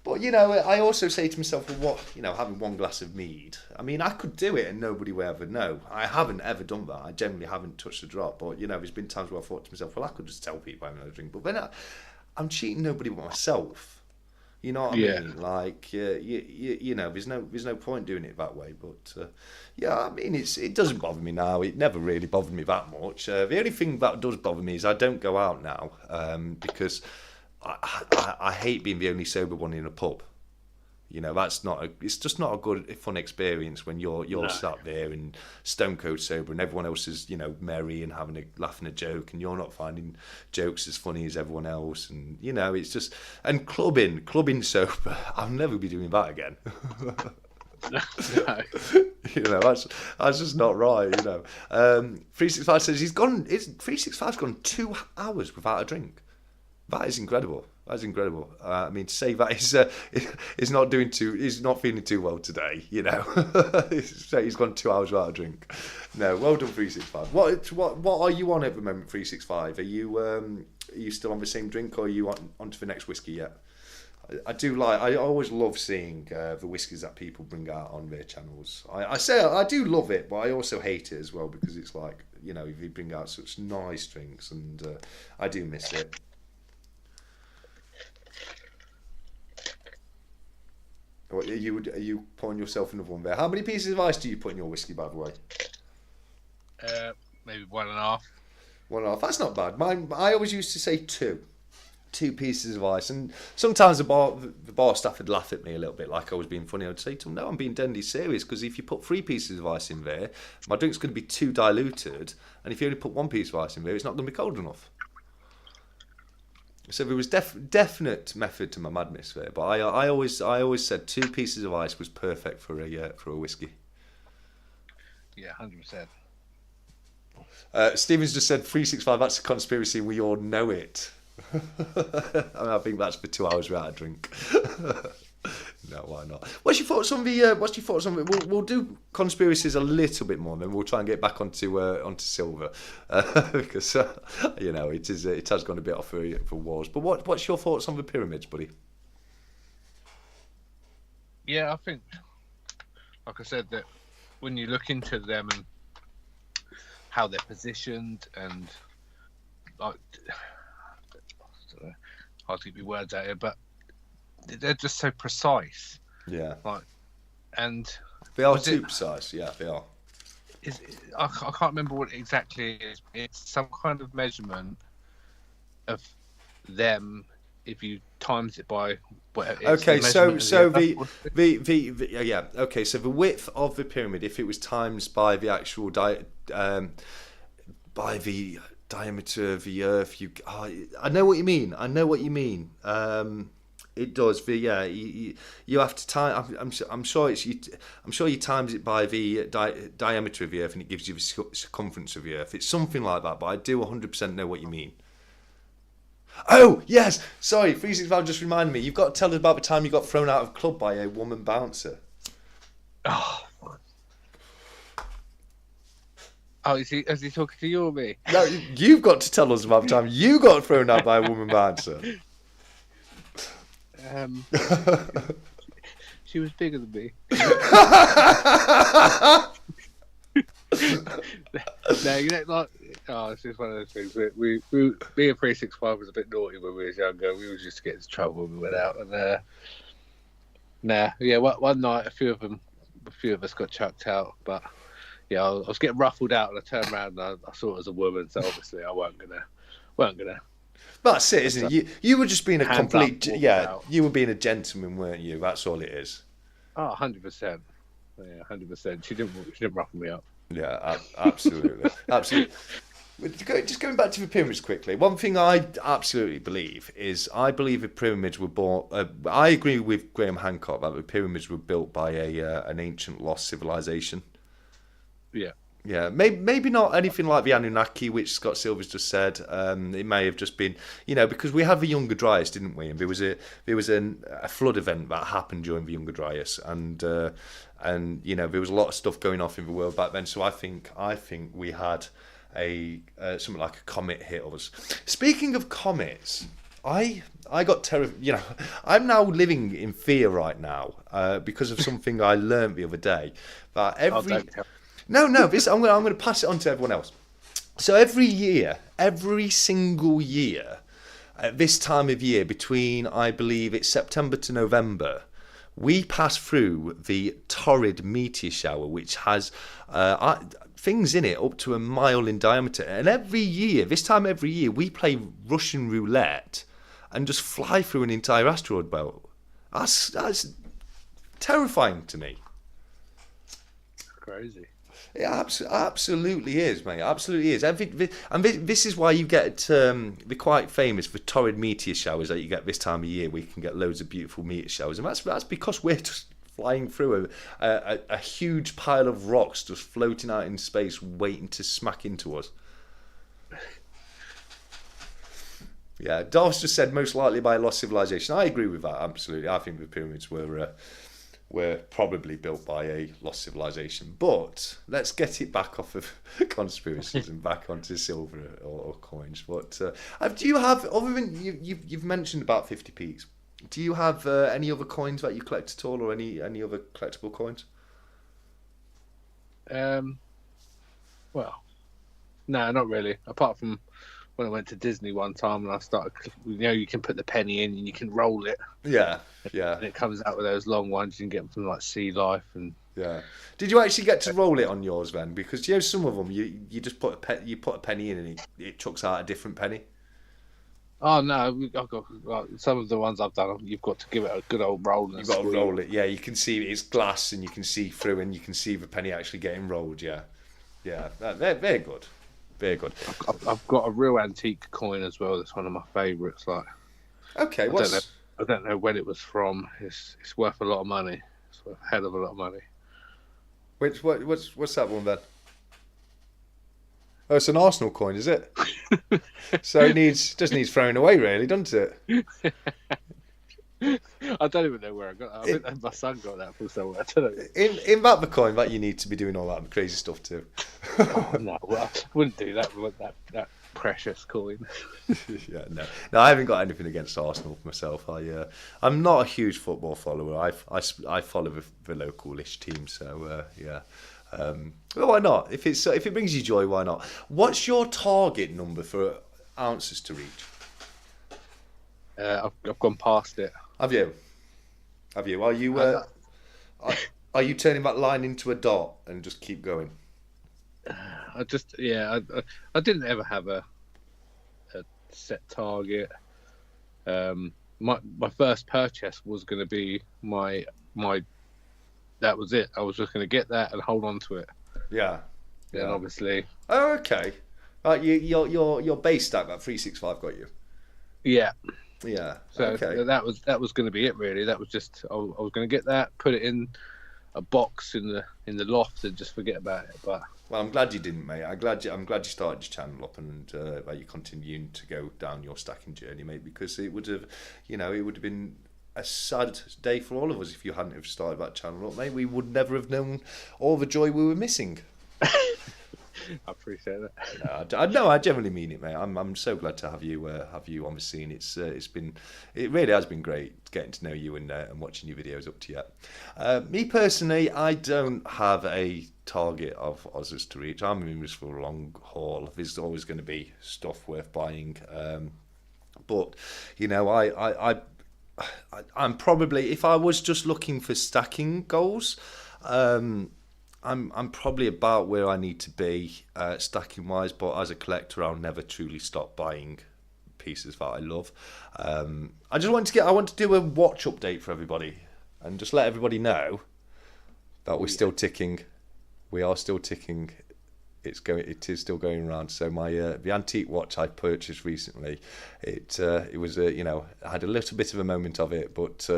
[SPEAKER 1] But you know, I also say to myself, well, what, you know, having one glass of mead. I mean, I could do it and nobody will ever know. I haven't ever done that. I generally haven't touched a drop. But you know, there's been times where I thought to myself, well, I could just tell people I'm having a drink. But then I'm cheating nobody but myself. You know what I mean? Like, you know, there's no point doing it that way. But yeah, I mean, it doesn't bother me now. It never really bothered me that much. The only thing that does bother me is I don't go out now because I hate being the only sober one in a pub. You know, it's just not a good, fun experience when you're sat there and stone cold sober and everyone else is, you know, merry and laughing a joke and you're not finding jokes as funny as everyone else. And, you know, it's just, and clubbing sober, I'll never be doing that again.
[SPEAKER 2] No.
[SPEAKER 1] You know, that's just not right, you know. 365 says 365's gone 2 hours without a drink. That is incredible. That's incredible. I mean, to say that is not feeling too well today. You know, he's gone 2 hours without a drink. No, well done, 365. What are you on at the moment, 365? Are you still on the same drink, or are you on to the next whiskey yet? I always love seeing the whiskies that people bring out on their channels. I do love it, but I also hate it as well because it's like, you know, you bring out such nice drinks, and I do miss it. Are you pouring yourself another one there? How many pieces of ice do you put in your whiskey, by the way?
[SPEAKER 2] Maybe 1.5.
[SPEAKER 1] 1.5. That's not bad. I always used to say 2 pieces of ice, and sometimes the bar staff would laugh at me a little bit, like I was being funny. I'd say to them, "No, I'm being deadly serious, because if you put 3 pieces of ice in there, my drink's going to be too diluted, and if you only put 1 piece of ice in there, it's not going to be cold enough." So there was definite method to my madness there, but I always said 2 pieces of ice was perfect for a whiskey.
[SPEAKER 2] Yeah, 100%.
[SPEAKER 1] Stevens just said 365. That's a conspiracy. We all know it. I think that's for 2 hours without a drink. No, why not? What's your thoughts on the? We'll do conspiracies a little bit more, and then we'll try and get back onto silver because you know it has gone a bit off for wars. But what's your thoughts on the pyramids, buddy?
[SPEAKER 2] Yeah, I think, like I said, that when you look into them and how they're positioned, and like, hard to get my words out here, but they're just so precise.
[SPEAKER 1] Yeah.
[SPEAKER 2] Like, and
[SPEAKER 1] they are too precise. Yeah, they are.
[SPEAKER 2] I can't remember what it exactly is. It's some kind of measurement of them if you times it by whatever.
[SPEAKER 1] Okay, so the okay, so the width of the pyramid, if it was times by the actual by the diameter of the Earth, I know what you mean. It does. You have to time. I'm sure you times it by the diameter of the Earth, and it gives you the circumference of the Earth. It's something like that, but I do 100% know what you mean. Oh yes, sorry. 365 just reminded me. You've got to tell us about the time you got thrown out of a club by a woman bouncer.
[SPEAKER 2] Oh, is he talking to you or me?
[SPEAKER 1] No, you've got to tell us about the time you got thrown out by a woman bouncer.
[SPEAKER 2] She was bigger than me. No, you know, like, it's just one of those things. We being 365 was a bit naughty when we was younger. We was just getting into trouble when we went out, and one night a few of us got chucked out, but yeah, I was getting ruffled out, and I turned around and I saw it as a woman, so obviously I weren't gonna.
[SPEAKER 1] That's it, isn't it? You were just being a complete... Yeah, you were being a gentleman, weren't you? That's all it is.
[SPEAKER 2] Oh, 100%. Yeah, 100%. She didn't ruffle me up.
[SPEAKER 1] Yeah, absolutely. Absolutely. Just going back to the pyramids quickly. One thing I absolutely believe is I believe the pyramids were built. I agree with Graham Hancock that the pyramids were built by an ancient lost civilization.
[SPEAKER 2] Yeah.
[SPEAKER 1] Yeah, maybe not anything like the Anunnaki, which Scott Silver's just said. It may have just been, because we had the Younger Dryas, didn't we? And there was a flood event that happened during the Younger Dryas, and there was a lot of stuff going off in the world back then. So I think we had something like a comet hit us. Speaking of comets, I got terrified. I'm now living in fear right now because of something I learned the other day. That this I'm going to pass it on to everyone else. So every single year, at this time of year, between I believe it's September to November, we pass through the torrid meteor shower, which has things in it up to 1 mile in diameter. And this time every year, we play Russian roulette and just fly through an entire asteroid belt. That's terrifying to me.
[SPEAKER 2] Crazy.
[SPEAKER 1] It absolutely is, mate. Absolutely is. And this is why you get they're quite famous for torrid meteor showers that you get this time of year. We can get loads of beautiful meteor showers, and that's because we're just flying through a huge pile of rocks just floating out in space, waiting to smack into us. Yeah, Darth's just said most likely by a lost civilization. I agree with that, absolutely. I think the pyramids were probably built by a lost civilization. But let's get it back off of conspiracies and back onto silver or coins. But do you have, other than you've mentioned about 50p's, do you have any other coins that you collect at all, or any other collectible coins?
[SPEAKER 2] Well, no, not really. Apart from when I went to Disney one time and I started, you can put the penny in and you can roll it.
[SPEAKER 1] Yeah.
[SPEAKER 2] And it comes out with those long ones. You can get them from like Sea Life and.
[SPEAKER 1] Yeah. Did you actually get to roll it on yours then? Because some of them you just put a penny in and it chucks out a different penny.
[SPEAKER 2] Oh no! I've got some of the ones I've done. You've got to give it a good old roll.
[SPEAKER 1] You've got to roll it. Yeah, you can see it's glass and you can see through and you can see the penny actually getting rolled. Yeah, they're good. Very good.
[SPEAKER 2] I've got a real antique coin as well. That's one of my favourites. Like,
[SPEAKER 1] okay,
[SPEAKER 2] I don't know when it was from. It's worth a lot of money. It's worth a hell of a lot of money.
[SPEAKER 1] What's that one then? Oh, it's an Arsenal coin, is it? So it just needs throwing away, really, doesn't it?
[SPEAKER 2] I don't even know where I got that. I think my son got that from somewhere. I don't know.
[SPEAKER 1] In that the coin, that you need to be doing all that crazy stuff too.
[SPEAKER 2] Oh, no, well, I wouldn't do that with that precious coin.
[SPEAKER 1] Yeah, no, I haven't got anything against Arsenal myself. I'm not a huge football follower. I follow the local-ish team, so yeah. Well, why not? If it brings you joy, why not? What's your target number for ounces to reach?
[SPEAKER 2] I've gone past it.
[SPEAKER 1] Have you? Are you turning that line into a dot and just keep going?
[SPEAKER 2] I didn't ever have a set target. My first purchase was going to be my. That was it. I was just going to get that and hold on to it.
[SPEAKER 1] Yeah.
[SPEAKER 2] And obviously.
[SPEAKER 1] Oh, okay. Right, your base stack, that 365 got you.
[SPEAKER 2] Yeah.
[SPEAKER 1] Yeah.
[SPEAKER 2] So
[SPEAKER 1] okay.
[SPEAKER 2] that was going to be it, really. That was just I was going to get that, put it in a box in the loft, and just forget about it. But
[SPEAKER 1] well, I'm glad you didn't, mate. I'm glad you started your channel up and that you're continuing to go down your stacking journey, mate. Because it would have been a sad day for all of us if you hadn't have started that channel up, mate. We would never have known all the joy we were missing.
[SPEAKER 2] I appreciate that.
[SPEAKER 1] I genuinely mean it, mate. I'm so glad to have you on the scene. It really has been great getting to know you and watching your videos up to yet. Me personally, I don't have a target of Ozzers to reach. I'm in this for a long haul. There's always going to be stuff worth buying, but I'm probably, if I was just looking for stacking goals, I'm probably about where I need to be stacking wise, but as a collector, I'll never truly stop buying pieces that I love. I want to do a watch update for everybody and just let everybody know that we're still ticking. We are still ticking It is still going around. So my the antique watch I purchased recently, it was I had a little bit of a moment of it, but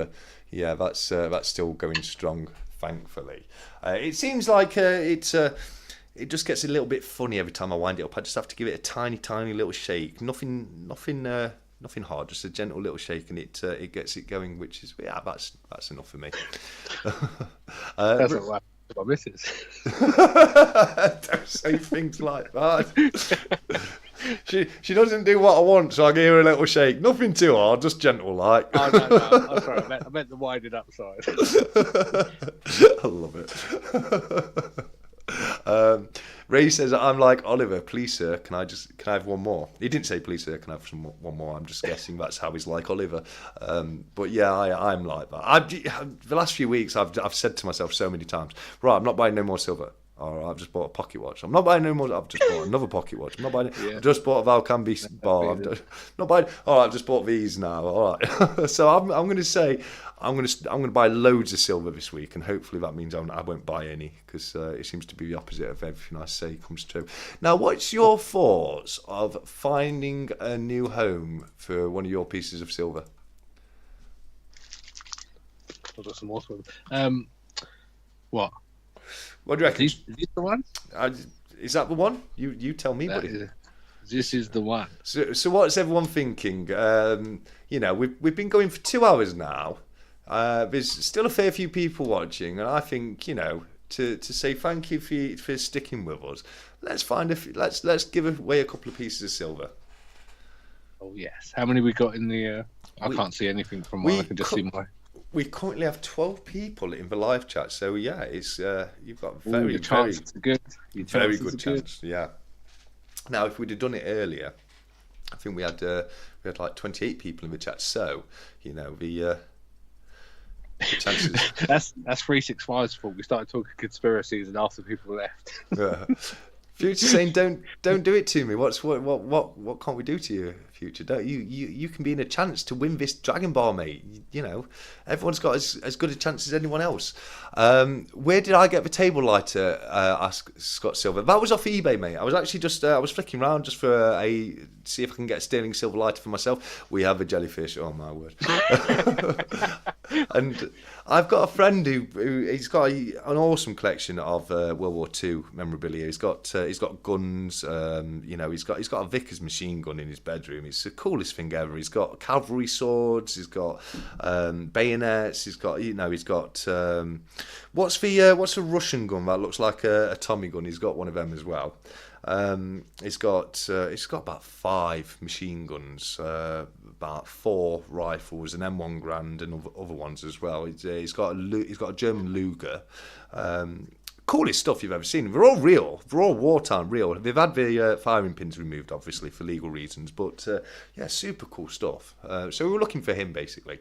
[SPEAKER 1] yeah, that's still going strong, thankfully. It seems like it just gets a little bit funny every time I wind it up. I just have to give it a tiny, tiny little shake. Nothing hard, just a gentle little shake, and it gets it going. Which is that's enough for me.
[SPEAKER 2] That's what my missus.
[SPEAKER 1] Don't say things like that. She doesn't do what I want, so I give her a little shake. Nothing too hard, just gentle like.
[SPEAKER 2] Oh no, I'm sorry. I meant the winding up side.
[SPEAKER 1] I love it. Ray says, I'm like Oliver, please sir, can I have one more? He didn't say please sir, can I have one more? I'm just guessing that's how he's like Oliver. But yeah, I'm like that. The last few weeks I've said to myself so many times, right, I'm not buying no more silver. Or I've just bought a pocket watch. I'm not buying no more. I've just bought another pocket watch. I'm not buying. Yeah. I've just bought a Valcambi bar. Not buying. Oh, I've just bought these now. All right. So I'm going to say I'm going to buy loads of silver this week, and hopefully that means I won't buy any, because it seems to be the opposite of everything I say comes true. Now, what's your thoughts of finding a new home for one of your pieces of silver?
[SPEAKER 2] I've got some more. What?
[SPEAKER 1] What do you reckon?
[SPEAKER 2] Is this the one?
[SPEAKER 1] Is that the one? You tell me, buddy.
[SPEAKER 2] This is the one.
[SPEAKER 1] So what's everyone thinking? We've been going for 2 hours now. There's still a fair few people watching, and I think to say thank you for sticking with us. Let's give away a couple of pieces of silver. Oh
[SPEAKER 2] yes. How many we got in the? I can't see anything from mine. I can just see my.
[SPEAKER 1] We currently have 12 people in the live chat, so yeah, it's you've got very good chance. Yeah. Now, if we'd have done it earlier, I think we had like 28 people in the chat. So the chances.
[SPEAKER 2] that's 365's fault. We started talking conspiracies, and after people left.
[SPEAKER 1] Future saying, don't do it to me. What can't we do to you, Future? Don't you can be in a chance to win this Dragon Bar, mate. Everyone's got as good a chance as anyone else. Where did I get the table lighter? Asked Scott Silver. That was off eBay, mate. I was actually just I was flicking around just for see if I can get a sterling silver lighter for myself. We have a jellyfish. Oh my word! And I've got a friend who he's got an awesome collection of World War II memorabilia. He's got guns. He's got a Vickers machine gun in his bedroom. It's the coolest thing ever. He's got cavalry swords. He's got bayonets. He's got what's the Russian gun that looks like a Tommy gun? He's got one of them as well. He's got about 5 machine guns, about 4 rifles, an M1 Grand, and other ones as well. He's got a German Luger. Coolest stuff you've ever seen. They're all real. They're all wartime real. They've had the firing pins removed, obviously, for legal reasons. But, yeah, super cool stuff. So we were looking for him, basically.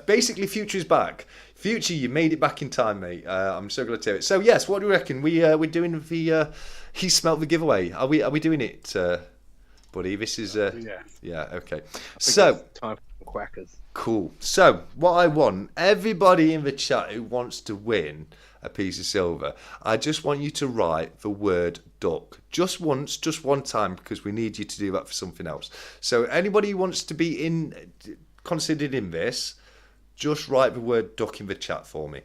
[SPEAKER 1] Basically, Future's back. Future, you made it back in time, mate. I'm so glad to hear it. So, yes, what do you reckon? We're doing the... he smelt the giveaway. Are we doing it, buddy? This is... Yeah, okay. So...
[SPEAKER 2] Time for quackers.
[SPEAKER 1] Cool. So, what I want, everybody in the chat who wants to win a piece of silver, I just want you to write the word duck. Just once, just one time, because we need you to do that for something else. So, anybody who wants to be considered in this, just write the word duck in the chat for me.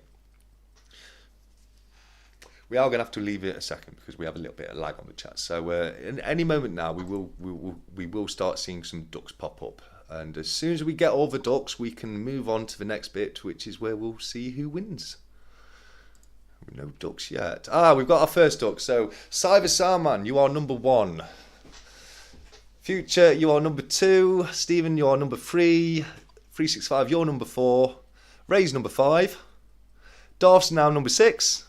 [SPEAKER 1] We are going to have to leave it a second because we have a little bit of lag on the chat. So in any moment now, we will start seeing some ducks pop up. And as soon as we get all the ducks, we can move on to the next bit, which is where we'll see who wins. No ducks yet. We've got our first duck. So Cyber Sarman, you are number 1. Future, you are number 2. Stephen, you are number 3. 365, you're number 4. Ray's number 5. Darth's now number 6.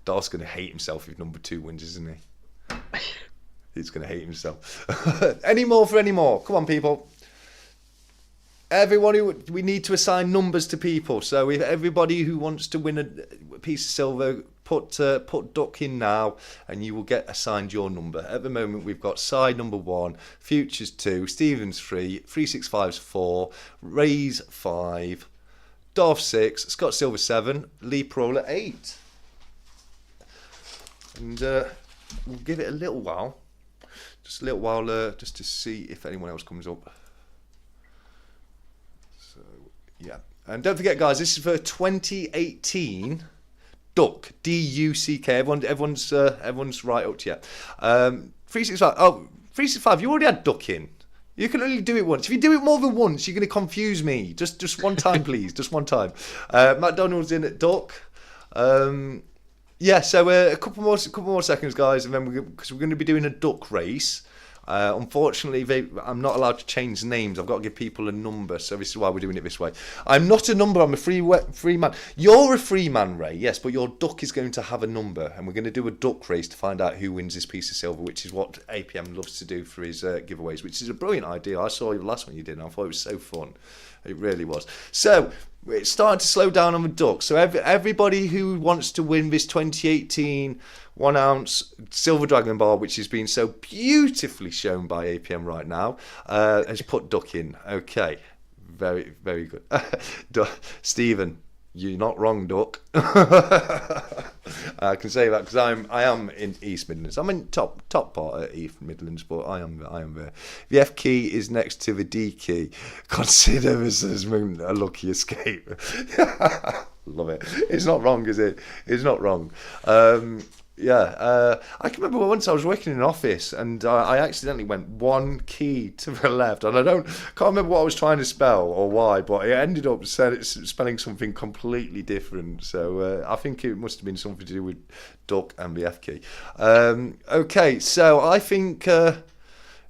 [SPEAKER 1] Darth's going to hate himself if number 2 wins, isn't he? He's going to hate himself. Any more for any more? Come on, people. We need to assign numbers to people. So if everybody who wants to win a piece of silver, put duck in now, and you will get assigned your number. At the moment, we've got side number 1, Future's 2, Stephen's 3, 365's 4, Ray's 5, Darth 6, Scott Silver 7, Lee Proler 8. and we'll give it a little while. Just a little while, just to see if anyone else comes up. So, yeah. And don't forget, guys, this is for 2018 Duck, D-U-C-K. Everyone's right up to you. 365. Oh, 365, you already had Duck in. You can only do it once. If you do it more than once, you're going to confuse me. Just one time, please. Just one time. McDonald's in at Duck. Yeah, so a couple more seconds, guys, and then because we're going to be doing a duck race. Unfortunately, I'm not allowed to change names. I've got to give people a number, so this is why we're doing it this way. I'm not a number. I'm a free man. You're a free man, Ray, yes, but your duck is going to have a number, and we're going to do a duck race to find out who wins this piece of silver, which is what APM loves to do for his giveaways, which is a brilliant idea. I saw the last one you did, and I thought it was so fun. It really was. So it's starting to slow down on the duck. So everybody who wants to win this 2018 1 ounce silver dragon bar, which is being so beautifully shown by APM right now, has put duck in. Okay, very, very good. Stephen, you're not wrong, duck. I can say that because I am in East Midlands. I'm in top part of East Midlands, but I am there. The F key is next to the D key. Consider this as a lucky escape. Love it. It's not wrong, is it? It's not wrong. I can remember once I was working in an office and I accidentally went one key to the left, and can't remember what I was trying to spell or why, but it ended up spelling something completely different. So I think it must have been something to do with duck and the F key. Okay, so I think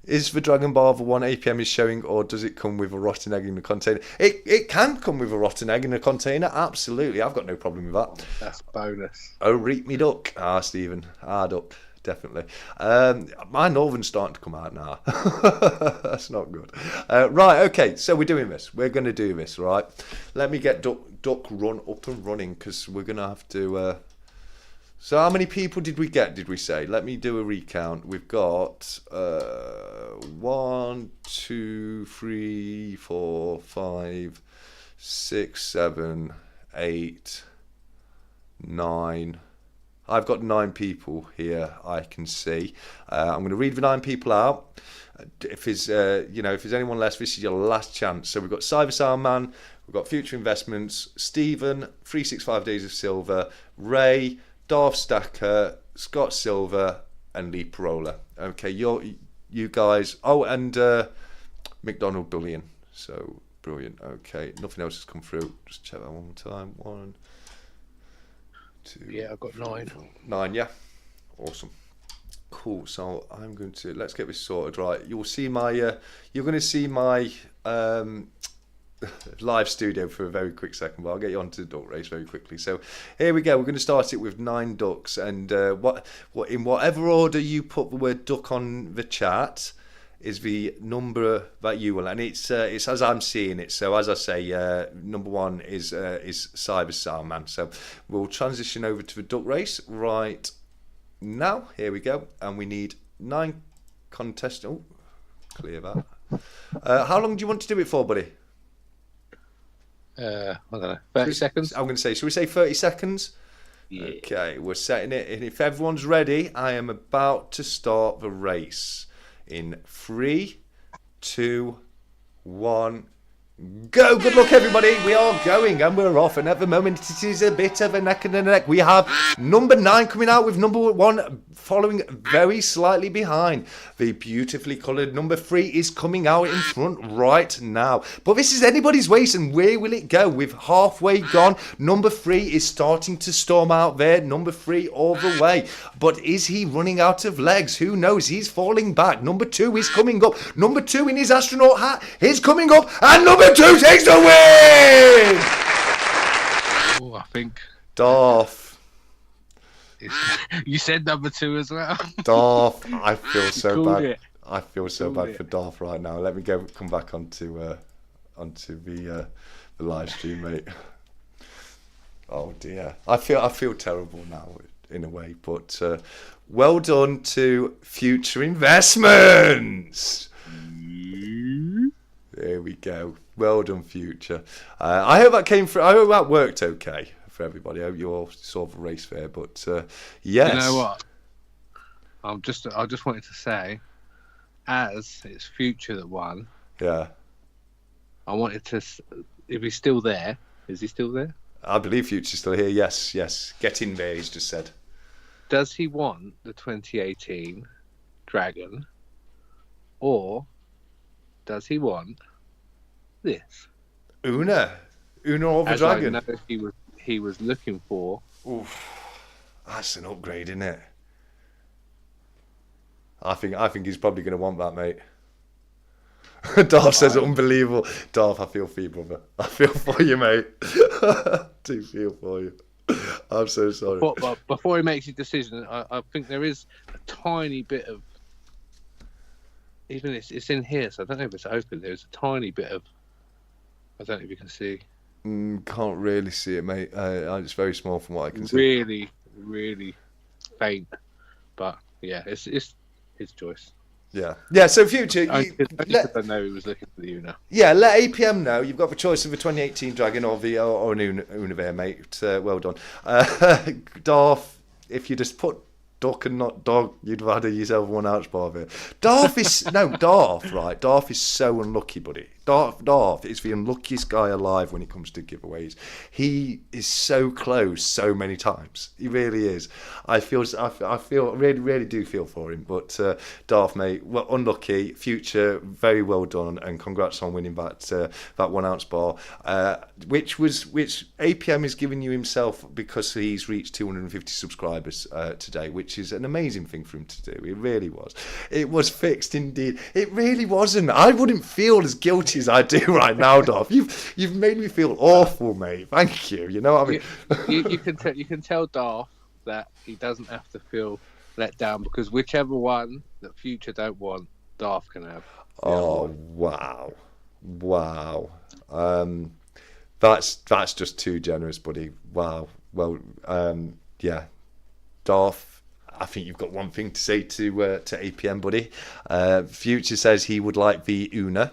[SPEAKER 1] is the Dragon Bar the one APM is showing, or does it come with a rotten egg in the container? It can come with a rotten egg in a container, absolutely. I've got no problem with that.
[SPEAKER 2] That's bonus.
[SPEAKER 1] Oh, reap me duck. Stephen. Duck, definitely. My northern's starting to come out now. That's not good. Right, okay, so we're doing this. We're going to do this, right? Let me get duck run up and running, because we're going to have to... So how many people did we get, did we say? Let me do a recount. We've got 1, 2, 3, 4, 5, 6, 7, 8, 9. I've got 9 people here, I can see. I'm going to read the 9 people out. If there's anyone left, this is your last chance. So we've got Cyber Sound Man, we've got Future Investments, Stephen, 365 Days of Silver, Ray, Darth Stacker, Scott Silver, and Lee Parola. Okay, you guys. Oh, and McDonald Bullion. So brilliant. Okay, nothing else has come through. Just check that one more time. 1, 2.
[SPEAKER 2] Yeah, I've got 9.
[SPEAKER 1] 9, yeah. Awesome. Cool. So I'm going to let's get this sorted right. You'll see my. You're going to see my. Live studio for a very quick second, but I'll get you onto the duck race very quickly. So here we go. We're going to start it with 9 ducks, and what in whatever order you put the word duck on the chat is the number that you will, and it's as I'm seeing it. So as I say, number 1 is Cyber Sound Man. So we'll transition over to the duck race right now. Here we go, and we need 9 contestants. Oh, clear that. How long do you want to do it for, buddy?
[SPEAKER 2] I don't know, 30 seconds?
[SPEAKER 1] I'm going to say, should we say 30 seconds?
[SPEAKER 2] Yeah.
[SPEAKER 1] Okay, we're setting it. And if everyone's ready, I am about to start the race. In 3, 2, 1, go! Good luck, everybody. We are going and we're off. And at the moment, it is a bit of a neck and a neck. We have number 9 coming out with number 1 following very slightly behind. The beautifully coloured number 3 is coming out in front right now. But this is anybody's race, and where will it go? With halfway gone, number 3 is starting to storm out there. Number 3 all the way. But is he running out of legs? Who knows? He's falling back. Number 2 is coming up. Number 2 in his astronaut hat is coming up. And number 2 takes the win!
[SPEAKER 2] Oh, I think...
[SPEAKER 1] Darth.
[SPEAKER 2] You said number 2 as well.
[SPEAKER 1] Darth, I feel so bad.
[SPEAKER 2] It.
[SPEAKER 1] I feel so bad for Darth right now. Let me come back onto the live stream, mate. Oh dear, I feel terrible now in a way, but well done to Future Investments. There we go. Well done, Future. I hope that came through. I hope that worked okay for everybody. I hope you all saw the race there. But yes.
[SPEAKER 2] You know what? I just wanted to say, as it's Future that won.
[SPEAKER 1] Yeah.
[SPEAKER 2] I wanted to. If he's still there, is he still there?
[SPEAKER 1] I believe Future's still here. Yes. Get in there. He's just said.
[SPEAKER 2] Does he want the 2018 Dragon, or does he want this?
[SPEAKER 1] Una or the Dragon?
[SPEAKER 2] I know he was looking for.
[SPEAKER 1] Oof, that's an upgrade, isn't it? I think he's probably going to want that, mate. Darth says unbelievable. Darth, I feel for you, brother. I feel for you, mate. I do feel for you. I'm so sorry.
[SPEAKER 2] But before he makes his decision, I think there is a tiny bit of. Even it's in here, so I don't know if it's open. There's a tiny bit of. I don't know if you can see.
[SPEAKER 1] Can't really see it, mate. It's very small from what I can see.
[SPEAKER 2] Really, really faint. But yeah, it's his choice.
[SPEAKER 1] Yeah. So Future,
[SPEAKER 2] I know he was looking for the Una.
[SPEAKER 1] Yeah, let APM know you've got the choice of a 2018 Dragon or an Una there, mate. Well done, Darth. If you just put duck and not dog, you'd have had yourself one ouch bar there. Darth is right. Darth is so unlucky, buddy. Darth is the unluckiest guy alive when it comes to giveaways. He is so close so many times. He really is. I feel really do feel for him. But Darth, mate, well, unlucky. Future, very well done, and congrats on winning that 1 ounce bar, which APM is giving you himself because he's reached 250 subscribers today, which is an amazing thing for him to do. It really was. It was fixed indeed. It really wasn't. I wouldn't feel as guilty as I do right now, Darth. You've made me feel awful, mate. Thank you. You know what I
[SPEAKER 2] mean? You can tell Darth that he doesn't have to feel let down, because whichever one that Future don't want, Darth can have.
[SPEAKER 1] Oh wow. That's just too generous, buddy. Wow. Well, yeah, Darth. I think you've got one thing to say to APM, buddy. Future says he would like the Una.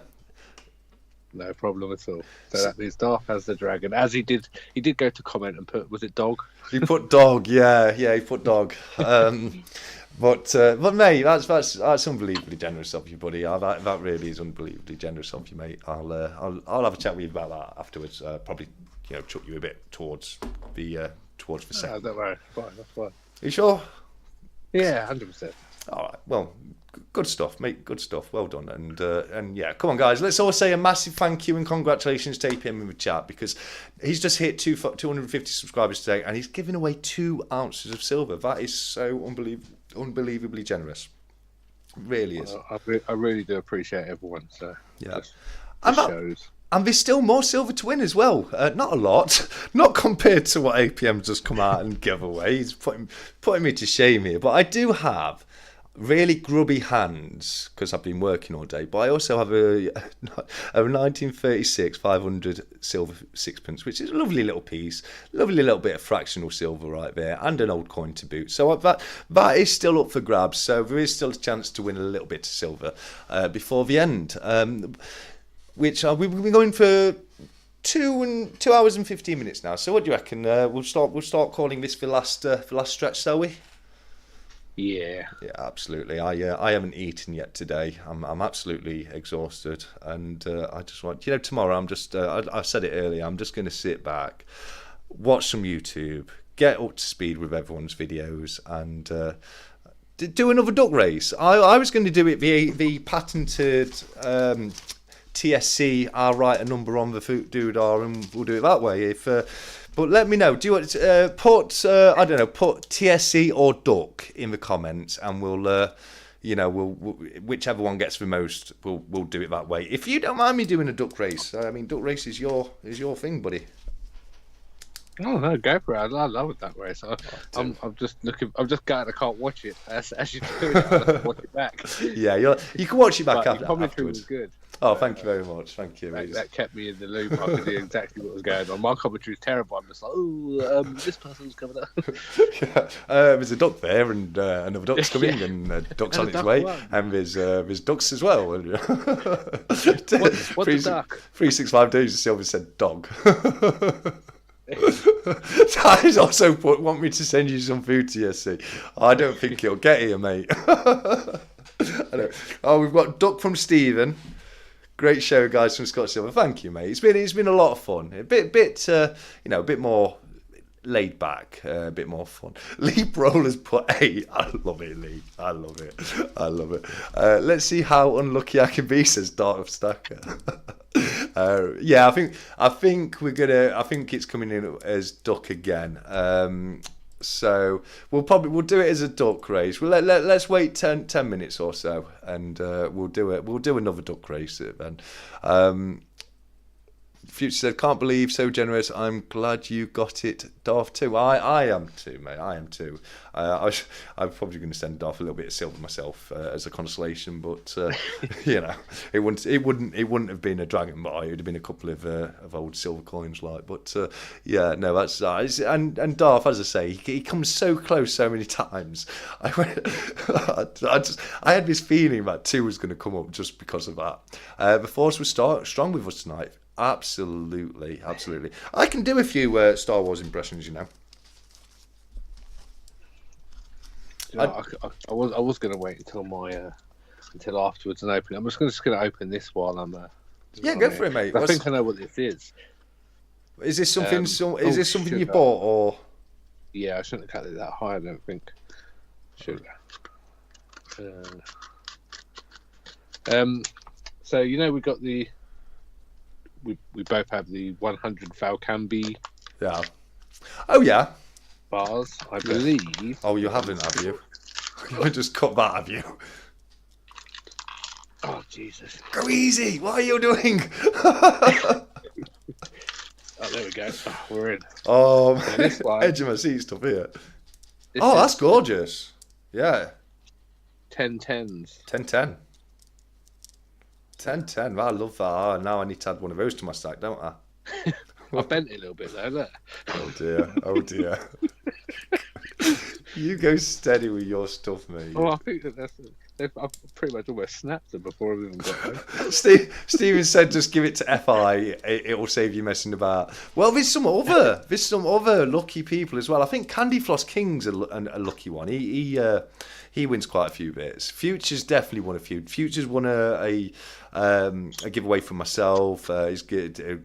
[SPEAKER 2] No problem at all. So that means Darth has the Dragon, as he did. He did go to comment and put, was it dog?
[SPEAKER 1] He put dog. Yeah, he put dog. But mate, that's unbelievably generous of you, buddy. That really is unbelievably generous of you, mate. I'll have a chat with you about that afterwards. Probably chuck you a bit towards the second.
[SPEAKER 2] No, don't worry. Fine, that's fine.
[SPEAKER 1] Are you sure?
[SPEAKER 2] Yeah, 100%.
[SPEAKER 1] All right. Well, good stuff, mate. Good stuff. Well done. And yeah, come on, guys. Let's all say a massive thank you and congratulations to APM in the chat, because he's just hit 250 subscribers today, and he's giving away 2 ounces of silver. That is so unbelievably generous. It really is.
[SPEAKER 2] I really do appreciate everyone. So
[SPEAKER 1] yeah,
[SPEAKER 2] shows.
[SPEAKER 1] And there's still more silver to win as well. Not a lot, not compared to what APM just come out and give away. He's putting me to shame here. But I do have really grubby hands because I've been working all day. But I also have a 1936 500 silver sixpence, which is a lovely little piece, lovely little bit of fractional silver right there, and an old coin to boot. So that is still up for grabs. So there is still a chance to win a little bit of silver before the end. Which we've been going for 2 hours and 15 minutes now. So what do you reckon? We'll start calling this the last stretch, shall we?
[SPEAKER 2] Yeah,
[SPEAKER 1] absolutely. I haven't eaten yet today. I'm absolutely exhausted, and I just want tomorrow. I'm just I said it earlier. I'm just going to sit back, watch some YouTube, get up to speed with everyone's videos, and do another duck race. I was going to do it the patented. TSC, I'll write a number on the doodah and we'll do it that way. But let me know. Do you want to put TSC or duck in the comments, and we'll whichever one gets the most, we'll do it that way. If you don't mind me doing a duck race, I mean, duck race is your thing, buddy.
[SPEAKER 2] Oh no, go for it! I love it that way. So I'm just looking. I'm just glad I can't watch it as you do it. I'll have to watch it back.
[SPEAKER 1] Yeah, you can watch it back
[SPEAKER 2] afterwards. The commentary
[SPEAKER 1] afterwards.
[SPEAKER 2] was good.
[SPEAKER 1] Oh, thank you very much. Thank you.
[SPEAKER 2] That kept me in the loop. I could do exactly what was going on. My commentary was terrible. I'm just like, this person's coming up.
[SPEAKER 1] There's a duck there, and another duck's coming, and a duck's on its way, and there's ducks as well.
[SPEAKER 2] What's a duck?
[SPEAKER 1] 365 days of Silver said dog. Ty's also want me to send you some food to you, see. I don't think he'll get here, mate. Oh, we've got duck from Stephen. Great show, guys, from Scott Silver. Thank you, mate. It's been a lot of fun. A bit a bit more laid back, a bit more fun. Lee Brollers put 8. I love it, Lee. I love it. Let's see how unlucky I can be, says Dart of Stacker. Yeah, I think we're gonna. I think it's coming in as duck again. So we'll do it as a duck race. Well, let's wait 10 minutes or so, and we'll do it. We'll do another duck race then. Future said, can't believe so generous. I'm glad you got it, Darth, too. I am too, mate. I am too. I'm probably going to send Darth a little bit of silver myself as a consolation, but it wouldn't have been a dragon buy. It would have been a couple of old silver coins, like. But no, that's and Darth, as I say, he comes so close so many times. I had this feeling that 2 was going to come up just because of that. The force was strong with us tonight. Absolutely. I can do a few Star Wars impressions, you know.
[SPEAKER 2] I was going to wait until afterwards and open it. I'm just going to open this while I'm.
[SPEAKER 1] Go for it, mate.
[SPEAKER 2] I think I know what this is.
[SPEAKER 1] Is this something? Is this something you bought or?
[SPEAKER 2] Yeah, I shouldn't have cut it that high. I don't think. Should. So we got the. We both have the 100 Falcambi.
[SPEAKER 1] Yeah. Oh yeah.
[SPEAKER 2] Bars, I believe.
[SPEAKER 1] Oh, you haven't, have you? You just cut that, have you?
[SPEAKER 2] Oh Jesus!
[SPEAKER 1] Go easy. What are you doing?
[SPEAKER 2] Oh, there we go. Oh, we're in.
[SPEAKER 1] This one. Edge of my seat stuff here. That's gorgeous. Yeah.
[SPEAKER 2] 10-10s.
[SPEAKER 1] 10-10. 10-10. Wow, I love that. Oh, now I need to add one of those to my stack, don't I?
[SPEAKER 2] I bent it a little bit though, look.
[SPEAKER 1] Oh dear. You go steady with your stuff, mate.
[SPEAKER 2] Oh, I think I've pretty much almost snapped them before I've even got home.
[SPEAKER 1] Steven said just give it to FI, it will save you messing about. Well, there's some other lucky people as well. I think Candy Floss King's a lucky one. He wins quite a few bits. Future's definitely won a few. Future's won a giveaway from myself. He's good.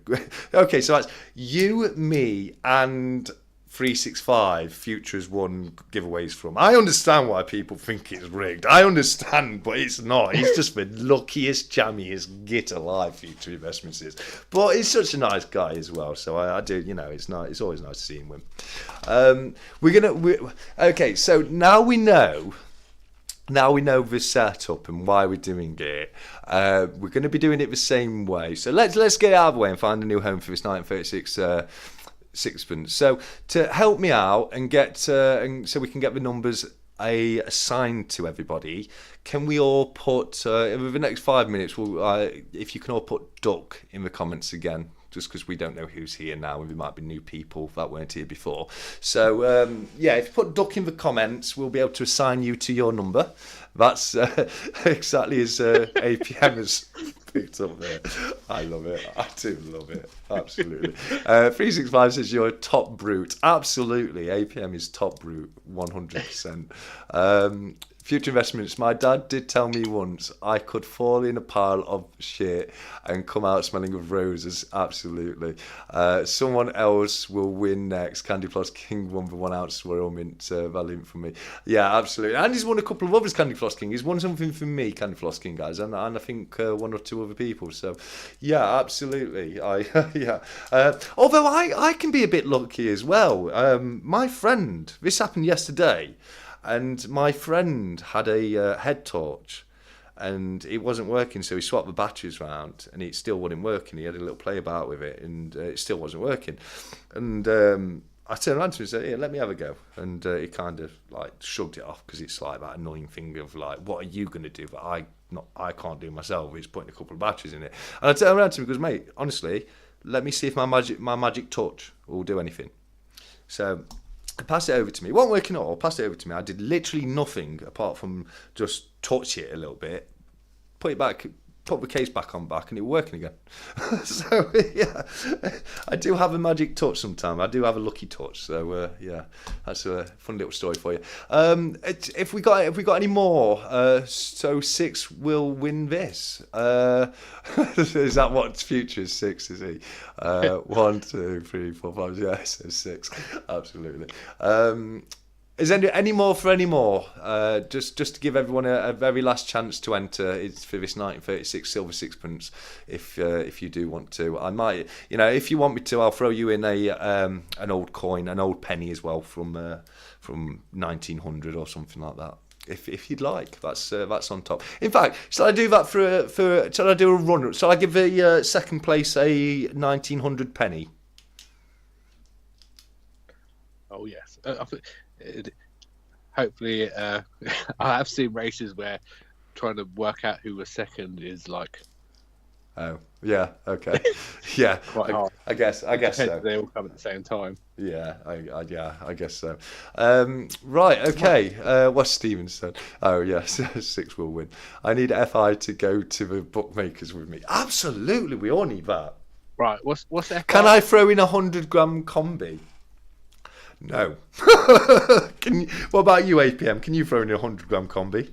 [SPEAKER 1] Okay, so that's you, me, and 365. Future's won giveaways from. I understand why people think it's rigged. I understand, but it's not. He's just the luckiest, jammiest git alive. Future Investments is, but he's such a nice guy as well. So I do, it's nice. It's always nice to see him win. Okay, so now we know the setup and why we're doing it. We're going to be doing it the same way. So let's get out of the way and find a new home for this 1936 sixpence. So to help me out and get so we can get the numbers assigned to everybody, can we all put over the next 5 minutes? If you can all put duck in the comments again. Just because we don't know who's here now, and there might be new people that weren't here before. So, if you put duck in the comments, we'll be able to assign you to your number. That's exactly as APM has picked up there. I love it. I do love it. Absolutely. 365 says you're a top brute. Absolutely. APM is top brute, 100%. Future Investments. My dad did tell me once I could fall in a pile of shit and come out smelling of roses. Absolutely. Someone else will win next. Candy Floss King won the 1 ounce swirl mint valiant for me. Yeah, absolutely. And he's won a couple of others, Candy Floss King. He's won something for me, Candy Floss King, guys, and I think 1 or 2 other people. So, yeah, absolutely. Although I can be a bit lucky as well. My friend, this happened yesterday. And my friend had a head torch and it wasn't working, so he swapped the batteries around and it still wasn't working. He had a little play about with it and it still wasn't working. And I turned around to him and said, "Here, let me have a go." And he kind of like shrugged it off because it's like that annoying thing of like, what are you going to do that I can't do myself? He's putting a couple of batteries in it. And I turned around to him and goes, "Mate, honestly, let me see if my magic touch will do anything." So pass it over to me. It wasn't working at all. Pass it over to me. I did literally nothing apart from just touch it a little bit, put it back put the case back on back and it working again. So yeah, I do have a magic touch sometimes. I do have a lucky touch. So yeah, that's a fun little story for you. If we got any more, so 6 will win this. Is that what future is? 6 is he? 1, 2, 3, 4, 5. Yeah, so 6. Absolutely. Is there any more for any more? Just to give everyone a very last chance to enter. It's for this 1936 silver sixpence. If you do want to, I might. If you want me to, I'll throw you in an old coin, an old penny as well from 1900 or something like that. If you'd like, that's on top. In fact, shall I do that shall I do a run? Shall I give the second place a 1900 penny?
[SPEAKER 2] Oh yes. Hopefully, I have seen races where trying to work out who was second is like.
[SPEAKER 1] Oh yeah, okay, yeah.
[SPEAKER 2] Quite hard.
[SPEAKER 1] I guess so.
[SPEAKER 2] They all come at the same time.
[SPEAKER 1] Yeah, I guess so. Right, okay. What's Stephen said? Oh yes, 6 will win. I need FI to go to the bookmakers with me. Absolutely, we all need that.
[SPEAKER 2] Right, what's FI?
[SPEAKER 1] Can I throw in 100-gram combi? No. What about you, APM? Can you throw in a 100-gram combi?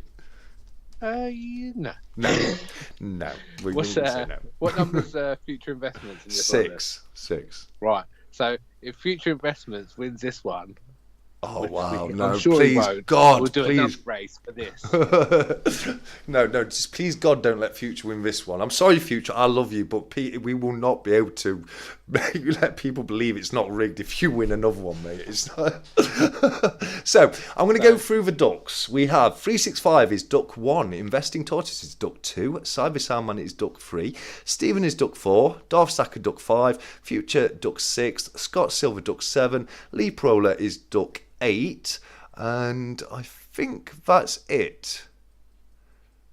[SPEAKER 2] No.
[SPEAKER 1] No.
[SPEAKER 2] What's say no. What number's future investments in this?
[SPEAKER 1] 6.
[SPEAKER 2] Right. So if future investments wins this one.
[SPEAKER 1] Oh wow!
[SPEAKER 2] I'm sure
[SPEAKER 1] please, God,
[SPEAKER 2] we'll do
[SPEAKER 1] please.
[SPEAKER 2] another race for this.
[SPEAKER 1] No, just please, God, don't let Future win this one. I'm sorry, Future, I love you, but we will not be able to let people believe it's not rigged if you win another one, mate. It's not. So I'm going to go through the ducks. We have 365 is duck 1, Investing Tortoise is duck 2, Cyber Soundman is duck 3, Stephen is duck 4, Darth Stacker duck 5, Future duck 6, Scott Silver duck 7, Lee Proler is duck 8, and I think that's it.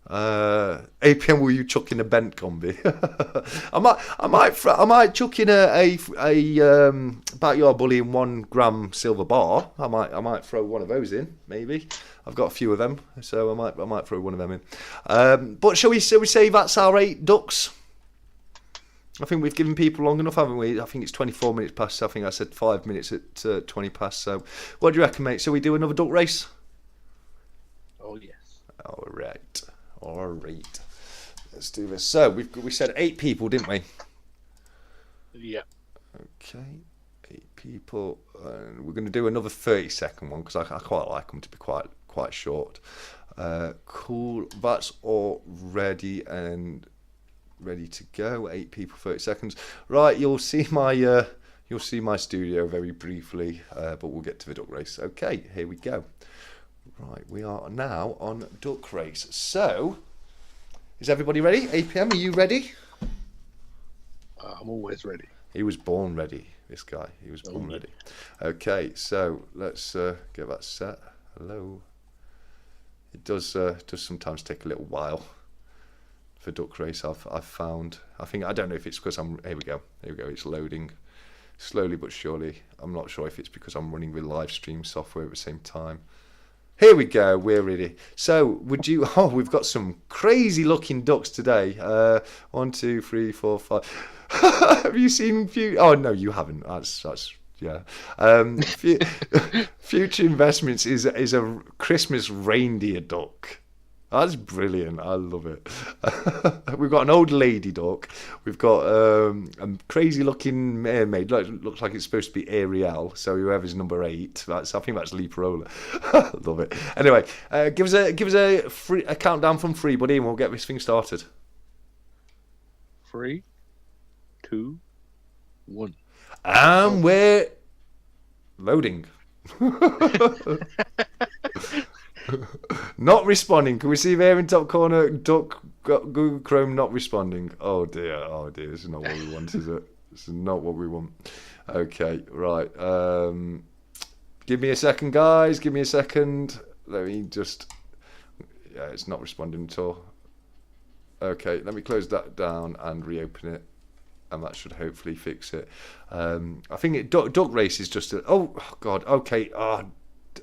[SPEAKER 1] APM, will you chuck in a bent combi? I might chuck in a backyard bully in 1 gram silver bar. I might throw one of those in. Maybe I've got a few of them, so I might throw one of them in. But shall we say that's our 8 ducks? I think we've given people long enough, haven't we? I think it's 24 minutes past. I think I said 5 minutes at 20 past. So, what do you reckon, mate? Shall we do another duck race?
[SPEAKER 2] Oh yes.
[SPEAKER 1] All right. Let's do this. So we said 8 people, didn't we?
[SPEAKER 2] Yeah.
[SPEAKER 1] Okay, 8 people, and we're going to do another 30-second one because I quite like them to be quite short. Cool. That's all ready to go. 8 people, 30 seconds. Right, you'll see my studio very briefly, but we'll get to the duck race. Okay, here we go. Right, we are now on duck race. So, is everybody ready? APM, are you ready?
[SPEAKER 2] I'm always ready.
[SPEAKER 1] He was born ready, this guy. He was born ready. Okay, so let's get that set. Hello. It does sometimes take a little while for duck race. I've found. I don't know if it's because I'm. Here we go. It's loading slowly but surely. I'm not sure if it's because I'm running with live stream software at the same time. Here we go. We're ready. So, would you? Oh, we've got some crazy looking ducks today. 1, 2, 3, 4, 5. Have you seen? Oh no, you haven't. That's yeah. Future Investments is a Christmas reindeer duck. That's brilliant. I love it. We've got an old lady duck. We've got a crazy looking mermaid. Looks like it's supposed to be Ariel. So whoever's number 8, I think that's Lee Parola. Love it. Anyway, give us a countdown from 3, buddy, and we'll get this thing started.
[SPEAKER 2] 3, 2, 1.
[SPEAKER 1] And we're loading. Not responding. Can we see there in top corner? Duck Google Chrome not responding. Oh dear. This is not what we want, is it? This is not what we want. Okay, right. Give me a second, guys. Give me a second. Let me just. Yeah, it's not responding at all. Okay, let me close that down and reopen it, and that should hopefully fix it. I think duck race is just. Oh God. Okay.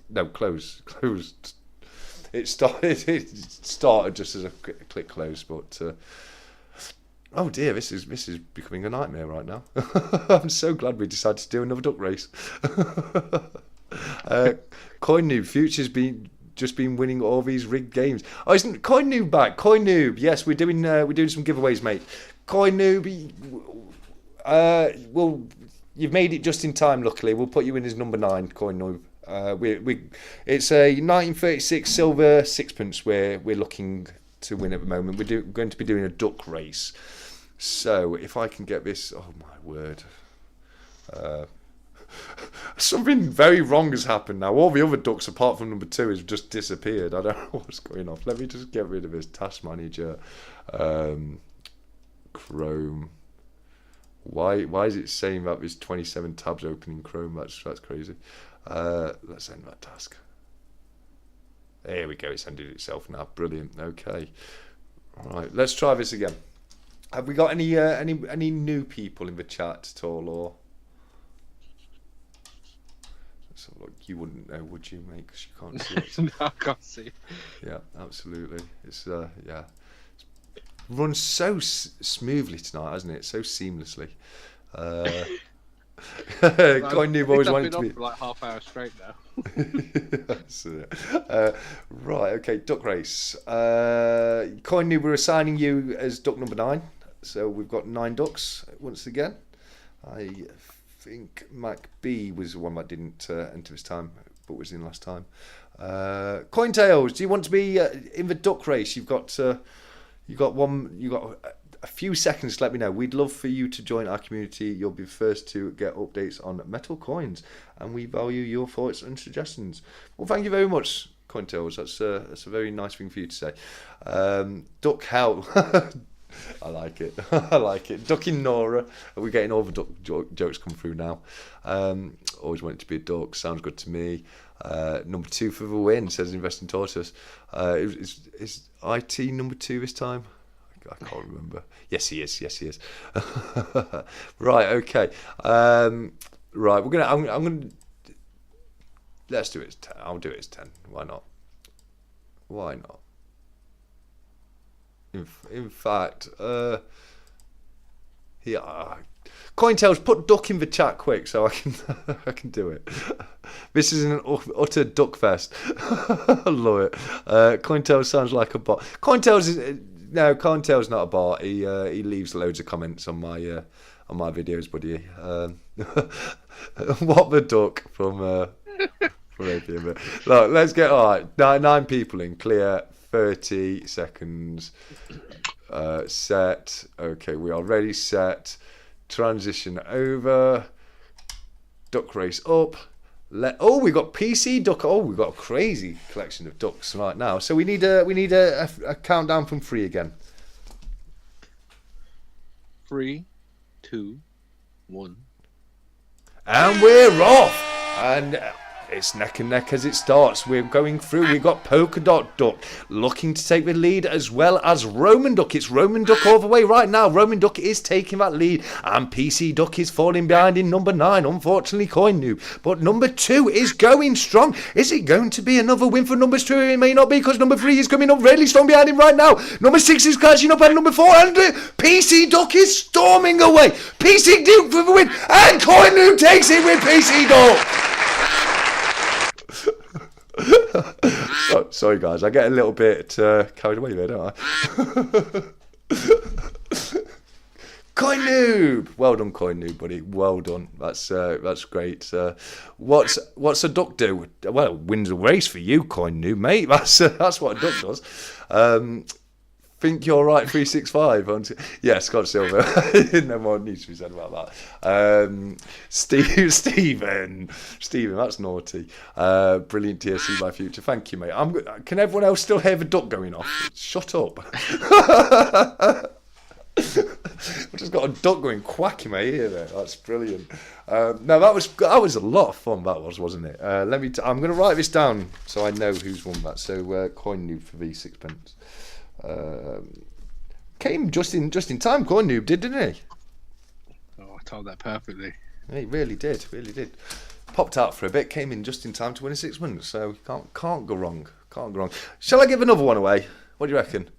[SPEAKER 1] No, closed. It started just as a click close, but Oh dear, this is becoming a nightmare right now. I'm so glad we decided to do another duck race. Coin Noob Future's just been winning all these rigged games. Oh, isn't Coin Noob back? Coin Noob, yes, we're doing some giveaways, mate. Coin Noob, well, you've made it just in time. Luckily, we'll put you in as number 9, Coin Noob. It's a 1936 silver sixpence we're looking to win at the moment. We're going to be doing a duck race. So if I can get this, oh my word. Something very wrong has happened now. All the other ducks, apart from number 2, have just disappeared. I don't know what's going on. Let me just get rid of this task manager. Chrome. Why is it saying that there's 27 tabs open in Chrome? That's crazy. Let's end that task. There we go. It's ended itself now. Brilliant. Okay. All right. Let's try this again. Have we got any new people in the chat at all, or? So look, you wouldn't know, would you, mate? Because you can't see it.
[SPEAKER 2] No, I can't see.
[SPEAKER 1] Yeah, absolutely. It's yeah, it runs so smoothly tonight, hasn't it? So seamlessly. Coin Noob always wanted to be
[SPEAKER 2] for like half hour straight now.
[SPEAKER 1] That's it. Right, okay, duck race. Coin Noob, we're assigning you as duck number 9. So we've got 9 ducks once again. I think Mac B was the one that didn't enter this time, but was in last time. Cointails, do you want to be in the duck race? You've got a few seconds to let me know. We'd love for you to join our community. You'll be first to get updates on metal coins, and we value your thoughts and suggestions. Well, thank you very much, Cointails. That's a very nice thing for you to say. Duck hell. I like it. I like it. Ducking Nora. We're getting all the duck jokes come through now. Always wanted to be a duck. Sounds good to me. Number 2 for the win, says Investing Tortoise. Is IT number 2 this time? I can't remember. Yes, he is. Yes, he is. Right. Okay. Right. I'm gonna. Let's do it as 10. I'll do it as 10. Why not? Why not? In fact, yeah. Cointails, put duck in the chat quick so I can do it. This is an utter duck fest. I love it. Cointails sounds like a bot. Cointails not a bot. He leaves loads of comments on my videos, buddy. What the duck from APM. Look, let's get all right. 9 people in clear. 30 seconds. Set. Okay, we are ready. Set. Transition over. Duck race up. We got PC duck. Oh, we got a crazy collection of ducks right now. So we need a countdown from 3 again.
[SPEAKER 2] 3, 2, 1.
[SPEAKER 1] And we're off. And it's neck and neck as it starts. We're going through. We've got Polka Dot Duck looking to take the lead, as well as Roman Duck. It's Roman Duck all the way right now. Roman Duck is taking that lead, and PC Duck is falling behind in number 9. Unfortunately, Coin Noob. But number 2 is going strong. Is it going to be another win for number 2? It may not be, because number 3 is coming up really strong behind him right now. Number 6 is catching up, and number 4, and PC Duck is storming away. PC Duck for the win, and Coin Noob takes it with PC Duck. Sorry guys, I get a little bit carried away there, don't I? Coin Noob, well done, Coin Noob, buddy. Well done. That's great. What's a duck do? Well, wins a race for you, Coin Noob, mate. That's what a duck does. Think you're right, 365. Yeah, Scott Silver. No more needs to be said about that. Stephen, that's naughty. Brilliant TSC by Future. Thank you, mate. Can everyone else still hear the duck going off? Shut up. I've just got a duck going quack in my ear there. That's brilliant. No, that was a lot of fun. That wasn't it? I'm going to write this down so I know who's won that. So Coin Noob for the sixpence. Came just in time. Coin Noob didn't he?
[SPEAKER 2] Oh, I told that perfectly.
[SPEAKER 1] He really did. Popped out for a bit, came in just in time to win a sixpence. So can't go wrong. Shall I give another one away? What do you reckon?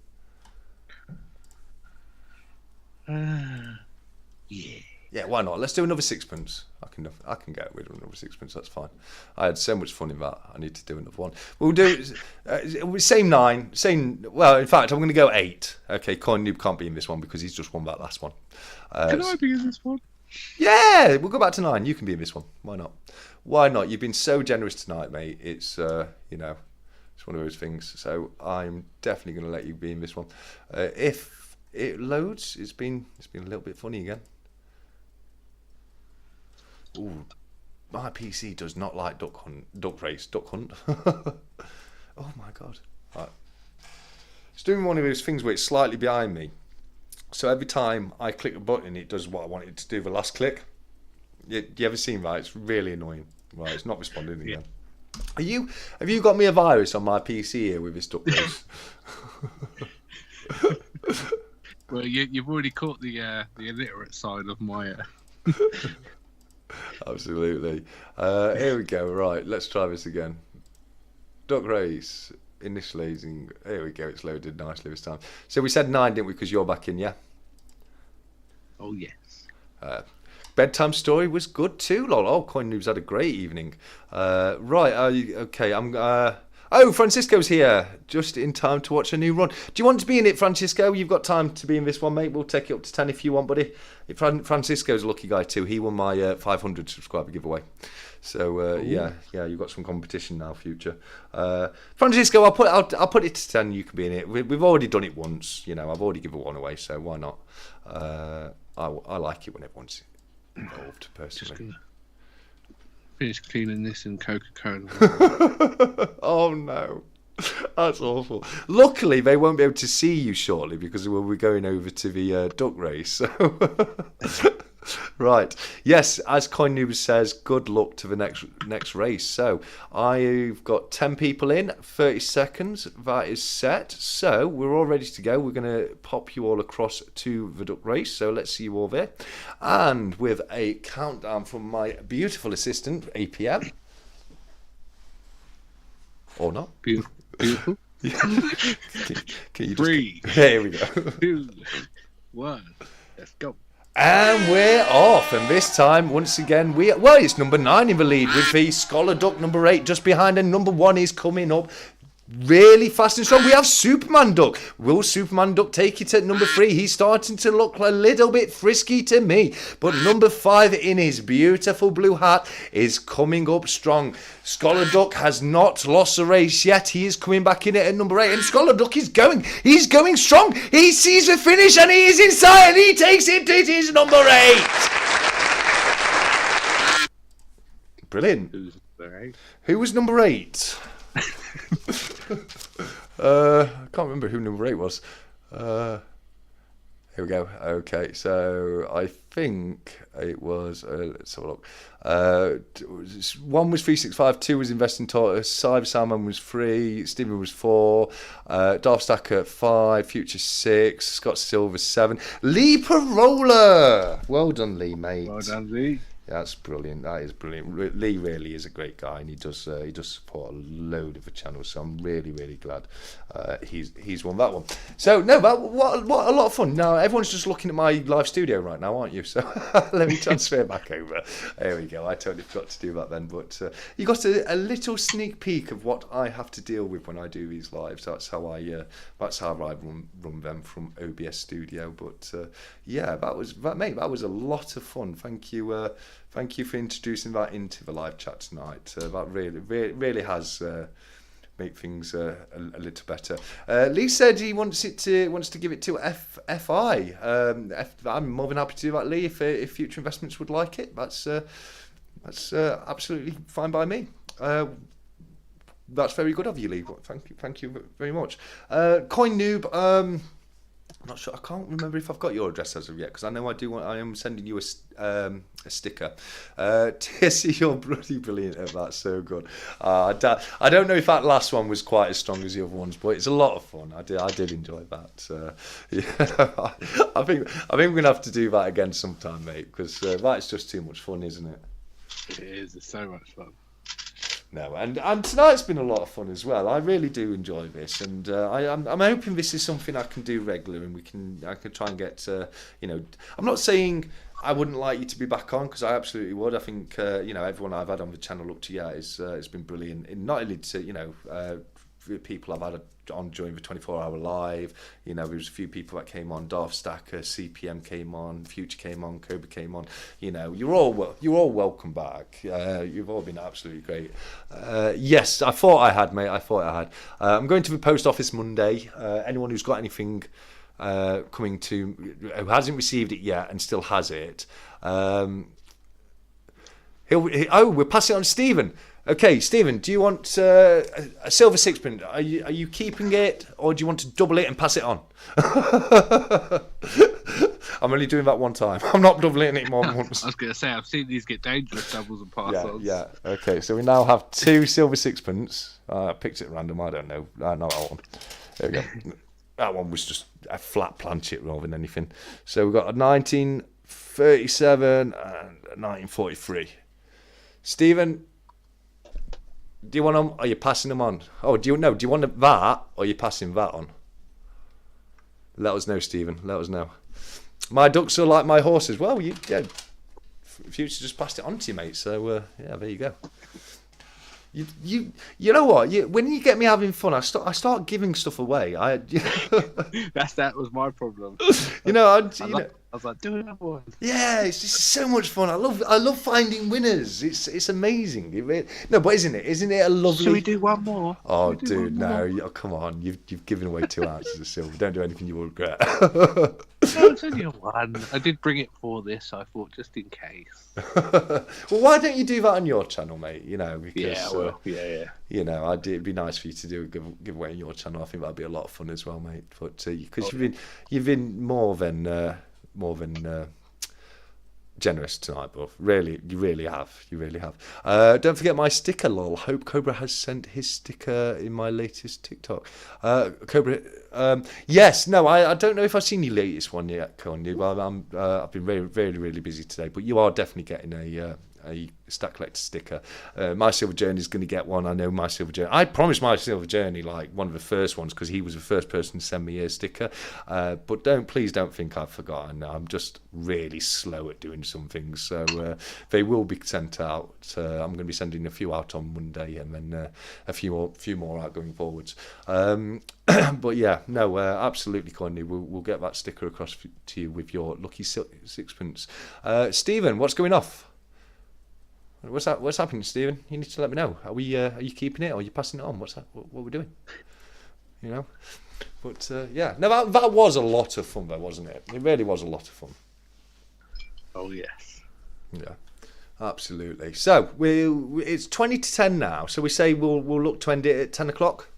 [SPEAKER 2] Yeah.
[SPEAKER 1] Yeah, why not? Let's do another sixpence. I can get rid of another sixpence. That's fine. I had so much fun in that. I need to do another one. We'll do same 9. Same. Well, in fact, I'm going to go 8. Okay, Coin Noob can't be in this one because he's just won that last one.
[SPEAKER 2] Can I be in this one?
[SPEAKER 1] Yeah, we'll go back to 9. You can be in this one. Why not? Why not? You've been so generous tonight, mate. It's it's one of those things. So I'm definitely going to let you be in this one. If it loads, it's been a little bit funny again. Ooh, my PC does not like duck hunt. Oh my god! Right. It's doing one of those things where it's slightly behind me, so every time I click a button, it does what I want it to do. The last click. You ever seen that? It's really annoying. Right, it's not responding again. Yeah. Have you got me a virus on my PC here with this duck race?
[SPEAKER 2] Well, you've already caught the illiterate side of my.
[SPEAKER 1] Absolutely. Here we go. Right, let's try this again. Duck race. Initializing. Here we go. It's loaded nicely this time. So we said 9, didn't we? Because you're back in, yeah?
[SPEAKER 2] Oh, yes.
[SPEAKER 1] Bedtime story was good too, lol. Oh, Coin Noob's had a great evening. Right, okay, oh, Francisco's here, just in time to watch a new run. Do you want to be in it, Francisco? You've got time to be in this one, mate. We'll take it up to 10 if you want, buddy. Francisco's a lucky guy too. He won my 500 subscriber giveaway. So yeah, you've got some competition now, future. Francisco, I'll put it to 10. You can be in it. We've already done it once. I've already given one away, so why not? I like it when everyone's involved, personally.
[SPEAKER 2] Finish cleaning this in Coca-Cola.
[SPEAKER 1] Oh no, that's awful. Luckily, they won't be able to see you shortly because we'll be going over to the duck race. So. Right. Yes, as Coin Noob says, good luck to the next race. So I've got 10 people in, 30 seconds. That is set. So we're all ready to go. We're going to pop you all across to the duck race. So let's see you all there. And with a countdown from my beautiful assistant, APM. Or not.
[SPEAKER 2] Beautiful.
[SPEAKER 1] Can you
[SPEAKER 2] 3.
[SPEAKER 1] Here we go.
[SPEAKER 2] 2. 1. Let's go.
[SPEAKER 1] And we're off, and this time, once again, it's number 9 in the lead with the Scholar Duck number 8 just behind, and number 1 is coming up really fast and strong. We have Superman Duck. Will Superman Duck take it at number 3? He's starting to look a little bit frisky to me, but number 5 in his beautiful blue hat is coming up strong. Scholar Duck has not lost the race yet. He is coming back in it at number 8, and Scholar Duck is going. He's going strong. He sees the finish, and he is inside, and he takes it. It is number 8. Brilliant. Who was number 8? I can't remember who number 8 was. Here we go. Okay, so I think it was. Let's have a look. 1 was 365, 2 was Investing Tortoise, Cyber Salmon was 3, Stephen was 4, Darth Stacker 5, Future 6, Scott Silver 7, Lee Parola. Well done, Lee, mate.
[SPEAKER 2] Well done, Lee.
[SPEAKER 1] Yeah, that's brilliant. That is brilliant. Lee really is a great guy, and he does support a load of the channels. So I'm really, really glad he's won that one. So no, but what a lot of fun. Now everyone's just looking at my live studio right now, aren't you? So let me transfer back over. There we go. I totally forgot to do that then, but you got a little sneak peek of what I have to deal with when I do these lives. That's how I run them from OBS Studio. But yeah, that was a lot of fun. Thank you. Thank you for introducing that into the live chat tonight. That really has made things a little better. Lee said he wants to give it to FI. I'm more than happy to do that, Lee. If Future Investments would like it, that's absolutely fine by me. That's very good of you, Lee. Thank you very much. Coin Noob. I'm not sure. I can't remember if I've got your address as of yet, because I know I am sending you a sticker. TSC, you're bloody brilliant at that. So good. I don't know if that last one was quite as strong as the other ones, but it's a lot of fun. I did enjoy that. Yeah, I think we're gonna have to do that again sometime, mate, because that's just too much fun, isn't it?
[SPEAKER 2] It is. It's so much fun.
[SPEAKER 1] No, and tonight's been a lot of fun as well. I really do enjoy this, and I'm hoping this is something I can do regular, and I can try and get. I'm not saying I wouldn't like you to be back on, because I absolutely would. I think everyone I've had on the channel up to it's been brilliant. And not only to the people I've had on during the 24-hour live. There was a few people that came on. Darth Stacker, CPM came on, Future came on, Cobra came on. You're all welcome back. You've all been absolutely great. Yes, I thought I had, mate. I'm going to the post office Monday. Anyone who's got anything coming to, who hasn't received it yet and still has it, we'll pass it on to Stephen. Okay, Stephen, do you want a silver sixpence? Are you keeping it, or do you want to double it and pass it on? I'm only doing that one time. I'm not doubling it more than once.
[SPEAKER 2] I was going to say, I've seen these get dangerous doubles and pass-ons.
[SPEAKER 1] Yeah. Okay, so we now have 2 silver sixpence. I picked it random. I don't know. Not that one. There we go. That one was just a flat planchet rather than anything. So we've got a 1937 and a 1943. Stephen, do you want them, or are you passing them on? Oh, do you want that, or are you passing that on? Let us know, Stephen. Let us know. My ducks are like my horses. Well, Future just passed it on to you, mate. So there you go. You know what? When you get me having fun, I start giving stuff away.
[SPEAKER 2] That was my problem.
[SPEAKER 1] I
[SPEAKER 2] was like, do another one.
[SPEAKER 1] Yeah, it's just so much fun. I love finding winners. It's amazing. No, but isn't it? Isn't it a lovely?
[SPEAKER 2] Should we do one more?
[SPEAKER 1] Oh, dude, no! Come on, you've given away 2 ounces of silver. Don't do anything you will regret.
[SPEAKER 2] No, it's only a 1. I did bring it for this, so I thought just in case.
[SPEAKER 1] Well, why don't you do that on your channel, mate? Because it'd be nice for you to do a giveaway on your channel. I think that'd be a lot of fun as well, mate. But because you've been more than generous tonight, but really, you really have. Don't forget my sticker, lol. Hope Cobra has sent his sticker in my latest TikTok. Cobra, yes, no, I don't know if I've seen your latest one yet, Connie. But I've been really, really, really busy today. But you are definitely getting a Stack Collector sticker. My Silver Journey is going to get one. I know My Silver Journey. I promised My Silver Journey like one of the first ones, because he was the first person to send me a sticker. But please don't think I've forgotten. I'm just really slow at doing some things. So they will be sent out. I'm going to be sending a few out on Monday, and then a few more out going forwards. But yeah, no, absolutely, Connie. We'll get that sticker across to you with your lucky sixpence. Stephen, what's going off? What's happening, Stephen? You need to let me know. Are you keeping it, or are you passing it on? What we're doing? But no, that was a lot of fun, though, wasn't it? It really was a lot of fun.
[SPEAKER 2] Oh yes.
[SPEAKER 1] Yeah, absolutely. So it's 20 to 10 now. So we say we'll look to end it at 10 o'clock.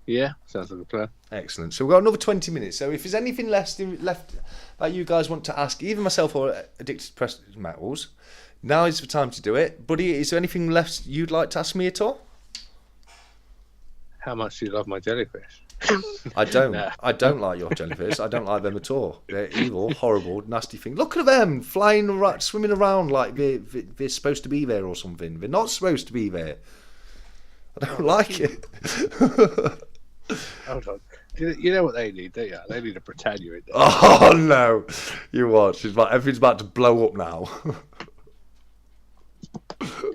[SPEAKER 2] Yeah, sounds like a plan.
[SPEAKER 1] Excellent. So we've got another 20 minutes. So if there's anything left that you guys want to ask, either myself or Addicted to Precious Metals, now is the time to do it. Buddy, is there anything left you'd like to ask me at all?
[SPEAKER 2] How much do you love my jellyfish?
[SPEAKER 1] I don't. Nah. I don't like your jellyfish. I don't like them at all. They're evil, horrible, nasty thing. Look at them flying around, swimming around like they're supposed to be there or something. They're not supposed to be there. I don't like it.
[SPEAKER 2] Hold on. You know what they need, don't you? They need a Britannia in there.
[SPEAKER 1] Oh no! You watch. Everything's about to blow up now.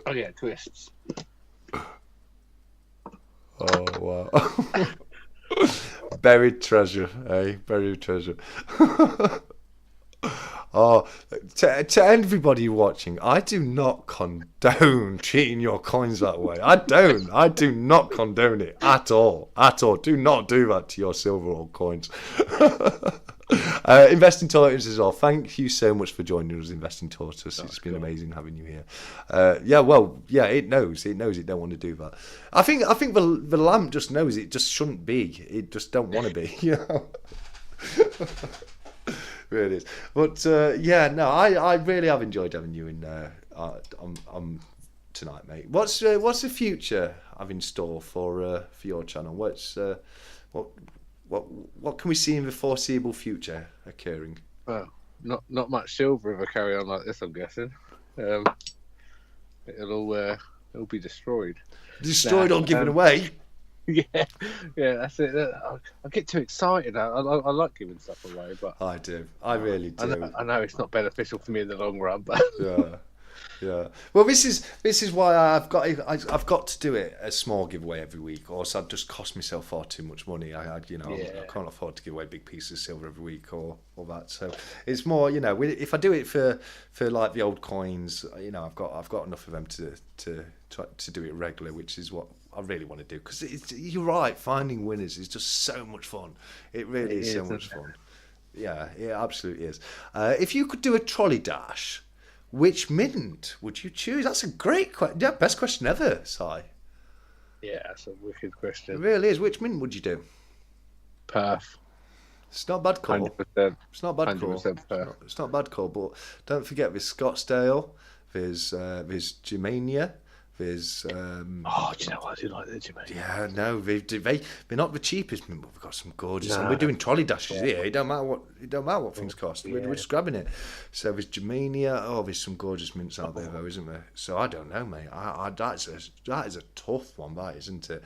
[SPEAKER 2] Oh yeah, twists.
[SPEAKER 1] Oh wow. Buried treasure, eh? Buried treasure. Oh, to everybody watching, I do not condone treating your coins that way. I do not condone it at all. Do not do that to your silver or coins. Investing Tortoise as well. Thank you so much for joining us, Investing Tortoise. It's been amazing having you here. It knows it don't want to do that. I think the lamp just knows it just shouldn't be. It just don't want to be. Really is. But I really have enjoyed having you in on tonight, mate. What's the future have in store for your channel? What can we see in the foreseeable future occurring?
[SPEAKER 2] Well, not much silver if I carry on like this, I'm guessing. It'll It'll be destroyed.
[SPEAKER 1] Destroyed or given away.
[SPEAKER 2] Yeah, that's it. I get too excited. I like giving stuff away, but
[SPEAKER 1] I do. I really do.
[SPEAKER 2] I know it's not beneficial for me in the long run, but
[SPEAKER 1] yeah. Well, this is why I've got to do it a small giveaway every week, or else I'd just cost myself far too much money. I can't afford to give away big pieces of silver every week or that. So it's more, if I do it for like the old coins, I've got enough of them to do it regular, which is what I really want to do, because you're right, finding winners is just so much fun. It really is so much fun. Yeah, it absolutely is. If you could do a trolley dash, which mint would you choose? That's a great question. Yeah, best question ever, Si.
[SPEAKER 2] Yeah, that's a wicked question.
[SPEAKER 1] It really is. Which mint would you do?
[SPEAKER 2] Perth.
[SPEAKER 1] It's not a bad call.
[SPEAKER 2] 100%.
[SPEAKER 1] It's not a bad call. It's not a bad call, but don't forget there's Scottsdale, there's Germania. There's
[SPEAKER 2] do you know what? I do like the Jamaican.
[SPEAKER 1] Yeah, no, they're not the cheapest, but we've got some gorgeous. And we're doing trolley dashes here. It don't matter what things cost. Yeah. We're just grabbing it. So there's Germania. Oh, there's some gorgeous mints out there though, isn't there? So I don't know, mate. That is a tough one, that isn't it?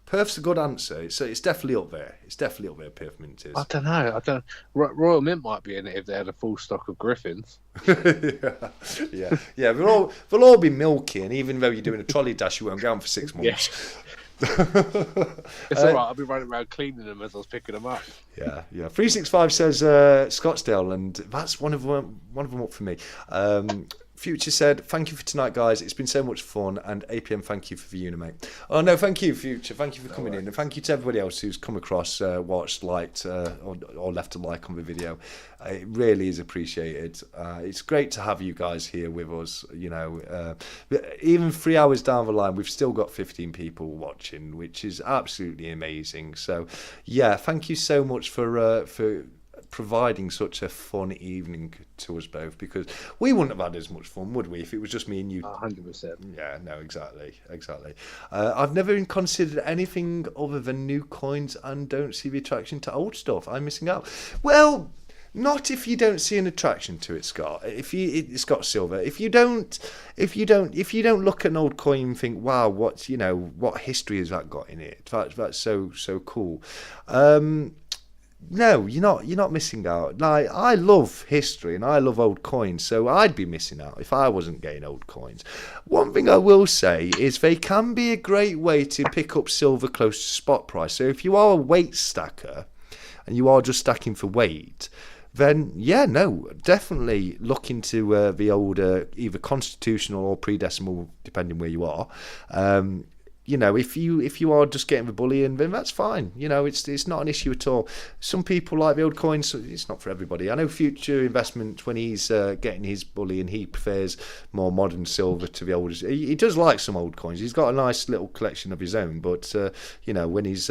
[SPEAKER 1] Perth's a good answer. It's definitely up there. It's definitely up there. Perth mint is.
[SPEAKER 2] I don't know. Royal Mint might be in it if they had a full stock of Griffins.
[SPEAKER 1] yeah. They'll all be milky, and even though you're doing a trolley dash, you won't go on for 6 months.
[SPEAKER 2] It's all right. I'll be running around cleaning them as I was picking them up.
[SPEAKER 1] Yeah. 365 says Scottsdale, and that's one of them up for me. Future said, thank you for tonight, guys. It's been so much fun. And APM, thank you for the uni, mate. Oh, no, thank you, Future. Thank you for coming in. And thank you to everybody else who's come across, watched, liked, or left a like on the video. It really is appreciated. It's great to have you guys here with us. Even 3 hours down the line, we've still got 15 people watching, which is absolutely amazing. So, yeah, thank you so much for providing such a fun evening to us both, because we wouldn't have had as much fun, would we, if it was just me and you?
[SPEAKER 2] 100%.
[SPEAKER 1] Yeah, no, exactly. I've never even considered anything other than new coins and don't see the attraction to old stuff. I'm missing out. Well, not if you don't see an attraction to it, Scott. It's got silver. If you don't look at an old coin and think, wow, what history has that got in it? That's so cool. No, you're not missing out. Like, I love history and I love old coins, so I'd be missing out if I wasn't getting old coins. One thing I will say is they can be a great way to pick up silver close to spot price. So if you are a weight stacker and you are just stacking for weight, then definitely look into the old either constitutional or pre-decimal, depending where you are. If you are just getting the bullion, then that's fine. It's not an issue at all. Some people like the old coins, so it's not for everybody. I know Future Investment, when he's getting his bullion, he prefers more modern silver to the oldest. He does like some old coins. He's got a nice little collection of his own, but when he's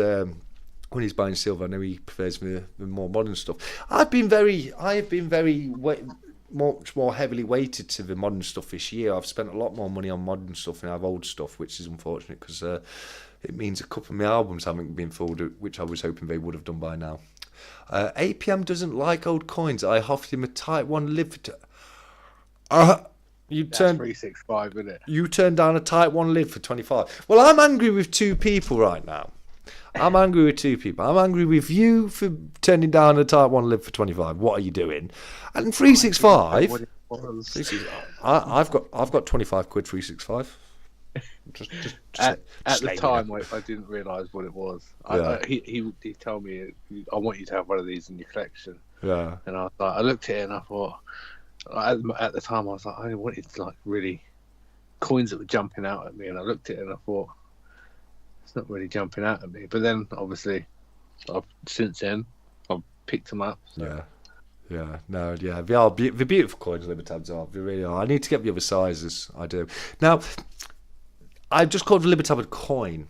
[SPEAKER 1] buying silver, I know he prefers the more modern stuff. I have been very much more heavily weighted to the modern stuff this year. I've spent a lot more money on modern stuff than I have old stuff, which is unfortunate, because it means a couple of my albums haven't been filled, which I was hoping they would have done by now. APM doesn't like old coins. I offered him a Type 1 live. That's
[SPEAKER 2] 365, isn't it?
[SPEAKER 1] You turned down a Type 1 live for 25. Well, I'm angry with two people right now. I'm angry with you for turning down a Type 1 live for 25. What are you doing? And 365. I've got 25 quid 365.
[SPEAKER 2] At the time, I didn't realise what it was. Yeah. He told me, I want you to have one of these in your collection.
[SPEAKER 1] Yeah.
[SPEAKER 2] And I looked at it and I thought, at the time I was like, I wanted really coins that were jumping out at me, and I looked at it and I thought, it's not really jumping out at me. But then, obviously, since then, I've picked them up. So.
[SPEAKER 1] Yeah. They are the beautiful coins, Libertabs are. They really are. I need to get the other sizes. I do. Now, I've just called the Libertab a coin.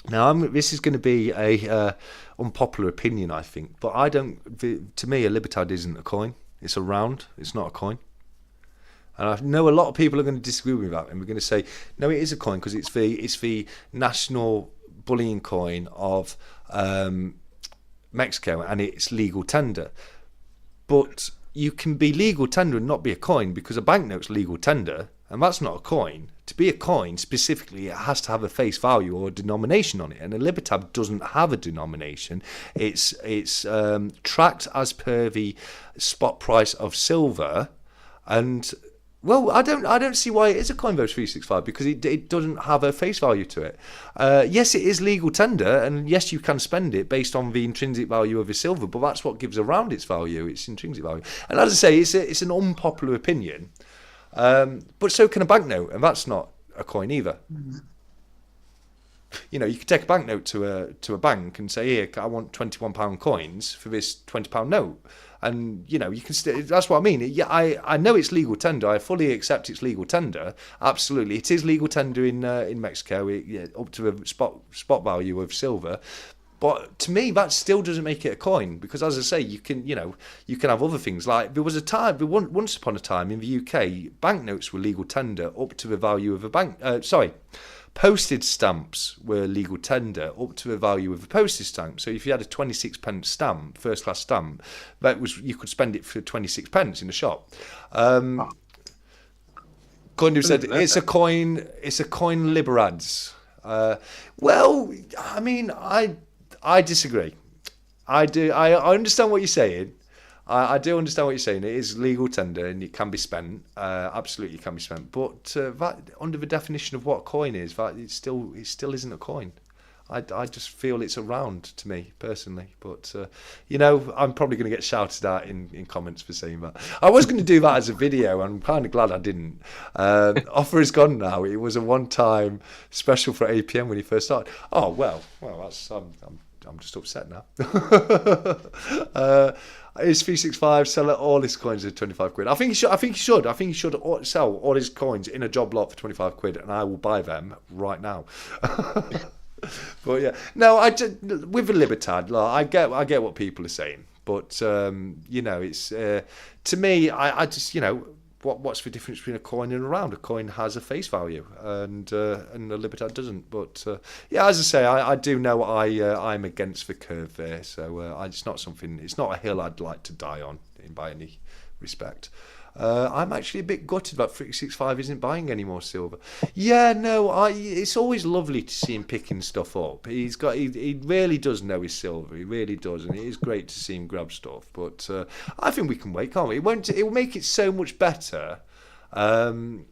[SPEAKER 1] Now, this is going to be a unpopular opinion, I think. But to me, a Libertad isn't a coin. It's a round. It's not a coin. And I know a lot of people are going to disagree with that, and we're going to say, no, it is a coin, because it's the national bullion coin of Mexico, and it's legal tender. But you can be legal tender and not be a coin, because a banknote's legal tender, and that's not a coin. To be a coin, specifically, it has to have a face value or a denomination on it, and a Libertad doesn't have a denomination. It's tracked as per the spot price of silver, and well, I don't see why it is a coin versus 365, because it doesn't have a face value to it. Yes, it is legal tender, and yes, you can spend it based on the intrinsic value of the silver, but that's what gives around its value, its intrinsic value. And as I say, it's an unpopular opinion. But so can a banknote, and that's not a coin either. You know, you could take a banknote to a bank and say, here, I want £21 coins for this £20 note. And, you know, you can that's what I mean. Yeah, I know it's legal tender. I fully accept it's legal tender. Absolutely. It is legal tender in Mexico, up to a spot value of silver. But to me, that still doesn't make it a coin, because, as I say, you can have other things. Like, there was a time, once upon a time in the UK, banknotes were legal tender up to the value of a postage stamps were legal tender up to the value of a postage stamp. So if you had a 26p stamp, first class stamp, you could spend it for 26p in a shop. Coin said it's a coin Liberads. Well, I mean, I disagree. I understand what you're saying. I do understand what you're saying. It is legal tender and it can be spent. Absolutely, can be spent. But that, under the definition of what a coin is, that it still isn't a coin. I just feel it's around to me personally. But I'm probably going to get shouted at in comments for saying that. I was going to do that as a video. I'm kind of glad I didn't. Offer is gone now. It was a one-time special for APM when he first started. Oh well, that's I'm just upset now. Is 365 sell all his coins at 25 quid? I think he should sell all his coins in a job lot for 25 quid, and I will buy them right now. But yeah, no, with the Libertad, like, I get what people are saying, but it's to me, I just what's the difference between a coin and a round? A coin has a face value, and the Libertad doesn't. But as I say, I do know I'm against the curve there. So it's not a hill I'd like to die on by any respect. I'm actually a bit gutted that 365 isn't buying any more silver. Yeah, no, it's always lovely to see him picking stuff up. He really does know his silver. He really does, and it is great to see him grab stuff. But I think we can wait, can't we? It will make it so much better when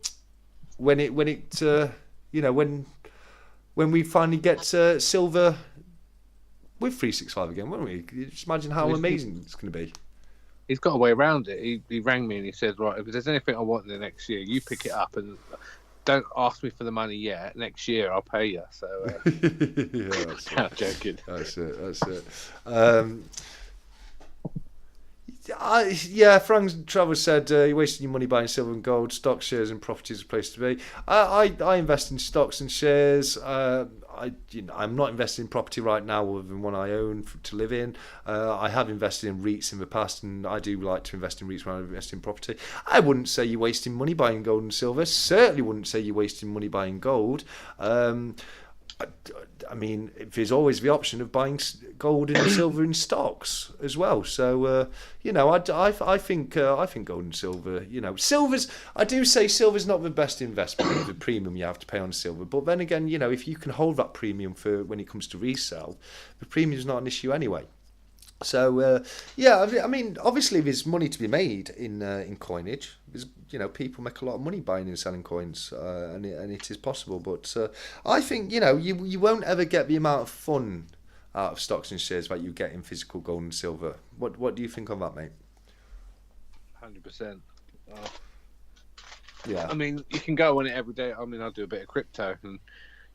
[SPEAKER 1] we finally get silver with 365 again, won't we? Just imagine how amazing it's going to be.
[SPEAKER 2] He's got a way around it. He rang me and he said, right, if there's anything I want in the next year, you pick it up and don't ask me for the money yet. Next year I'll pay you. So
[SPEAKER 1] yeah, that's
[SPEAKER 2] I'm joking.
[SPEAKER 1] That's it. Frank Travers said you're wasting your money buying silver and gold. Stocks, shares, and property is a place to be. I invest in stocks and shares. I'm not investing in property right now other than one I own to live in. I have invested in REITs in the past, and I do like to invest in REITs when I invest in property. I wouldn't say you're wasting money buying gold and silver. Certainly wouldn't say you're wasting money buying gold. I mean, there's always the option of buying gold and silver in stocks as well. So, I think gold and silver, I do say silver's not the best investment, the premium you have to pay on silver. But then again, if you can hold that premium for when it comes to resell, the premium's not an issue anyway. So, I mean, obviously there's money to be made in coinage. There's, people make a lot of money buying and selling coins, and it is possible. But I think, you won't ever get the amount of fun out of stocks and shares that you get in physical gold and silver. What do you think on that, mate?
[SPEAKER 2] 100%.
[SPEAKER 1] Yeah.
[SPEAKER 2] I mean, you can go on it every day. I mean, I do a bit of crypto, and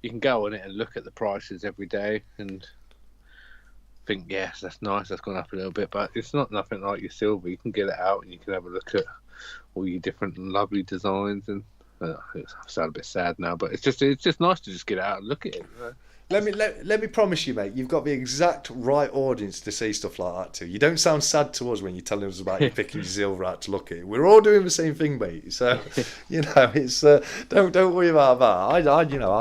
[SPEAKER 2] you can go on it and look at the prices every day and think, yes, that's nice, that's gone up a little bit, but it's not nothing like your silver. You can get it out and you can have a look at all your different lovely designs, and I sound a bit sad now, but it's just nice to just get out and look at it.
[SPEAKER 1] Let me promise you, mate, you've got the exact right audience to say stuff like that to. You don't sound sad to us when you're telling us about you picking your silver out to look at it. We're all doing the same thing, mate. So, it's don't worry about that. I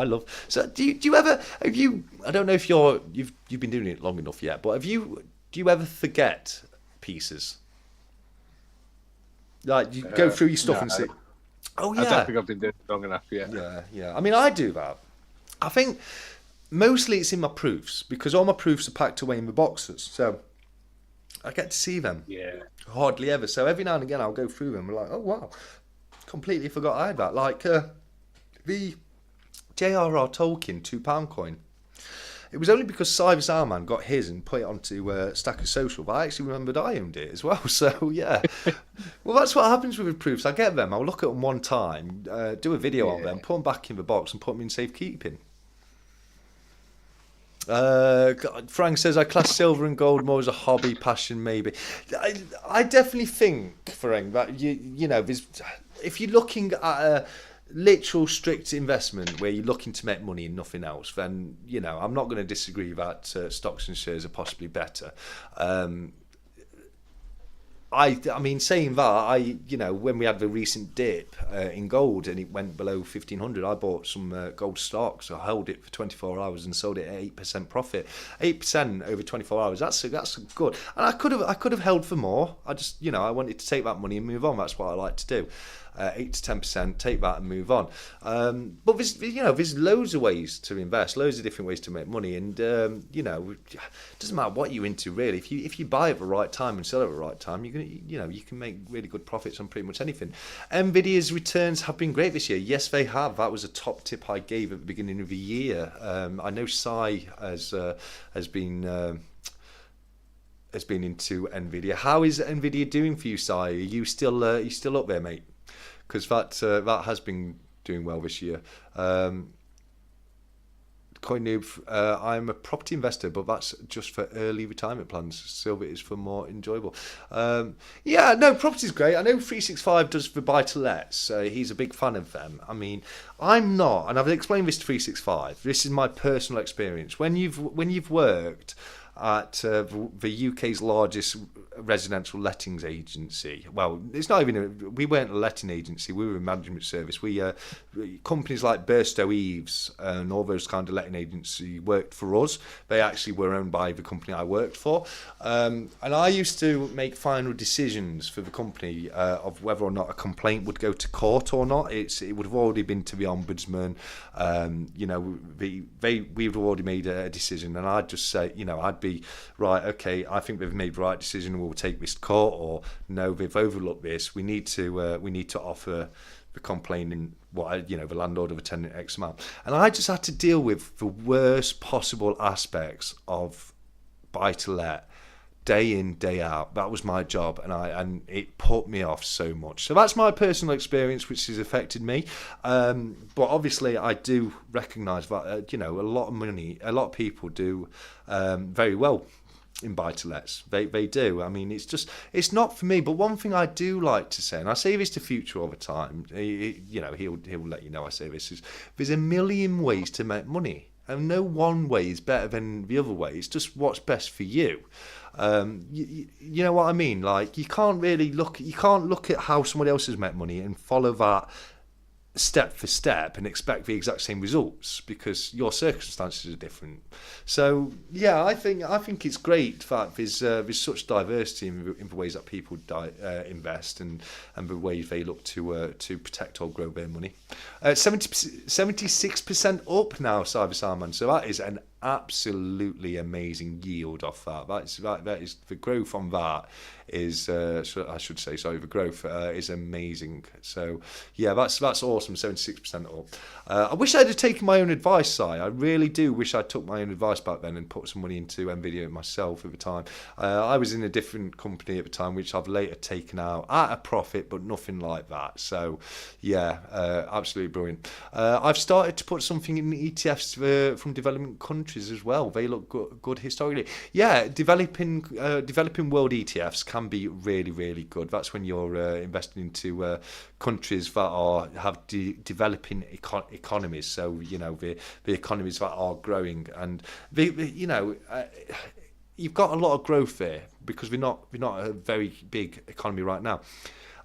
[SPEAKER 1] love. So, do you ever I don't know if you've been doing it long enough yet, but do you ever forget pieces? Like you go through your stuff and see. Oh
[SPEAKER 2] I don't
[SPEAKER 1] yeah,
[SPEAKER 2] think I've been doing it long enough yet.
[SPEAKER 1] yeah. I mean, I do that. I think mostly it's in my proofs because all my proofs are packed away in the boxes, so I get to see them
[SPEAKER 2] Yeah.
[SPEAKER 1] hardly ever. So every now and again, I'll go through them and be like, oh wow, completely forgot I had that. Like the J.R.R. Tolkien £2 coin. It was only because Cyrus Arman got his and put it onto Stacker Social, but I actually remembered I owned it as well. So yeah, well that's what happens with the proofs. I get them, I'll look at them one time, do a video on them, put them back in the box, and put them in safekeeping. Frank says I class silver and gold more as a hobby, passion, maybe. I definitely think, Frank, that you know, if you're looking at a literal strict investment where you're looking to make money and nothing else, then you know I'm not going to disagree that stocks and shares are possibly better. I mean, saying that, you know, when we had the recent dip in gold and it went below 1,500, I bought some gold stocks. I held it for 24 hours and sold it at 8% profit. 8% over 24 hours. That's good. And I could have held for more. I just, you know, I wanted to take that money and move on. That's what I like to do. 8 to 10%, take that and move on. But there's loads of ways to invest, loads of different ways to make money, and you know, it doesn't matter what you're into really. If you buy at the right time and sell at the right time, you can make really good profits on pretty much anything. Nvidia's returns have been great this year. Yes, they have. That was a top tip I gave at the beginning of the year. I know Sai has been into Nvidia. How is Nvidia doing for you, Sai? Are you still up there, mate? Because that has been doing well this year. Coin Noob, I'm a property investor, but that's just for early retirement plans. Silver is for more enjoyable. Yeah, no, property's great. I know 365 does the buy-to-lets. He's a big fan of them. I mean, I'm not, and I've explained this to 365. This is my personal experience. When you've worked at the UK's largest residential lettings agency. Well, it's not even we weren't a letting agency, we were a management service. We companies like Burstow Eaves and all those kind of letting agencies worked for us. They actually were owned by the company I worked for, and I used to make final decisions for the company of whether or not a complaint would go to court or not. It would have already been to the ombudsman. You know, we would have already made a decision, and I'd just say, you know, I'd be right, okay, I think they've made the right decision, we'll take this to court, or no, they've overlooked this, we need to offer the complaining the landlord of a tenant X amount. And I just had to deal with the worst possible aspects of buy-to-let day in, day out. That was my job, and it put me off so much. So that's my personal experience, which has affected me. But obviously, I do recognise that a lot of people do very well in buy-to-lets. They do. I mean, it's not for me. But one thing I do like to say, and I say this to Future all the time, he'll let you know I say this, is there's a million ways to make money. And no one way is better than the other way. It's just what's best for you. You know what I mean? Like, you can't look at how somebody else has made money and follow that step for step and expect the exact same results, because your circumstances are different. So yeah, I think it's great that there's such diversity in the ways that people invest and the ways they look to protect or grow their money. 76% up now, Cyrus Arman. So that is an absolutely amazing yield off that. That is the growth on that is the growth is amazing. So yeah, that's awesome. 76% up. I wish I'd have taken my own advice, Si. I really do wish I took my own advice back then and put some money into Nvidia myself at the time. I was in a different company at the time, which I've later taken out at a profit, but nothing like that. So yeah, absolutely brilliant. I've started to put something in ETFs from developing countries as well. They look good historically. Yeah, developing world ETFs can be really, really good. That's when you're investing into countries that have developing economies. So the economies that are growing, and you've got a lot of growth there because we're not a very big economy right now.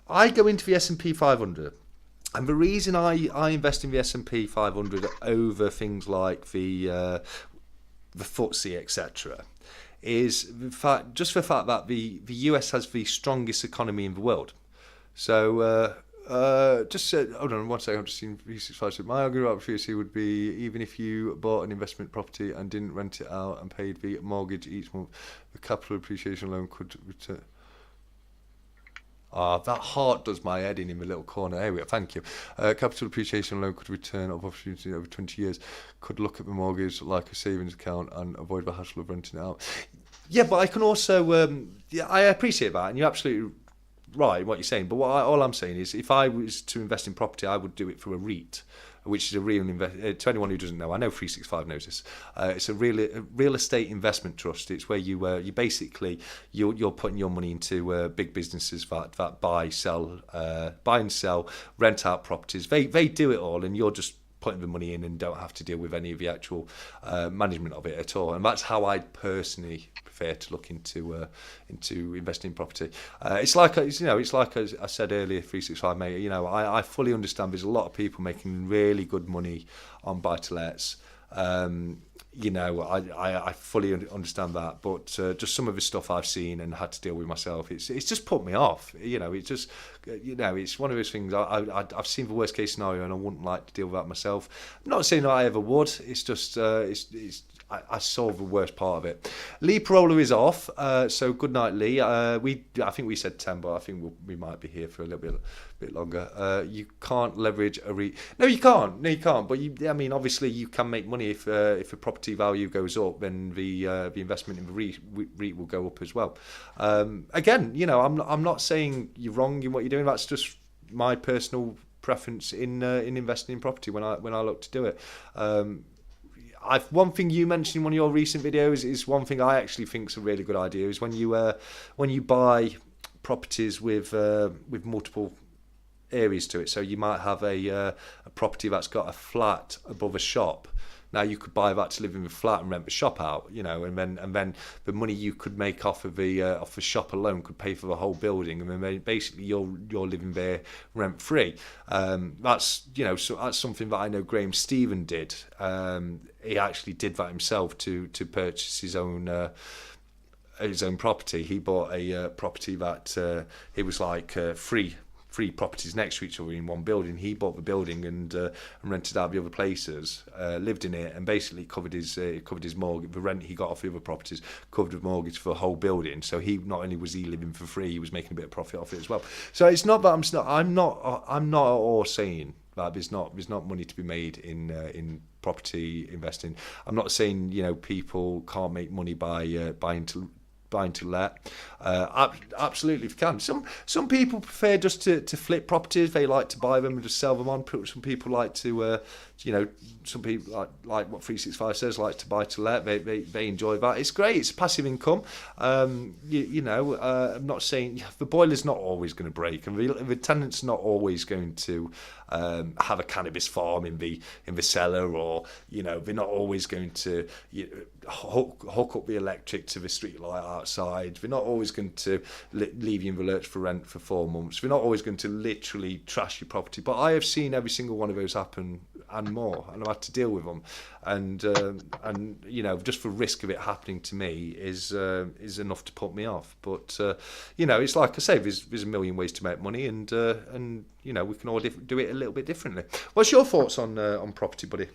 [SPEAKER 1] I go into the S&P 500. And the reason I invest in the S&P 500 over things like the FTSE, etc., is the fact that the US has the strongest economy in the world. So Just said, hold on one second, I've just seen V65. So my argument about VC would be, even if you bought an investment property and didn't rent it out and paid the mortgage each month, the capital appreciation loan could return. That heart does my head in the little corner. Here we go, thank you. Capital appreciation loan could return of opportunity over 20 years. Could look at the mortgage like a savings account and avoid the hassle of renting it out. Yeah, but I can also, I appreciate that, and you're absolutely right what you're saying, but all I'm saying is if I was to invest in property, I would do it through a REIT, which is a real to anyone who doesn't know, I know 365 knows this. It's a real estate investment trust. It's where you basically you're putting your money into big businesses that buy and sell, rent out properties. They do it all, and you're just putting the money in and don't have to deal with any of the actual management of it at all. And that's how I personally prefer to look into investing in property. It's like I said earlier, 365 mate. I fully understand. There's a lot of people making really good money on buy-to-lets. I fully understand that, but just some of the stuff I've seen and had to deal with myself, it's just put me off. It's one of those things. I've seen the worst case scenario, and I wouldn't like to deal with that myself. I'm not saying that I ever would. It's just I saw the worst part of it. Lee Parola is off, so good night, Lee. I think we said 10, but I think we might be here for a little bit longer. You can't leverage a REIT. No, you can't. But obviously you can make money if a property value goes up, then the investment in the REIT will go up as well. Again, I'm not saying you're wrong in what you're doing. That's just my personal preference in investing in property when I look to do it. One thing you mentioned in one of your recent videos is one thing I actually think is a really good idea, is when you buy properties with multiple areas to it. So you might have a property that's got a flat above a shop. Now you could buy that to live in the flat and rent the shop out, and then the money you could make off the shop alone could pay for the whole building, and then basically you're living there rent free. That's something that I know Graham Stephen did. He actually did that himself to purchase his own property. He bought a property that it was like three properties next to each other in one building. He bought the building and rented out the other places, lived in it, and basically covered his mortgage. The rent he got off the other properties covered the mortgage for the whole building. So he not only was he living for free, he was making a bit of profit off it as well. So it's not that I'm not at all saying that there's not money to be made in property investing. I'm not saying people can't make money by buying to let. Absolutely, if you can. Some people prefer just to flip properties. They like to buy them and just sell them on. Some people like to, some people like what 365 says, like to buy to let. They enjoy that. It's great. It's passive income. I'm not saying the boiler's not always going to break, and the tenant's not always going to have a cannabis farm in the cellar, or they're not always going to hook up the electric to the street light outside. They're not always going to leave you in the lurch for rent for 4 months. They're not always going to literally trash your property. But I have seen every single one of those happen and more, and I've had to deal with them. And just the risk of it happening to me is enough to put me off. But it's like I say, there's a million ways to make money, and we can all do it a little bit differently. What's your thoughts on property, buddy?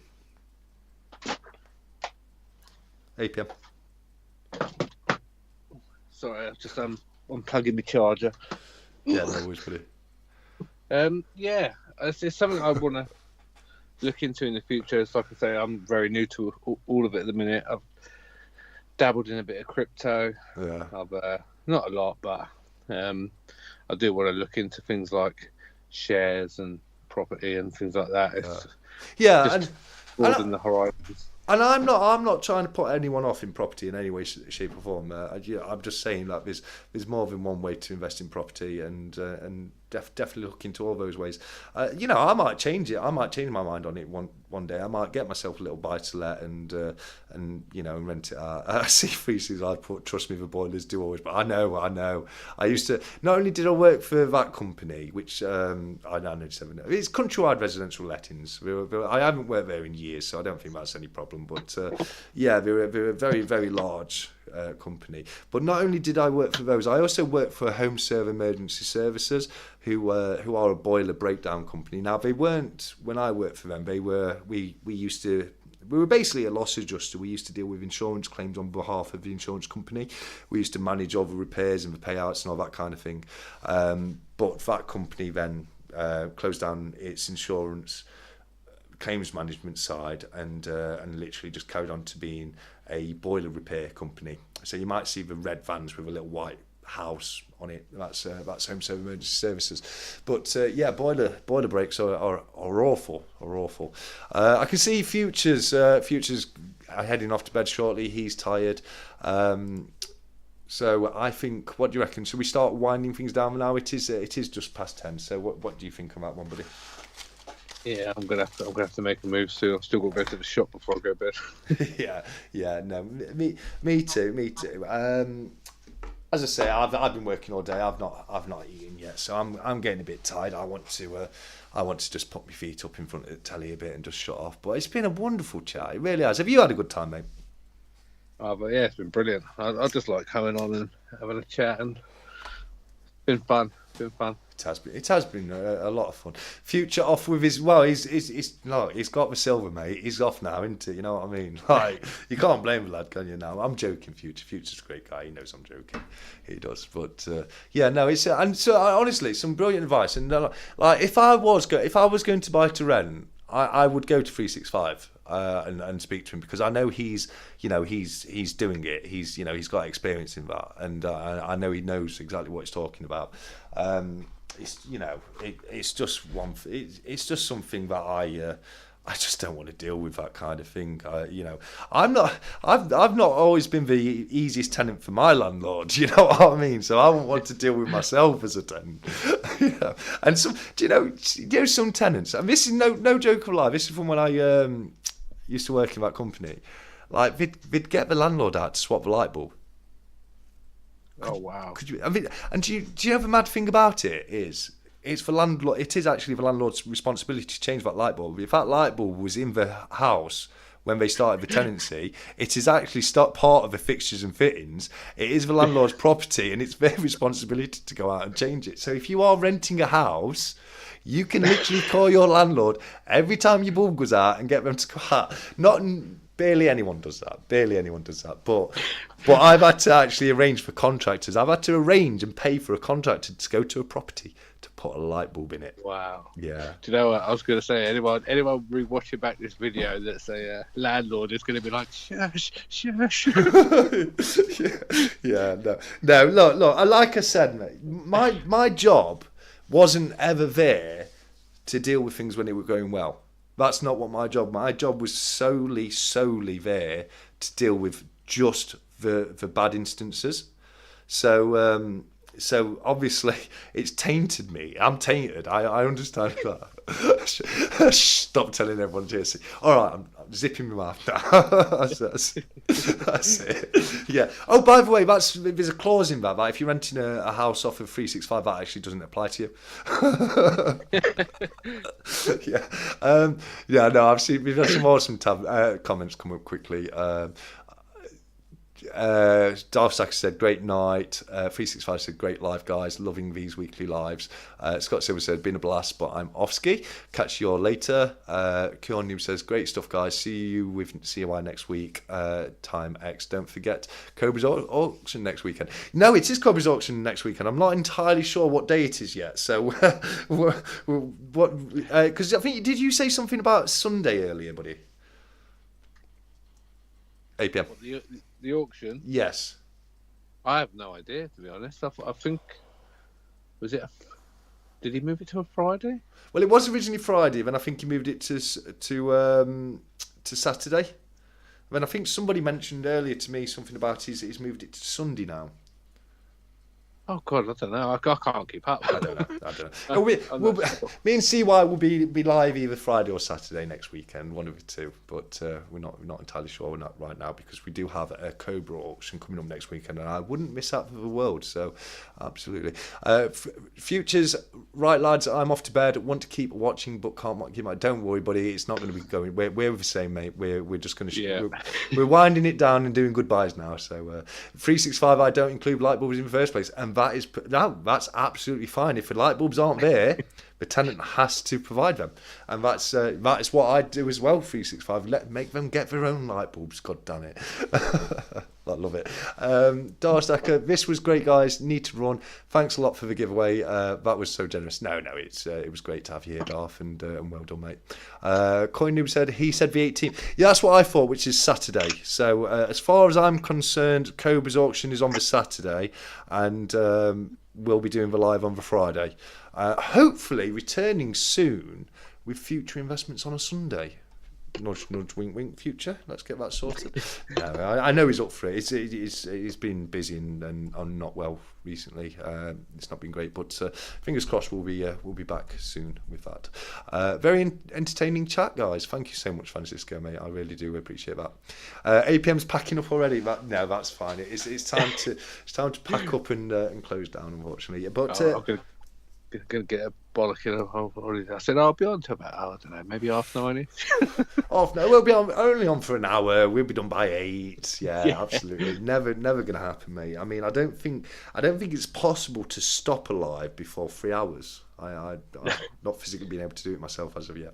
[SPEAKER 1] APM.
[SPEAKER 2] Sorry, I was just unplugging the charger.
[SPEAKER 1] Yeah, no worries, buddy.
[SPEAKER 2] It's something I want to look into in the future. It's like I say, I'm very new to all of it at the minute. I've dabbled in a bit of crypto.
[SPEAKER 1] Yeah.
[SPEAKER 2] I've not a lot, but I do want to look into things like shares and property and things like that. It's just broaden the horizons.
[SPEAKER 1] And I'm not trying to put anyone off in property in any way, shape, or form. I'm just saying that there's more than one way to invest in property, and definitely look into all those ways. I might change it. I might change my mind on it one day. I might get myself a little buy to let and rent it out. I see faces I put. Trust me, the boilers do always. But I know. I used to. Not only did I work for that company, which I know it's Countrywide Residential Lettings. I haven't worked there in years, so I don't think that's any problem. But they're a very, very large company. But not only did I work for those, I also worked for Home Serve Emergency Services, who are a boiler breakdown company. Now, they weren't, when I worked for them, we were basically a loss adjuster. We used to deal with insurance claims on behalf of the insurance company. We used to manage all the repairs and the payouts and all that kind of thing. But that company then closed down its insurance claims management side and literally just carried on to being a boiler repair company. So you might see the red vans with a little white house on it. That's Home Serve Emergency Services. But boiler breaks are awful. I can see Futures heading off to bed shortly. He's tired. So I think, what do you reckon? Should we start winding things down now? It is just past 10. So what do you think on that one, buddy?
[SPEAKER 2] Yeah, I'm gonna have to make a move soon. I've still got to go to the shop before I go to bed.
[SPEAKER 1] No, me too. As I say, I've been working all day. I've not eaten yet, so I'm getting a bit tired. I want to just put my feet up in front of the telly a bit and just shut off. But it's been a wonderful chat. It really has. Have you had a good time, mate?
[SPEAKER 2] Oh, but yeah, it's been brilliant. I just like coming on and having a chat, and it's been fun. It
[SPEAKER 1] has been a lot of fun. Future off with his, well, he's got the silver, mate. He's off now, isn't he? You know what I mean? Like, you can't blame the lad, can you? Now I'm joking. Future's a great guy. He knows I'm joking. He does. But it's and so honestly, some brilliant advice. And like, if I was going to buy to rent, I would go to 365 and speak to him, because I know he's doing it. He's got experience in that, and I know he knows exactly what he's talking about. It's just something that I just don't want to deal with, that kind of thing. I've not always been the easiest tenant for my landlord. You know what I mean? So I won't want to deal with myself as a tenant. And some, some tenants, and this is no joke of lie. This is from when I used to work in that company. Like, they'd get the landlord out to swap the light bulb.
[SPEAKER 2] Oh wow!
[SPEAKER 1] Could you? I mean, and do you know the mad thing about it is? It's the landlord. It is actually the landlord's responsibility to change that light bulb. If that light bulb was in the house when they started the tenancy, it is actually part of the fixtures and fittings. It is the landlord's property, and it's their responsibility to go out and change it. So if you are renting a house, you can literally call your landlord every time your bulb goes out and get them to go out. Barely anyone does that. But I've had to actually arrange for contractors. I've had to arrange and pay for a contractor to go to a property to put a light bulb in it.
[SPEAKER 2] Wow.
[SPEAKER 1] Yeah.
[SPEAKER 2] Do you know what I was going to say? Anyone watching back this video that's a landlord is going to be like, shush.
[SPEAKER 1] No. Look. Like I said, mate, my job wasn't ever there to deal with things when they were going well. That's not what my job. My job was solely there to deal with just the bad instances. So obviously it's tainted me. I'm tainted. I understand that. Stop telling everyone to see. All right, I'm zipping my mouth now. that's it. Yeah. Oh, by the way, there's a clause in that if you're renting a house off of 365, that actually doesn't apply to you. We've had some awesome comments come up quickly. Darfsack said great night. 365 said great live, guys, loving these weekly lives. Scott Silver said been a blast, but I'm off ski, catch you all later. Kieran Noob says great stuff, guys, see you with COI next week. Time X, don't forget Cobra's auction next weekend. No, it is Cobra's auction next weekend. I'm not entirely sure what day it is yet, so what because I think, did you say something about Sunday earlier, buddy? 8 p.m.
[SPEAKER 2] The auction?
[SPEAKER 1] Yes.
[SPEAKER 2] I have no idea, to be honest. I think, did he move it to a Friday?
[SPEAKER 1] Well, it was originally Friday, then I think he moved it to Saturday. Then I think somebody mentioned earlier to me something about he's moved it to Sunday now.
[SPEAKER 2] Oh God, I don't know. I can't keep up.
[SPEAKER 1] I don't know. Me and CY will be live either Friday or Saturday next weekend, one of the two. But we're not entirely sure. We're not right now because we do have a Cobra auction coming up next weekend, and I wouldn't miss that for the world. So, absolutely. Futures, right, lads. I'm off to bed. Want to keep watching, but can't keep. Don't worry, buddy. It's not going to be going. We're the same, mate. We're just going to. We're winding it down and doing goodbyes now. So 365. I don't include light bulbs in the first place, and that's absolutely fine. If the light bulbs aren't there, the tenant has to provide them, and that's what I do as well. 365, make them get their own light bulbs. God damn it, I love it. Darstacker, this was great, guys. Need to run. Thanks a lot for the giveaway. That was so generous. No, it was great to have you here, Darth, and well done, mate. Coin Noob said he said the 18th. Yeah, that's what I thought, which is Saturday. So as far as I'm concerned, Cobra's auction is on the Saturday, and we'll be doing the live on the Friday. Hopefully returning soon with future investments on a Sunday. Nudge, nudge, wink, wink, future. Let's get that sorted. No, I know he's up for it. He's been busy and not well recently. It's not been great, but fingers crossed we'll be back soon with that. Very entertaining chat, guys. Thank you so much, Francisco, mate. I really do appreciate that. APM's packing up already. No, that's fine. It's time to pack up and close down, unfortunately. But
[SPEAKER 2] I'm gonna get a bollocking. I said I'll be on to about, I don't know, maybe 9:30.
[SPEAKER 1] No, we'll be only on for an hour. We'll be done by 8. Yeah, absolutely. Never gonna happen, mate. I mean, I don't think it's possible to stop a live before 3 hours. I'm not physically being able to do it myself as of yet.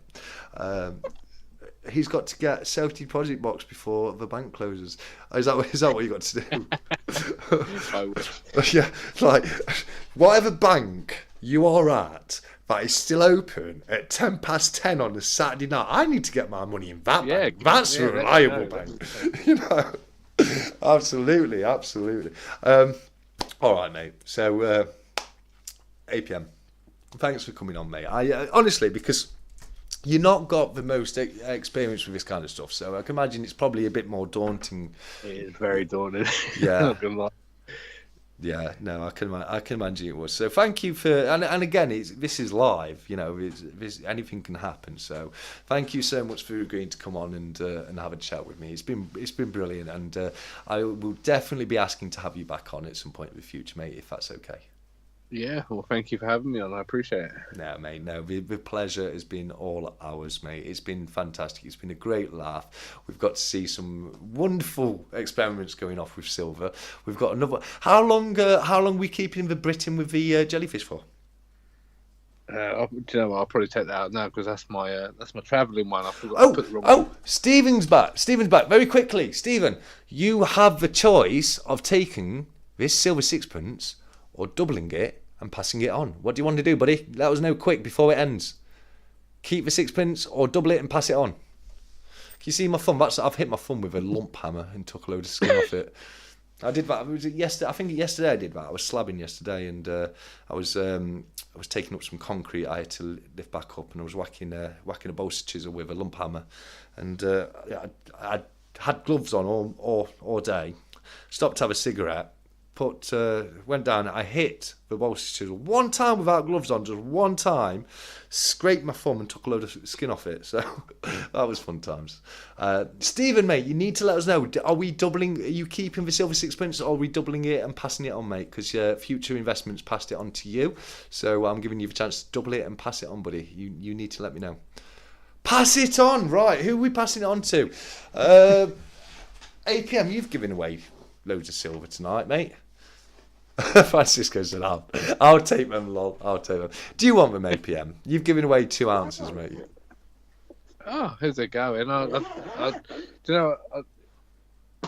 [SPEAKER 1] He's got to get safety deposit box before the bank closes. Is that what you got to do?
[SPEAKER 2] I wish.
[SPEAKER 1] Yeah, like whatever bank you are at that is still open at 10:10 on a Saturday night, I need to get my money in that bank. That's a reliable bank. You know, absolutely. All right, mate. So, APM, thanks for coming on, mate. I honestly, because you're not got the most experience with this kind of stuff, so I can imagine it's probably a bit more daunting.
[SPEAKER 2] It is very daunting.
[SPEAKER 1] Yeah.
[SPEAKER 2] Not gonna lie.
[SPEAKER 1] Yeah, no, I can imagine it was. So thank you for, and again, this is live. You know, anything can happen. So thank you so much for agreeing to come on and have a chat with me. It's been brilliant, and I will definitely be asking to have you back on at some point in the future, mate, if that's okay.
[SPEAKER 2] Yeah, well, thank you for having me on. I appreciate it.
[SPEAKER 1] No, mate, no. The pleasure has been all ours, mate. It's been fantastic. It's been a great laugh. We've got to see some wonderful experiments going off with silver. We've got another. How long are we keeping the Britain with the jellyfish for?
[SPEAKER 2] Do you know what? I'll probably take that out now because that's my travelling one. I forgot to put the wrong one.
[SPEAKER 1] Stephen's back. Very quickly, Stephen, you have the choice of taking this silver sixpence or doubling it and passing it on. What do you want to do, buddy? Let us know quick before it ends. Keep the sixpence or double it and pass it on. Can you see my thumb? I've hit my thumb with a lump hammer and took a load of skin off it. I did that. Was it yesterday? I think yesterday I did that. I was slabbing yesterday, and I was taking up some concrete. I had to lift back up, and I was whacking a bolster chisel with a lump hammer, and I had gloves on all day. Stopped to have a cigarette. Went down. I hit the bolster chisel one time without gloves on, just one time. Scraped my thumb and took a load of skin off it. So that was fun times. Stephen, mate, you need to let us know. Are you keeping the silver sixpence, or are we doubling it and passing it on, mate? Because future investments passed it on to you. So I'm giving you the chance to double it and pass it on, buddy. You need to let me know. Pass it on, right? Who are we passing it on to? APM, you've given away loads of silver tonight, mate. Francisco said, I'll take them, lol. I'll take them. Do you want them, APM? You've given away 2 ounces, mate.
[SPEAKER 2] Oh, here's it going. Do you know,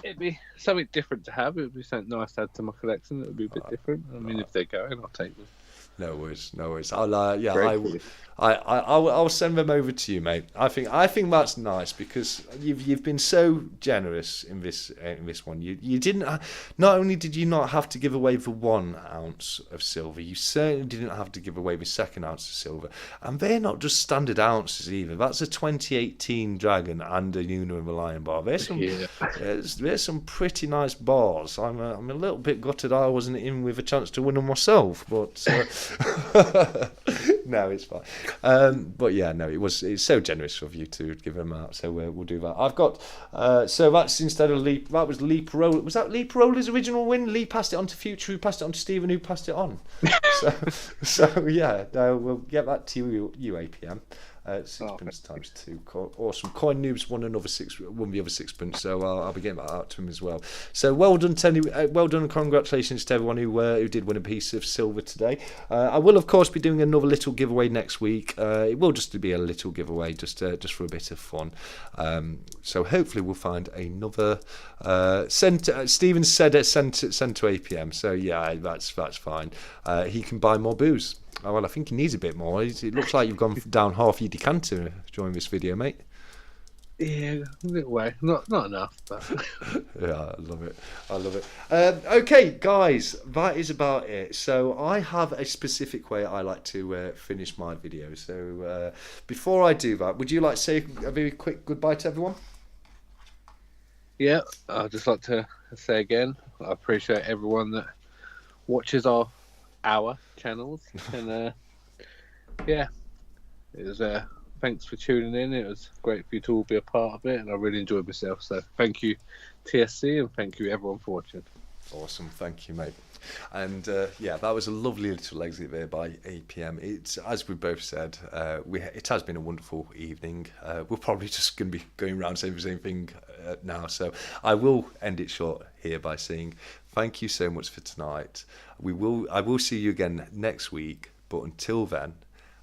[SPEAKER 2] it'd be something different to have. It would be something nice to add to my collection. It would be a bit different. I mean, if they're going, I'll take them.
[SPEAKER 1] No worries, no worries. I'll
[SPEAKER 2] Gratefully.
[SPEAKER 1] I'll send them over to you, mate. I think that's nice because you've been so generous in this one. You didn't not only did you not have to give away the 1 ounce of silver, you certainly didn't have to give away the 2 ounce of silver, and they're not just standard ounces either. That's a 2018 Dragon and a Una and the Lion bar. There's some pretty nice bars. I'm a little bit gutted I wasn't in with a chance to win them myself, but. No, it's fine. But yeah, no, it's so generous of you to give them out. So we'll do that. I've got so that's instead of Lee. That was Lee Parola. Was that Lee Parola's original win? Lee passed it on to Future, who passed it on to Stephen, who passed it on. so yeah, no, we'll get that to you APM. Sixpence times 2. Awesome. Coin Noobs won the other sixpence, so I'll be getting that out to him as well. So well done, Tenny. Well done, and congratulations to everyone who did win a piece of silver today. I will, of course, be doing another little giveaway next week. It will just be a little giveaway, just for a bit of fun. So hopefully we'll find another. Stephen said sent to APM. So yeah, that's fine. He can buy more booze. Oh, well, I think he needs a bit more. It looks like you've gone down half your decanter during this video, mate.
[SPEAKER 2] Yeah, a little way. Not enough, but...
[SPEAKER 1] Yeah, I love it. Okay, guys, that is about it. So I have a specific way I like to finish my videos. So before I do that, would you like to say a very quick goodbye to everyone?
[SPEAKER 2] Yeah, I'd just like to say again, I appreciate everyone that watches our channels, and yeah, it was thanks for tuning in. It was great for you to all be a part of it, and I really enjoyed myself. So thank you, TSC, and thank you everyone for watching.
[SPEAKER 1] Awesome, thank you, mate. And yeah, that was a lovely little exit there by APM. It's, as we both said, it has been a wonderful evening. We're probably just going to be going around saying the same thing now, so I will end it short here by saying thank you so much for tonight. I will see you again next week, but until then,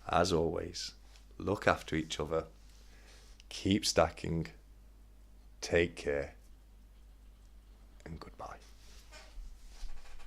[SPEAKER 1] as always, look after each other, keep stacking, take care.